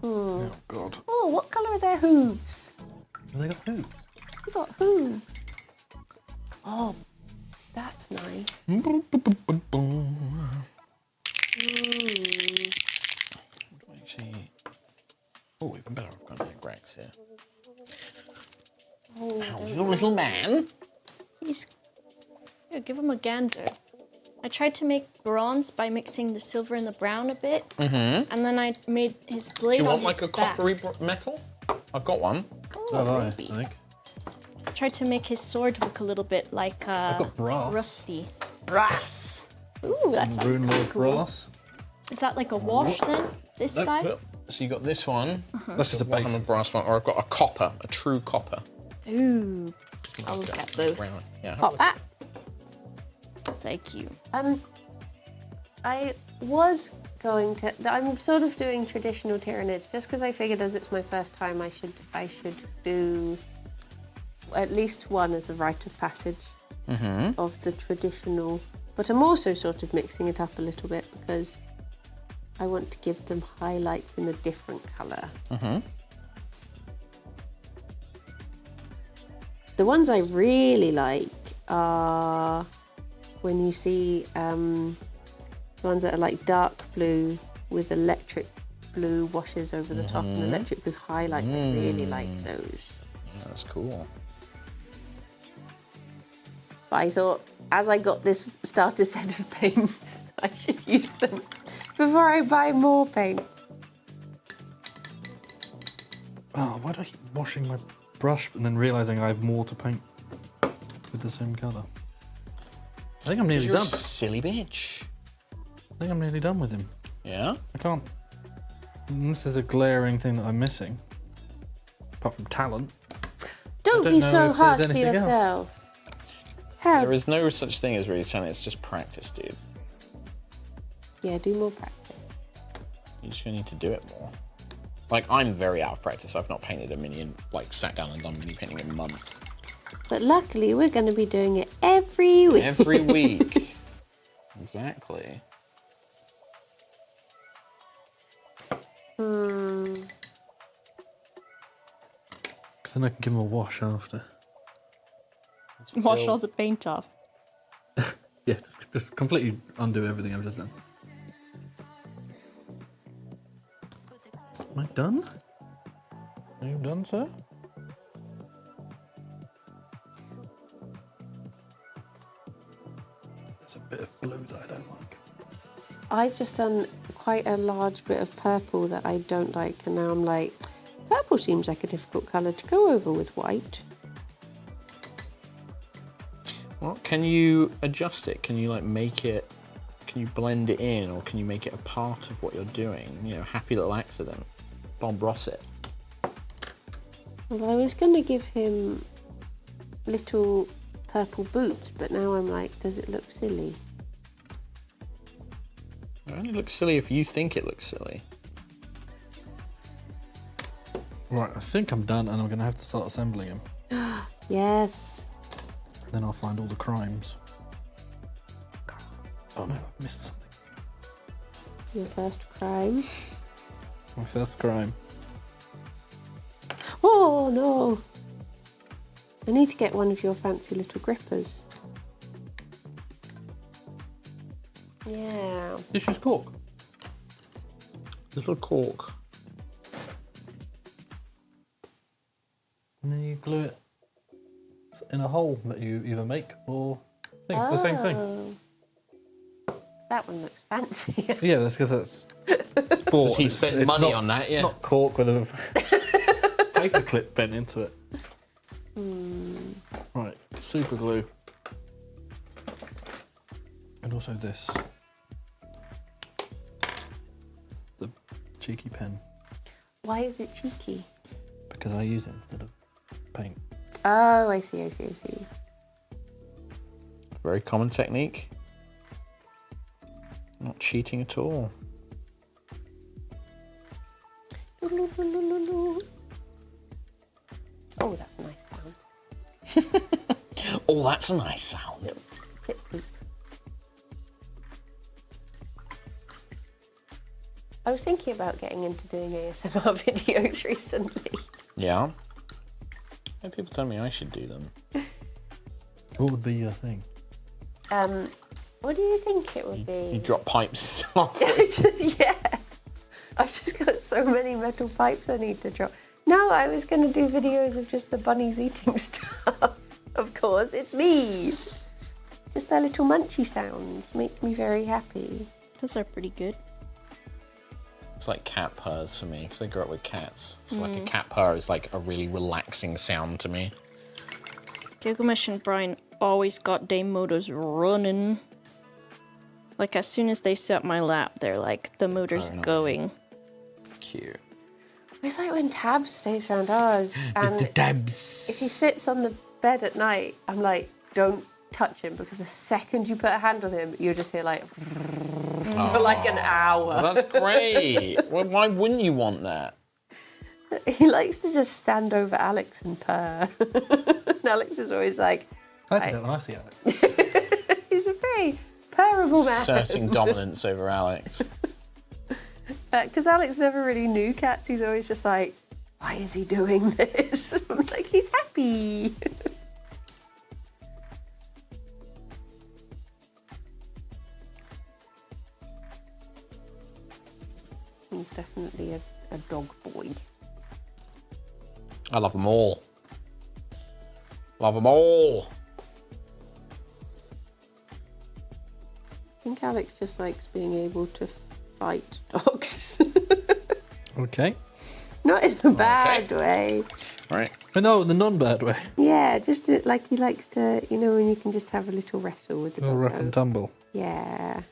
Oh, God. Oh, what colour are their hooves? Have they got hooves? They've got hooves. Oh, that's nice. Actually, oh, even better. I've got Rex here. Oh, How's your little man? Yeah, give him a gander. I tried to make bronze by mixing the silver and the brown a bit, and then I made his blade. Do you on want his like a back. coppery metal? I've got one. Oh, I maybe. think. I tried to make his sword look a little bit like I've got brass. rusty. Brass. Ooh, that sounds Rune kinda Lord cool. brass. Is that like a wash then? This guy? So you got this one. That's just a base. Warhammer brass one, or I've got a copper, a true copper. Ooh. I'll look at both. Brown. Yeah. Pop that. Thank you. I was going to. I'm sort of doing traditional Tyranids just because I figured as it's my first time, I should do at least one as a rite of passage of the traditional. But I'm also sort of mixing it up a little bit because I want to give them highlights in a different colour. The ones I really like are when you see the ones that are like dark blue with electric blue washes over the top and electric blue highlights. I really like those. That's cool. But I thought, as I got this starter set of paints, I should use them before I buy more paint. Oh, why do I keep washing my brush and then realising I have more to paint with the same colour? I think I'm nearly You're done. a silly bitch. I think I'm nearly done with him. Yeah? I can't. This is a glaring thing that I'm missing. Apart from talent. Don't be so harsh to yourself. There is no such thing as really talent, it's just practice, dude. Yeah, do more practice. You're just gonna need to do it more. Like, I'm very out of practice. I've not painted a mini, like, sat down and done mini painting in months. But luckily, we're going to be doing it every week. Every week. Exactly. Because then I can give him a wash after. Wash all the paint off. Yeah, just completely undo everything I've just done. Am I done? Are you done, sir? There's a bit of blue that I don't like. I've just done quite a large bit of purple that I don't like, and now I'm like, purple seems like a difficult colour to go over with white. Well, can you adjust it? Can you, like, make it... Can you blend it in, or can you make it a part of what you're doing? You know, happy little accident. Bob Ross it. Well, I was going to give him little purple boots, but now I'm like, does it look silly? It only looks silly if you think it looks silly. Right, I think I'm done, and I'm going to have to start assembling him. Yes. Then I'll find all the crimes. Oh no, I've missed something. Your first crime. My first crime. Oh no! I need to get one of your fancy little grippers. Yeah. Just use cork. Little cork. And then you glue it in a hole that you either make or think it's the same thing. That one looks fancy. Yeah, that's because that's bought. He spent money on that, yeah. It's not cork with a paper clip bent into it. Right, super glue. And also this. The cheeky pen. Why is it cheeky? Because I use it instead of paint. Oh, I see. Very common technique. Not cheating at all. Oh, that's a nice sound. Oh, that's a nice sound. Clip loop. I was thinking about getting into doing ASMR videos recently. Yeah. Yeah, people tell me I should do them. What would be your thing? What do you think it would be? You drop pipes off. Yeah. I've just got so many metal pipes I need to drop. No, I was going to do videos of just the bunnies eating stuff. Of course, it's me. Just their little munchy sounds make me very happy. Those are pretty good. It's like cat purrs for me, because I grew up with cats. So like a cat purr is like a really relaxing sound to me. Gilgamesh and Brian always got Dame motors running. Like, as soon as they sit up my lap, they're like, the motor's going. Cute. It's like when Tabs stays around ours, and Tabs. if he sits on the bed at night, I'm like, don't touch him, because the second you put a hand on him, you'll just hear like, for like an hour. Well, that's great. Well, why wouldn't you want that? He likes to just stand over Alex and purr. And Alex is always like... I do that when I see Alex. He's a very purrable man. Asserting dominance over Alex. Because Alex never really knew cats. He's always just like, why is he doing this? I'm like, he's happy. He's definitely a dog boy. I love them all. Love them all. think Alex just likes being able to fight dogs. Okay. Not in a bad way. Right. No, in the non-bad way. Yeah, just like he likes to, when you can just have a little wrestle with the dog. Rough and tumble. Yeah.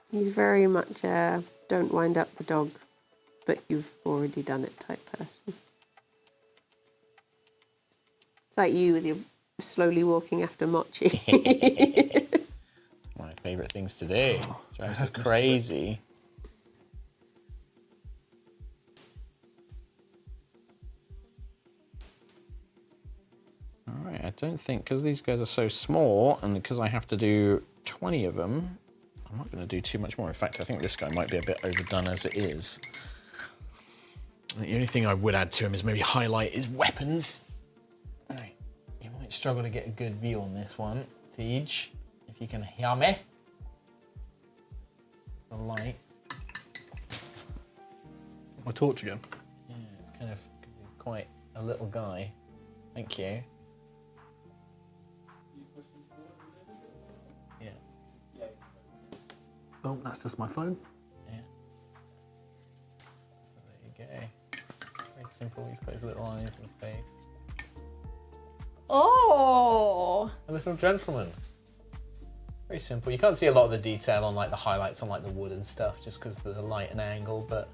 He's very much a don't wind up the dog, but you've already done it type person. It's like you with your slowly walking after Mochi. My favourite things to do. Drives me crazy. Alright, I don't think, because these guys are so small, and because I have to do 20 of them, I'm not going to do too much more. In fact, I think this guy might be a bit overdone as it is. The only thing I would add to him is maybe highlight his weapons. Alright, you might struggle to get a good view on this one, Tej, if you can hear me. The light. My torch again. Yeah, it's kind of, because he's quite a little guy. Thank you. Yeah. Oh, that's just my phone. Yeah. So there you go. Very simple. He's got his little eyes and face. Oh! A little gentleman. Very simple. You can't see a lot of the detail on like the highlights on like the wood and stuff just because of the light and angle, but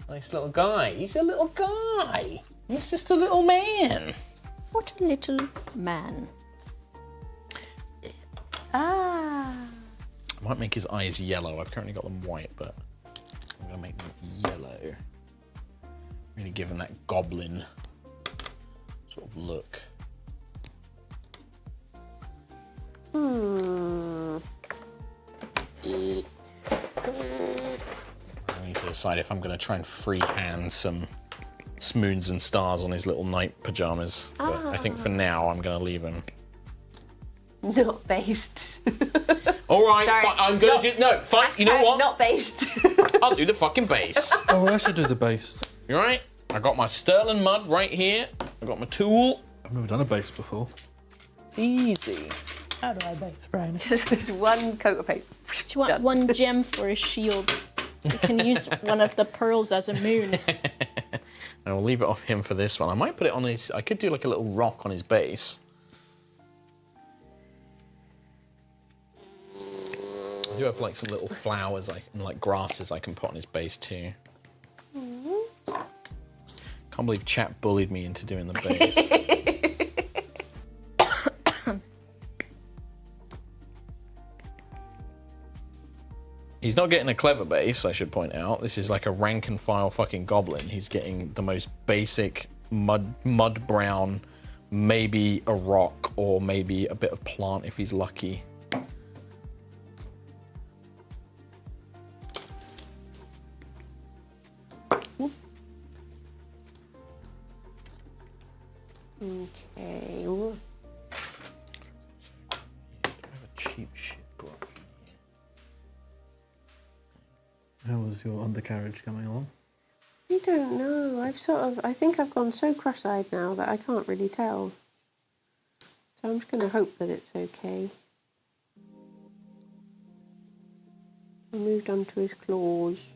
nice little guy. He's a little guy. He's just a little man. What a little man. Ah. I might make his eyes yellow. I've currently got them white, but I'm going to make them yellow. Really give him that goblin sort of look. I need to decide if I'm going to try and freehand some moons and stars on his little night pajamas. But I think for now I'm going to leave him. Not based. All right, I'm going to do... No, fine, you know what? Not based. I'll do the fucking base. Oh, I should do the base. You all right? I got my sterling mud right here. I got my tool. I've never done a base before. Easy. How do I base, Briony? Just one coat of paint. Do you want one gem for a shield? You can use one of the pearls as a moon. I will leave it off him for this one. I might put it on his... I could do like a little rock on his base. I do have like some little flowers and like grasses I can put on his base too. Can't believe chat bullied me into doing the base. He's not getting a clever base, I should point out. This is like a rank and file fucking goblin. He's getting the most basic mud brown, maybe a rock or maybe a bit of plant if he's lucky. Okay. I have a cheap shit brush. How was your undercarriage coming along? I don't know. I think I've gone so cross-eyed now that I can't really tell. So I'm just going to hope that it's okay. I moved on to his claws.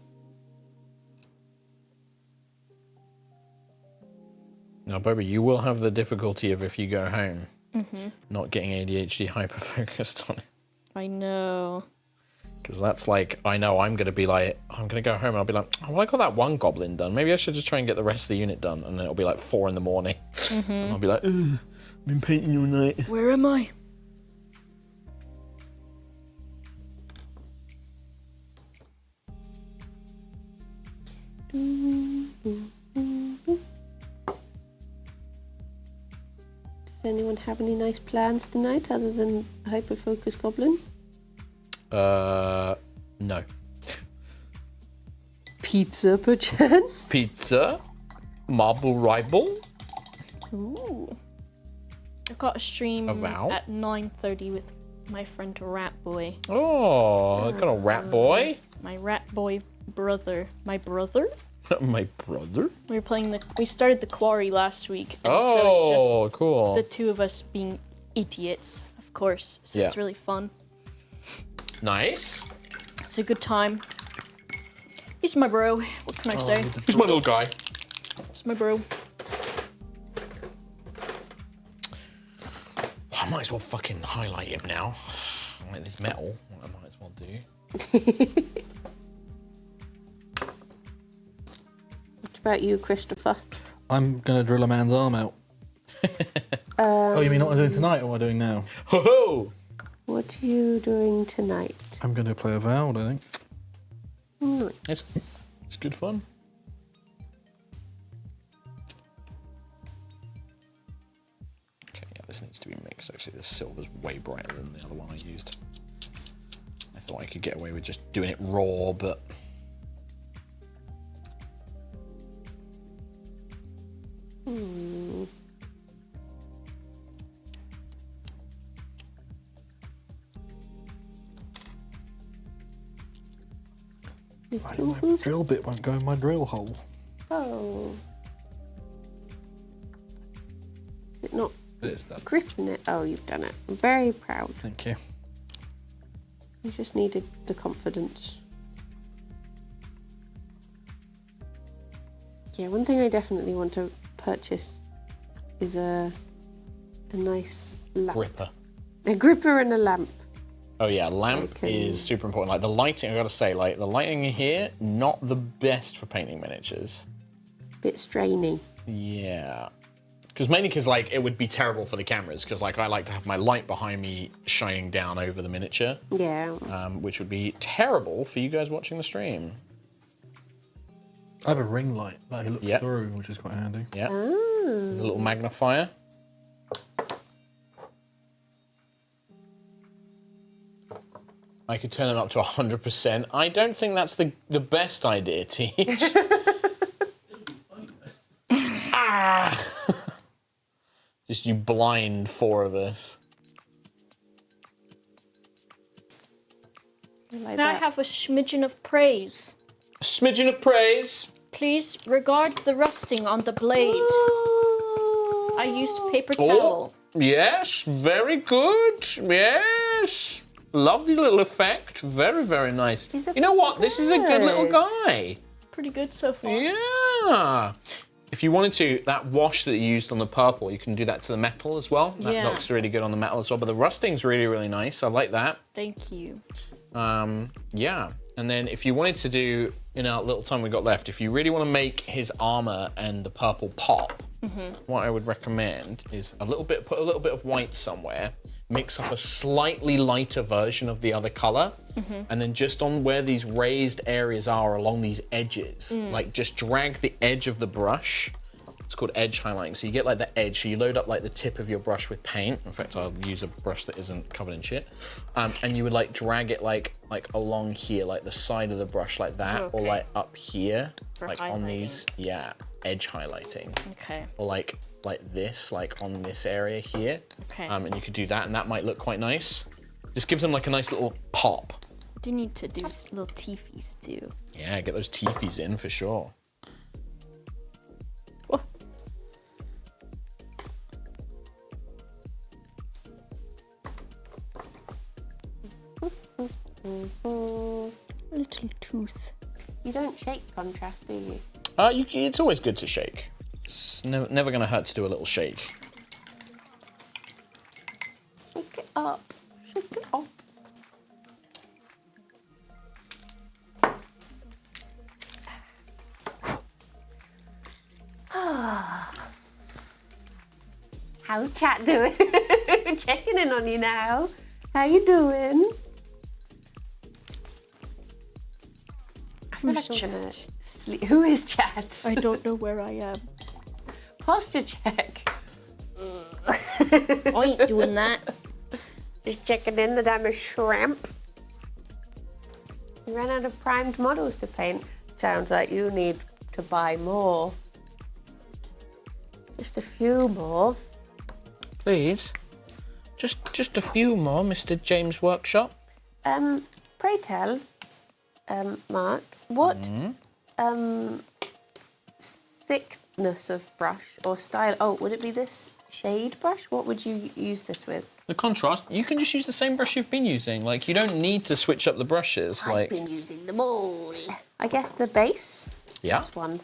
Now, Boba, you will have the difficulty of if you go home, not getting ADHD hyper-focused on it. I know. Because that's like, I know I'm going to be like, I'm going to go home and I'll be like, oh, well, I got that one goblin done. Maybe I should just try and get the rest of the unit done. And then it'll be like 4 in the morning. And I'll be like, ugh, I've been painting all night. Where am I? Does anyone have any nice plans tonight other than hyper-focus goblin? No. Pizza, perchance? Pizza, marble ribble. Ooh. I've got a stream About? at 9:30 with my friend Rat Boy. Oh, got a rat boy. My Rat Boy brother. My brother? My brother. We started the quarry last week. And so it's Oh, just cool. the two of us being idiots, of course. So it's really fun. Nice. It's a good time. He's my bro. What can I say? He's my little guy. He's my bro. I might as well fucking highlight him now. Like this metal, I might as well do. What about you, Christopher? I'm gonna drill a man's arm out. Oh, you mean what I'm doing tonight or what I'm doing now? Ho ho! What are you doing tonight? I'm gonna play a Avowed, I think. It's good fun. Okay, yeah, this needs to be mixed. Actually, this silver's way brighter than the other one I used. I thought I could get away with just doing it raw, but... My drill bit won't go in my drill hole. Oh. Is it not It's that. gripping it? Oh, you've done it. I'm very proud. Thank you. You just needed the confidence. Yeah, one thing I definitely want to purchase is a nice lamp. Gripper. A gripper and a lamp. Oh yeah, lamp is super important. Like the lighting, I gotta say, like the lighting in here, not the best for painting miniatures. Bit strainy. Yeah. Mainly because like it would be terrible for the cameras, because like I like to have my light behind me shining down over the miniature. Yeah. Which would be terrible for you guys watching the stream. I have a ring light that I look through, which is quite handy. Yeah. The little magnifier. I could turn them up to 100%. I don't think that's the best idea, Teach. Just you blind four of us. May I have a smidgen of praise? A smidgen of praise. Please regard the rusting on the blade. I used paper towel. Yes, very good. Yes. Lovely little effect. Very, very nice. You know what? This is a good little guy. Pretty good so far. Yeah. If you wanted to, that wash that you used on the purple, you can do that to the metal as well. That looks really good on the metal as well. But the rusting's really, really nice. I like that. Thank you. Yeah. And then if you wanted to do, in our little time we got left, if you really want to make his armor and the purple pop, what I would recommend is put a little bit of white somewhere, mix up a slightly lighter version of the other color, and then just on where these raised areas are along these edges, like just drag the edge of the brush. It's called edge highlighting. So you get like the edge, so you load up like the tip of your brush with paint. In fact, I'll use a brush that isn't covered in shit. And you would like drag it like along here, like the side of the brush like that, or like up here, like on these, edge highlighting. Okay. Or like this, like on this area here. Okay. And you could do that, and that might look quite nice. Just gives them like a nice little pop. I do need to do little teefies too. Yeah, get those teefies in for sure. Little tooth. You don't shake contrast, do you? It's always good to shake. It's never going to hurt to do a little shake. Shake it up. Shake it up. How's chat doing? Checking in on you now. How you doing? Who's chat? Who is chat? I don't know where I am. Posture check. I ain't doing that. Just checking in that I'm a shrimp. You ran out of primed models to paint. Sounds like you need to buy more. Just a few more. Please. Just a few more, Mr. James Workshop. Pray tell, Mark, what thickness of brush or style? Oh, would it be this shade brush? What would you use this with? The contrast, you can just use the same brush you've been using. Like, you don't need to switch up the brushes. I've been using them all. I guess the base. Yeah. This one.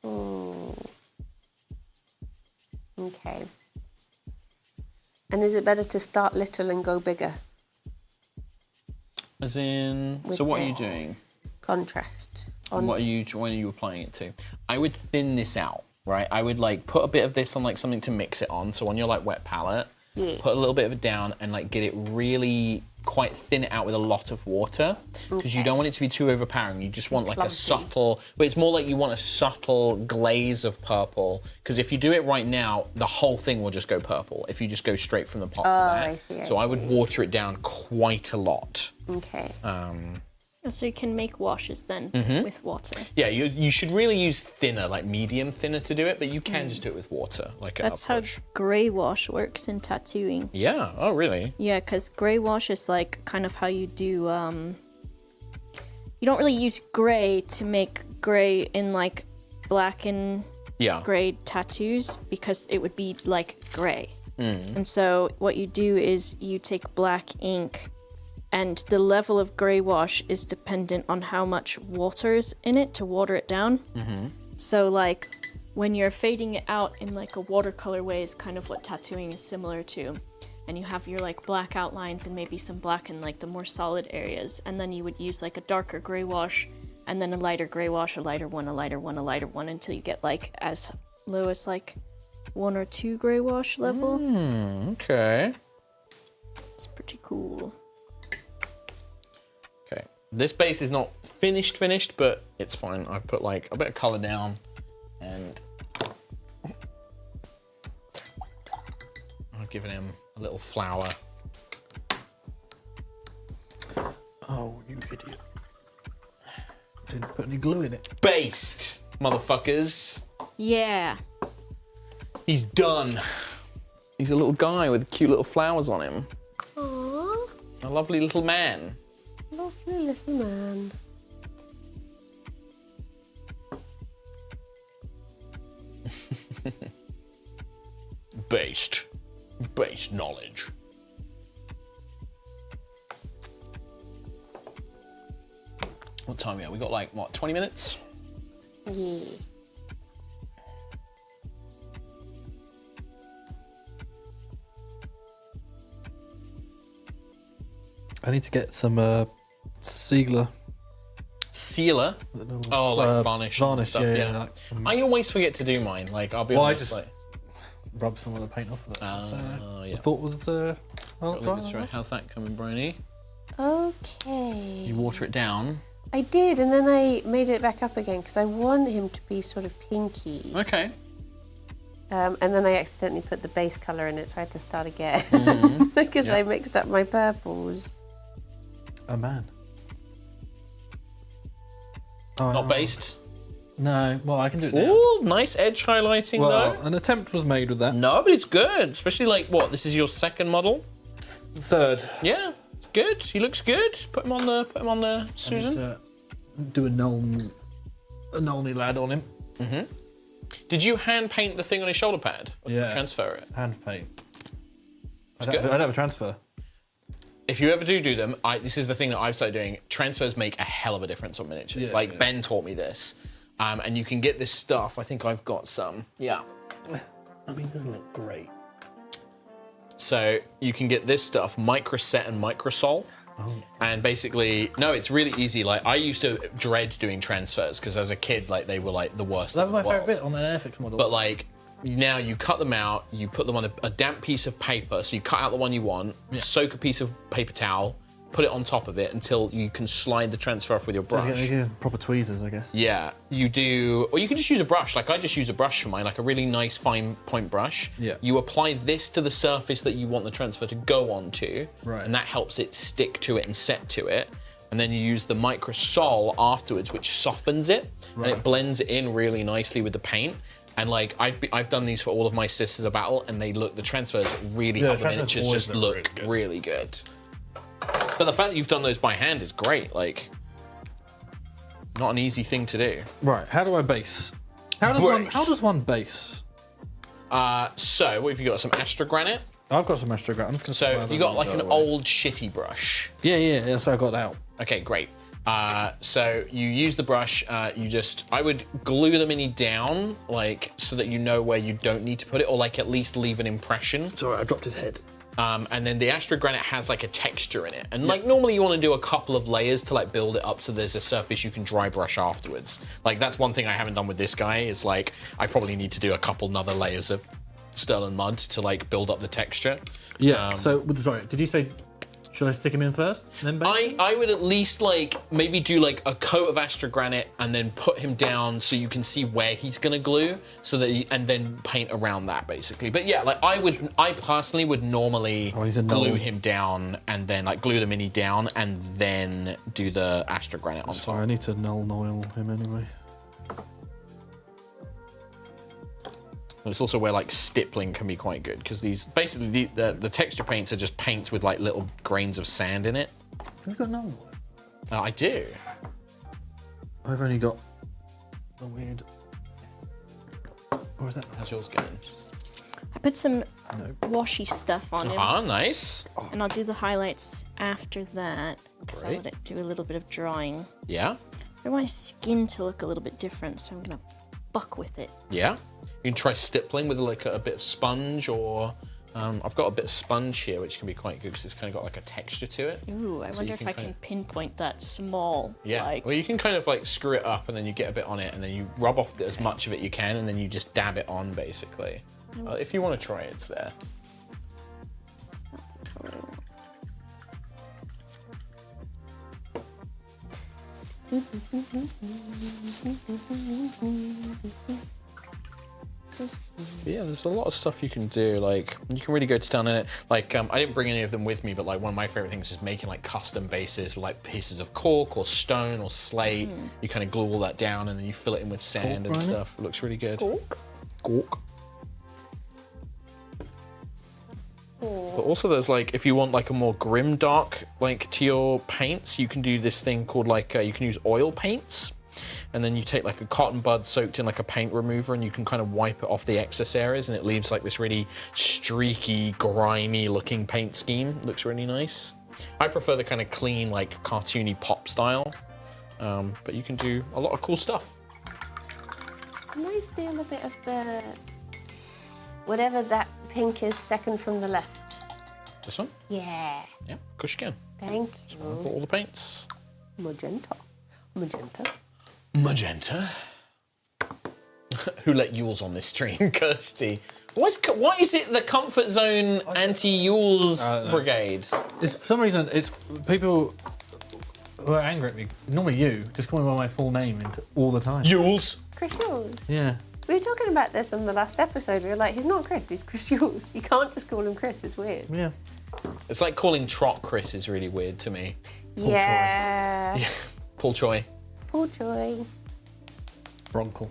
Oh. Okay. And is it better to start little and go bigger? As in, so what are you doing? Contrast. What are you applying it to? I would thin this out, right? I would like put a bit of this on like something to mix it on. So on your like wet palette, put a little bit of it down and like get it really quite thin it out with a lot of water because you don't want it to be too overpowering. You just want like a subtle, but it's more like you want a subtle glaze of purple because if you do it right now, the whole thing will just go purple if you just go straight from the pot to that. I see. So I would water it down quite a lot. Okay. So you can make washes then with water. Yeah, you should really use thinner, like medium thinner to do it, but you can just do it with water. That's how grey wash works in tattooing. Yeah, oh really? Yeah, because grey wash is like kind of how you do, you don't really use grey to make grey in like black and grey tattoos because it would be like grey. And so what you do is you take black ink and the level of grey wash is dependent on how much water is in it to water it down. So like when you're fading it out in like a watercolor way is kind of what tattooing is similar to. And you have your like black outlines and maybe some black in like the more solid areas. And then you would use like a darker grey wash and then a lighter grey wash, a lighter one, a lighter one, a lighter one until you get like as low as like 1 or 2 grey wash level. Okay. It's pretty cool. Okay. This base is not finished, but it's fine. I've put like a bit of color down and I've given him a little flower. Oh, you idiot. Didn't put any glue in it. Based, motherfuckers. Yeah. He's done. He's a little guy with cute little flowers on him. Aww. A lovely little man. Lovely little man. Based knowledge. What time are we? We got like, what, 20 minutes? Yeah. I need to get some sealer. Sealer? Oh, like varnish and stuff, yeah. I always forget to do mine. Like, I'll be honest. I just rub some of the paint off of it. Yeah. I thought was How's that coming, Briony? Okay. You water it down. I did, and then I made it back up again because I want him to be sort of pinky. Okay. And then I accidentally put the base colour in it, so I had to start again because I mixed up my purples. Oh man. Not based? No, well, I can do it now. Ooh, nice edge highlighting Well, though. an attempt was made with that. No, but it's good. Especially like, what, this is your second model? Third. Yeah, it's good. He looks good. Put him on the Susan. Do a Nolny lad on him. Mm-hmm. Did you hand paint the thing on his shoulder pad? Or did you transfer it? Hand paint. I good. don't have a transfer. If you ever do them, this is the thing that I've started doing. Transfers make a hell of a difference on miniatures. Ben taught me this. And you can get this stuff. I think I've got some. Yeah. I mean, it doesn't look great. So you can get this stuff, Microset and Microsol. Oh. And basically, no, it's really easy. Like, I used to dread doing transfers because as a kid, like, they were like the worst That in was the my world. favourite bit on an Airfix model. But like, now you cut them out, you put them on a damp piece of paper. So you cut out the one you want, soak a piece of paper towel, put it on top of it until you can slide the transfer off with your brush. You get proper tweezers, I guess. Yeah, you do, or you can just use a brush. Like I just use a brush for mine, like a really nice fine point brush. Yeah. You apply this to the surface that you want the transfer to go onto, right. And that helps it stick to it and set to it. And then you use the Microsol afterwards, which softens it, right. And it blends it in really nicely with the paint. And like I've done these for all of my Sisters of Battle, and the transfers really help the miniatures just look really good. But the fact that you've done those by hand is great. Like, not an easy thing to do. Right, how do I base? How does one base? So what have you got? Some astrogranite. I've got some astrogranite. So you got like an old shitty brush. Yeah. So I got that out. Okay, great. So you use the brush. I would glue the mini down, like so that you know where you don't need to put it, or like at least leave an impression. Sorry, I dropped his head. And then the astrogranite has like a texture in it, and like normally you want to do a couple of layers to like build it up so there's a surface you can dry brush afterwards. Like that's one thing I haven't done with this guy. Is like I probably need to do a couple other layers of sterling mud to like build up the texture. Yeah. So sorry, did you say? Should I stick him in first, then base? I would at least like maybe do like a coat of astrogranite and then put him down so you can see where he's gonna glue, so that and then paint around that basically. But yeah, like I personally would normally glue him down and then like glue the mini down and then do the astrogranite on top. I need to null oil him anyway. It's also where like stippling can be quite good because these basically the texture paints are just paints with like little grains of sand in it. You've got null oil? I do. I've only got the weird. Or is that? How's yours going? I put some washy stuff on it. Ah, nice. And I'll do the highlights after that because I'll let it do a little bit of drawing. Yeah. I want my skin to look a little bit different, so I'm gonna buck with it. Yeah. You can try stippling with like a bit of sponge, or I've got a bit of sponge here, which can be quite good because it's kind of got like a texture to it. Ooh, I wonder if I can pinpoint that small. Yeah. Like... Well, you can kind of like screw it up, and then you get a bit on it, and then you rub off as much of it you can, and then you just dab it on basically. If you want to try it, it's there. Yeah, there's a lot of stuff you can do. Like, you can really go to town in it. Like, I didn't bring any of them with me, but like one of my favorite things is making like custom bases with like pieces of cork or stone or slate. You kind of glue all that down and then you fill it in with sand and stuff. It looks really good. Cork. But also there's like, if you want like a more grim dark like to your paints, you can do this thing called like, you can use oil paints. And then you take like a cotton bud soaked in like a paint remover and you can kind of wipe it off the excess areas and it leaves like this really streaky, grimy looking paint scheme. It looks really nice. I prefer the kind of clean, like cartoony pop style. But you can do a lot of cool stuff. Can I steal a bit of the, whatever that pink is second from the left? This one? Yeah. Yeah, of course you can. Thank you. I've got all the paints. Magenta. Who let Youles on this stream, Kirsty? Why is it the comfort zone anti-Youles brigade? For some reason, it's people who are angry at me. Normally you just call me by my full name all the time. Youles. Chris Youles. Yeah. We were talking about this in the last episode. We were like, he's not Chris, he's Chris Youles. You can't just call him Chris, it's weird. Yeah. It's like calling Trot Chris is really weird to me. Yeah. Paul Choi. Paul Choi. Broncle.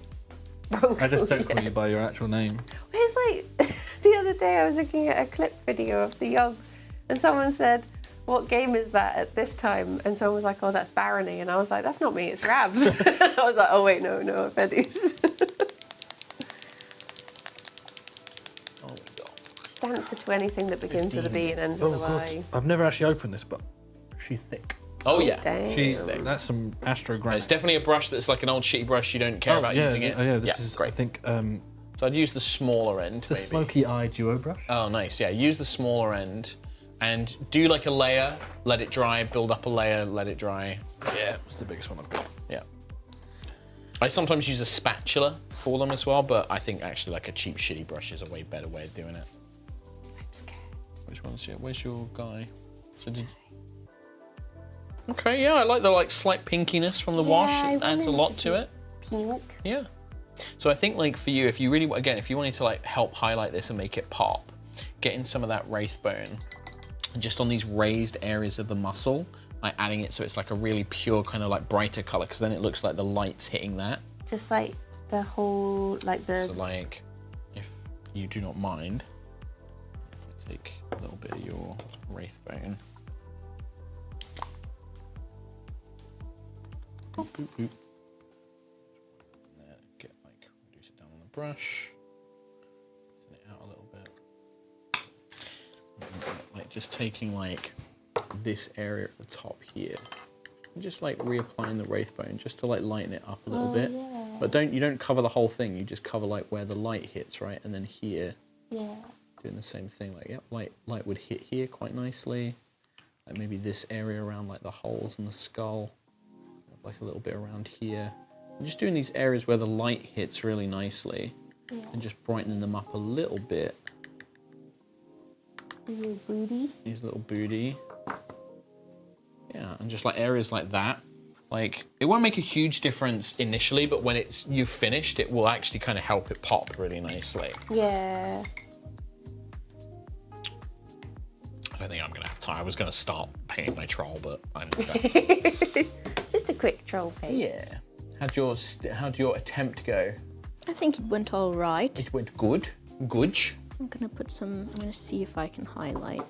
I just don't call you by your actual name. It's like, the other day I was looking at a clip video of the Yogs and someone said, what game is that at this time? And someone was like, oh, that's Barony. And I was like, that's not me, it's Ravs. I was like, oh wait, no, Fedus. Oh my god. Just answer to anything that begins with a B and ends with a Y. I've never actually opened this, but she's thick. Oh yeah, damn. she's thick. That's some astrogranite. It's definitely a brush that's like an old shitty brush you don't care about using it. This is great. I think So I'd use the smaller end. it's a smoky-eyed duo brush. Oh, nice. Yeah, use the smaller end and do like a layer, let it dry, build up a layer, let it dry. Yeah, it's the biggest one I've got. Yeah. I sometimes use a spatula for them as well, but I think actually like a cheap shitty brush is a way better way of doing it. I'm scared. Which one's here? Where's your guy? So did. Okay, yeah, I like the like slight pinkiness from the wash. It adds a lot to it. Pink. Yeah. So I think like for you, if you really, again, if you wanted to like help highlight this and make it pop, get in some of that wraith bone and just on these raised areas of the muscle, like adding it so it's like a really pure kind of like brighter color, because then it looks like the light's hitting that. Just like the whole, like the... So like, if you do not mind, if I take a little bit of your wraith bone. Boop, boop, boop. Get like, do brush. Thin it out a little bit. Like just taking like this area at the top here. And just like reapplying the wraith bone just to like lighten it up a little bit. Yeah. But you don't cover the whole thing, you just cover like where the light hits, right? And then here. Yeah. Doing the same thing, like light would hit here quite nicely. Like maybe this area around like the holes in the skull. Like a little bit around here. And just doing these areas where the light hits really nicely. Yeah. And just brightening them up a little bit. Little booty. These little booty. Yeah, and just like areas like that. Like, it won't make a huge difference initially, but when you've finished, it will actually kind of help it pop really nicely. Yeah. I don't think I'm gonna have time. I was gonna start painting my troll, but I'm not going to. Just a quick troll paint. Yeah. How'd your attempt go? I think it went all right. It went good. Good. I'm gonna see if I can highlight.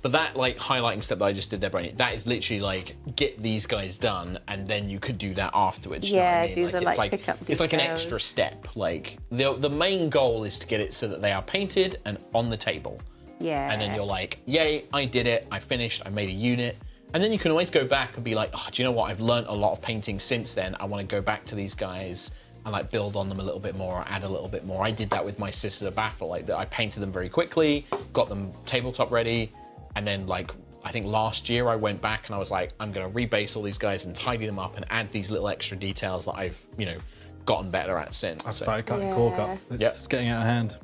But that like highlighting step that I just did there, Briony, that is literally like get these guys done, and then you could do that afterwards. Yeah, you know what I mean? do like pick up details. It's like an extra step. Like the main goal is to get it so that they are painted and on the table. Yeah. And then you're like, yay, I did it, I finished, I made a unit. And then you can always go back and be like, oh, do you know what? I've learned a lot of painting since then. I want to go back to these guys and like build on them a little bit more, or add a little bit more. I did that with my Sisters of Battle. Like I painted them very quickly, got them tabletop ready. And then like, I think last year I went back and I was like, I'm going to rebase all these guys and tidy them up and add these little extra details that I've, gotten better at since. I've started cutting cork up. It's getting out of hand.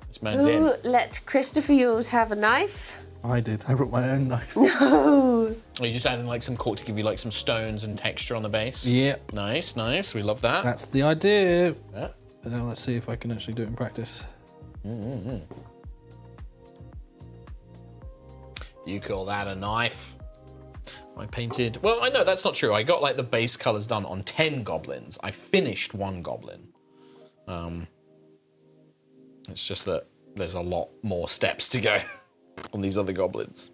This man's in. Let Christopher Youles have a knife. I did. I brought my own knife. No. Are you just adding like some cork to give you like some stones and texture on the base? Yep. Nice, nice. We love that. That's the idea. Yeah. But now let's see if I can actually do it in practice. Mm-hmm. You call that a knife? I painted... Well, I know that's not true. I got like the base colors done on 10 goblins. I finished 1 goblin. It's just that there's a lot more steps to go on these other goblins.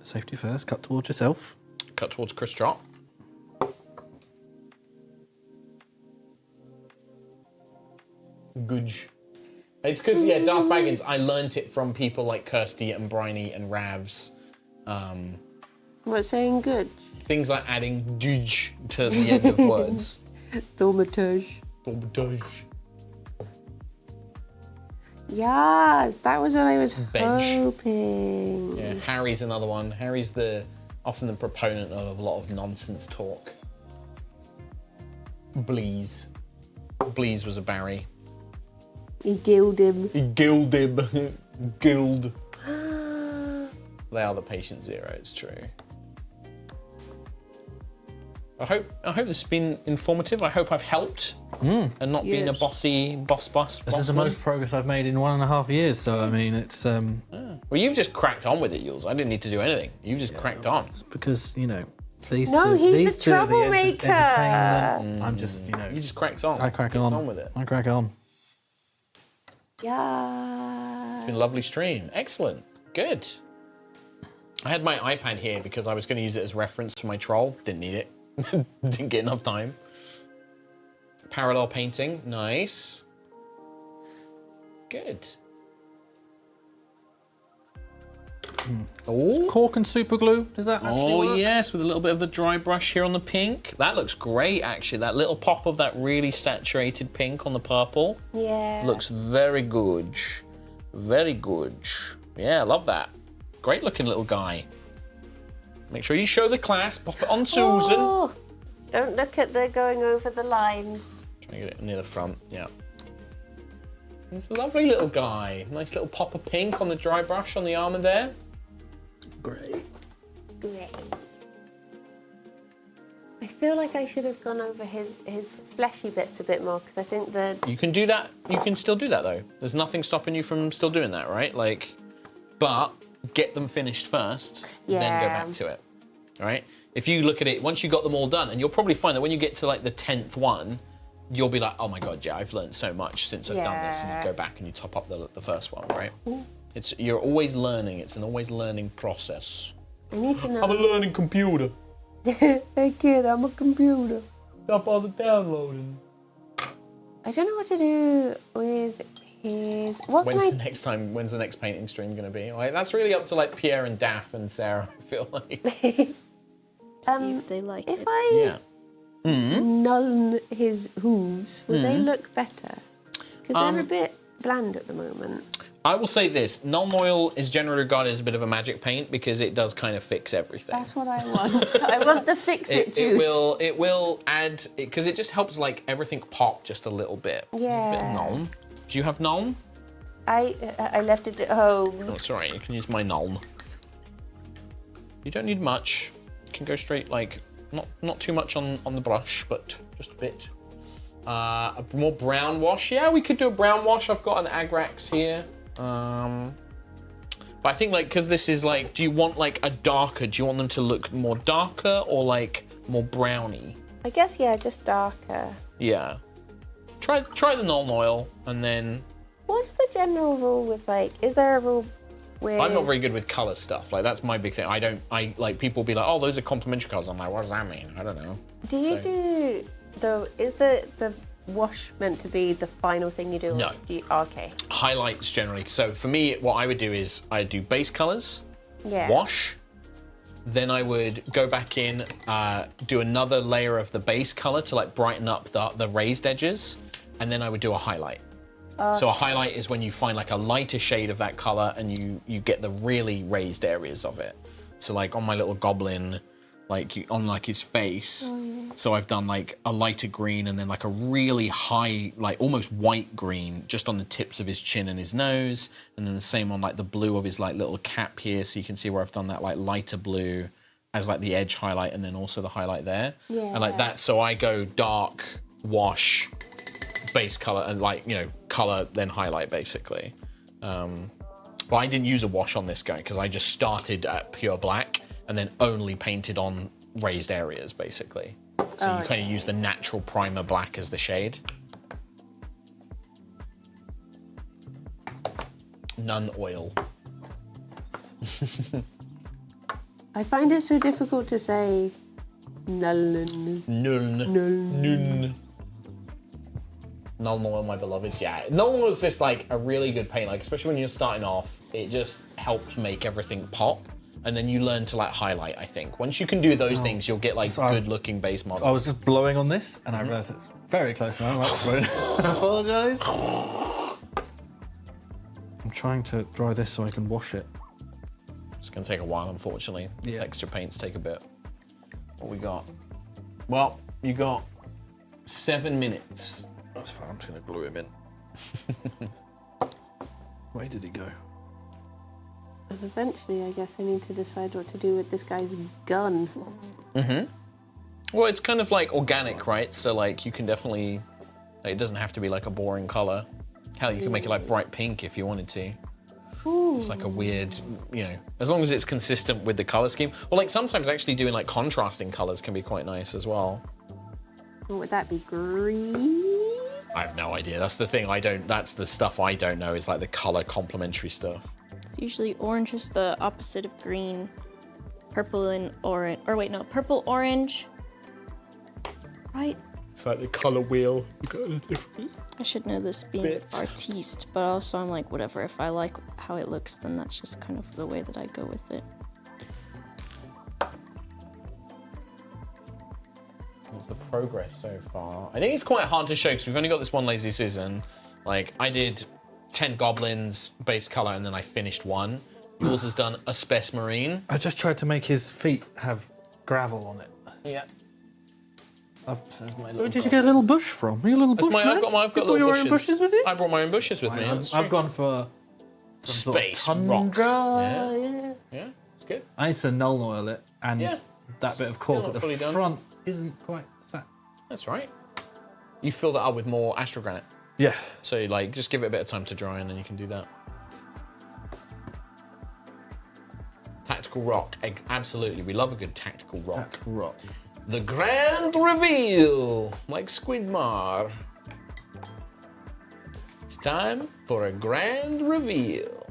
Safety first. Cut towards yourself. Cut towards Chris Trott. Good. It's because, Darth Baggins, I learnt it from people like Kirsty and Briony and Ravs. What's saying good? Things like adding "duj" to the end of words. Thaumaturge. Thaumaturge. Yes, that was what I was Bench. hoping. Yeah, Harry's another one. Harry's often the proponent of a lot of nonsense talk. Bleeze. Bleeze was a Barry. He gilled him. He gilled him. Guild. They are the patient zero, it's true. I hope this has been informative. I hope I've helped and not been a bossy boss. This is the most progress I've made in 1.5 years, so I mean, it's... Well, you've just cracked on with it, Youles. I didn't need to do anything. You've just cracked on. It's because, these No, two, he's these the two are the troublemaker. entertainment. I'm just, You just cracked on. I crack Gets on. on with it. I crack on. Yeah. It's been a lovely stream. Excellent. Good. I had my iPad here because I was going to use it as reference for my troll. Didn't need it. Didn't get enough time. Parallel painting. Nice. Good. Oh, Cork and super glue. Does that actually work? Yes, with a little bit of the dry brush here on the pink. That looks great, actually. That little pop of that really saturated pink on the purple. Yeah. Looks very good. Very good. Yeah, I love that. Great looking little guy. Make sure you show the class. Pop it on Susan. Oh, don't look at the going over the lines. Trying to get it near the front. Yeah. It's a lovely little guy. Nice little pop of pink on the dry brush on the armor there. Great. Great. I feel like I should have gone over his fleshy bits a bit more because I think that... You can do that. You can still do that, though. There's nothing stopping you from still doing that, right? But get them finished first, then go back to it, all right? If you look at it, once you got them all done, and you'll probably find that when you get to the 10th one, you'll be like, oh my God, yeah, I've learned so much since I've done this, and you go back and you top up the first one, right? You're always learning. It's an always learning process. I need to know. I'm a learning computer. Hey kid, I'm a computer. Stop all the downloading. I don't know what to do with his. When's the next painting stream going to be? Like, that's really up to like Pierre and Daff and Sarah. I feel like. See if they like it. If I null his hooves, will they look better? Because they're a bit bland at the moment. I will say this: Null Oil is generally regarded as a bit of a magic paint because it does kind of fix everything. That's what I want. I want the fix-it juice. It will add because it just helps like everything pop just a little bit. Yeah. It's a bit of Nuln. Do you have Nuln? I left it at home. Oh, sorry. You can use my Nuln. You don't need much. You can go straight like not too much on the brush, but just a bit. A more brown wash. Yeah, we could do a brown wash. I've got an Agrax here. But I think like because this is like, do you want like a darker? Do you want them to look more darker or like more browny? I guess just darker. Yeah. Try the Null Oil and then. What's the general rule with like? Is there a rule with? I'm not very good with color stuff. Like that's my big thing. I like people be like, oh, those are complementary colors. I'm like, what does that mean? I don't know. Do you do though? Is the wash meant to be the final thing you do? No. Okay. Highlights generally. So for me, what I would do is I do base colors, wash, then I would go back in, do another layer of the base color to like brighten up the raised edges, and then I would do a highlight. So a highlight is when you find like a lighter shade of that color and you get the really raised areas of it. So like on my little goblin, like on like his face. So I've done like a lighter green and then like a really high, like almost white green just on the tips of his chin and his nose. And then the same on like the blue of his like little cap here. So you can see where I've done that like lighter blue as like the edge highlight and then also the highlight there. Yeah. And like that, so I go dark, wash, base color and like, you know, color, then highlight basically. But I didn't use a wash on this guy because I just started at pure black and then only painted on raised areas basically. So you kind of use the natural primer black as the shade. None oil. I find it so difficult to say Nuln. Null Oil, my beloveds. Yeah, Null Oil is just like a really good paint. Like especially when you're starting off, it just helps make everything pop. And then you learn to like highlight, I think. Once you can do those things, you'll get like good looking base models. I was just blowing on this and I realised it's very close now. I apologise. I'm trying to dry this so I can wash it. It's gonna take a while, unfortunately. Yeah. Texture paints take a bit. What we got? Well, you got 7 minutes. That's fine, I'm just gonna glue him in. Where did he go? And eventually, I guess I need to decide what to do with this guy's gun. Well, it's kind of like organic, right? So like you can definitely, like, it doesn't have to be like a boring color. Hell, you can make it like bright pink if you wanted to. Ooh. It's like a weird, you know, as long as it's consistent with the color scheme. Or like sometimes actually doing like contrasting colors can be quite nice as well. What would that be? Green? I have no idea. That's the thing that's the stuff I don't know is like the color complementary stuff. It's usually orange is the opposite of green. Purple and orange, or wait, no, purple, orange. Right? It's like the color wheel. I should know this being an artiste, but also I'm like, whatever, if I like how it looks, then that's just kind of the way that I go with it. What's the progress so far? I think it's quite hard to show because we've only got this one Lazy Susan. Like, I did 10 goblins, base color, and then I finished one. Yours has done a Spec Marine. I just tried to make his feet have gravel on it. Yeah. Where did you get a little bush from? Are you a little bush man? I've got you little your bushes. Own bushes with you? I brought my own bushes with me. I've gone for some Space sort of tundra. rock. Yeah, it's good. I need to null oil it, and that bit of cork at the fully done. front isn't quite set. That's right. You fill that up with more astrogranite. Yeah. So like, just give it a bit of time to dry, and then you can do that. Tactical rock, absolutely. We love a good tactical rock. Tactical rock. The grand reveal, like Squidmar. It's time for a grand reveal.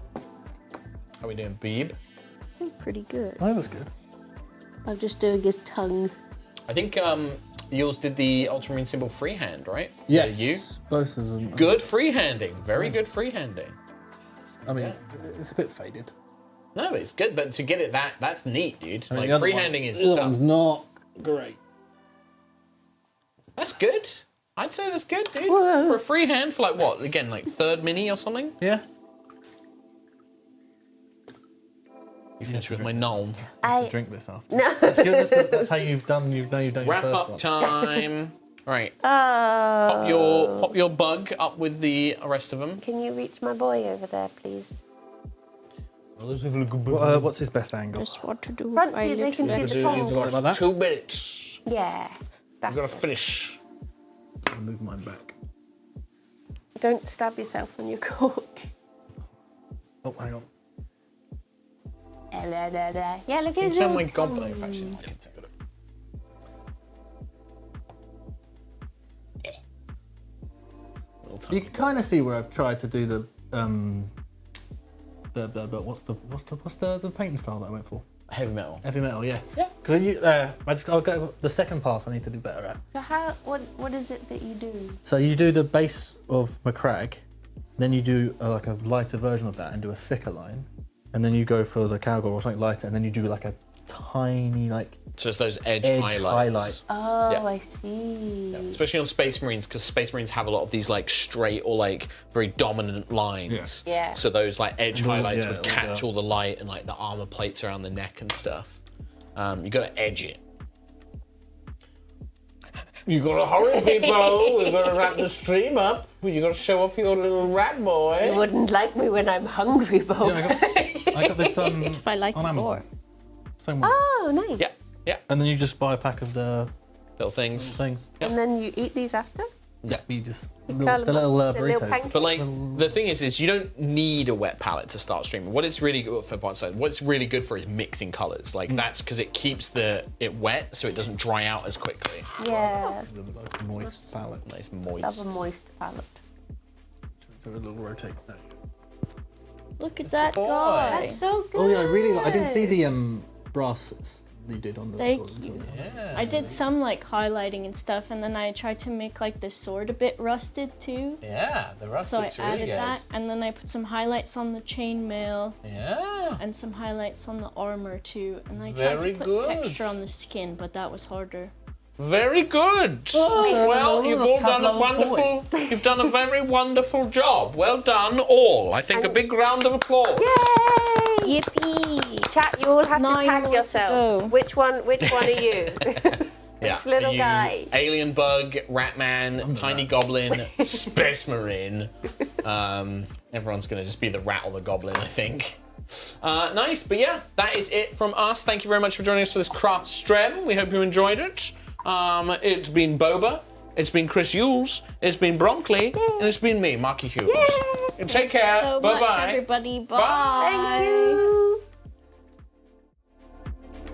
How are we doing, Beeb? pretty good. That was good. I'm just doing his tongue. I think Youles did the ultramarine symbol freehand, right? Yeah, you. both of them. Good freehanding. Very good freehanding. I mean, it's a bit faded. No, it's good, but to get it that's neat, dude. I mean, like freehanding is the tough. one's not great. That's good. I'd say that's good, dude. Well, for a freehand, for like what? Again, like third mini or something? Yeah. You finish with my gnome. I drink this after. No. That's how you've done your Wrap first up one. time. Right. Pop your bug up with the rest of them. Can you reach my boy over there, please? What's his best angle? Just what to do. Front so they can see the tongue. Like that? 2 minutes. Yeah. I've got to finish. I'll move mine back. Don't stab yourself on your cork. Oh, hang on. Yeah, look at It's his on my tongue. goblet. Actually, I can take a look. You can kind of see where I've tried to do the what's the painting style that I went for? Heavy metal. Heavy metal, yes. Yeah. Because I'll go the second part. I need to do better at. So what is it that you do? So you do the base of McCrag, then you do like a lighter version of that and do a thicker line, and then you go for the cowgirl or something lighter, and then you do like a tiny So it's those edge highlight. highlights. Oh, Yeah. I see. Yeah. Especially on Space Marines, because Space Marines have a lot of these like straight or like very dominant lines. Yeah. So those like edge highlights would all catch the- all the light and like the armor plates around the neck and stuff. You got to edge it. You got to hurry, people. We're going to wrap the stream up. You got to show off your little rat boy. You wouldn't like me when I'm hungry, Bob. Yeah, I got this If I like on it Amazon. more. Same one. Oh, nice. Yeah, yeah. And then you just buy a pack of the Little things. things. And then you eat these after? Yeah, you just curl the them little up, the little burritos. pancakes. But like the thing is you don't need a wet palette to start streaming. What it's really good for, what it's really good for is mixing colors. Like that's because it keeps it wet, so it doesn't dry out as quickly. Yeah. Nice moist palette. Nice moist. Love a moist palette. Do a little rotate back. Look at that guy. That's so good. Oh yeah, I really like. I didn't see the brass you did on the. Thank sword. you. Yeah. I did some like highlighting and stuff, and then I tried to make like the sword a bit rusted too. Yeah, the rust So I looks added really good. that, and then I put some highlights on the chainmail Yeah. and some highlights on the armor too. And I tried Very to put good. texture on the skin, but that was harder. Very good. Well, you've all done a wonderful. You've done a very wonderful job. Well done, all. I think a big round of applause. Yay! Yippee! Chat, you all have 9 to tag more to yourself. go. Which one are you? Yeah. little Are you guy. Alien bug, Ratman, Tiny Goblin, Space Marine. Everyone's gonna just be the rat or the goblin, I think. Nice, but yeah, that is it from us. Thank you very much for joining us for this craft stream. We hope you enjoyed it. It's been Boba, it's been Chris Youles, it's been Bronkley, and it's been me, Marky Hughes. Take care. So Bye much, bye. everybody. Bye. Bye. Thank you.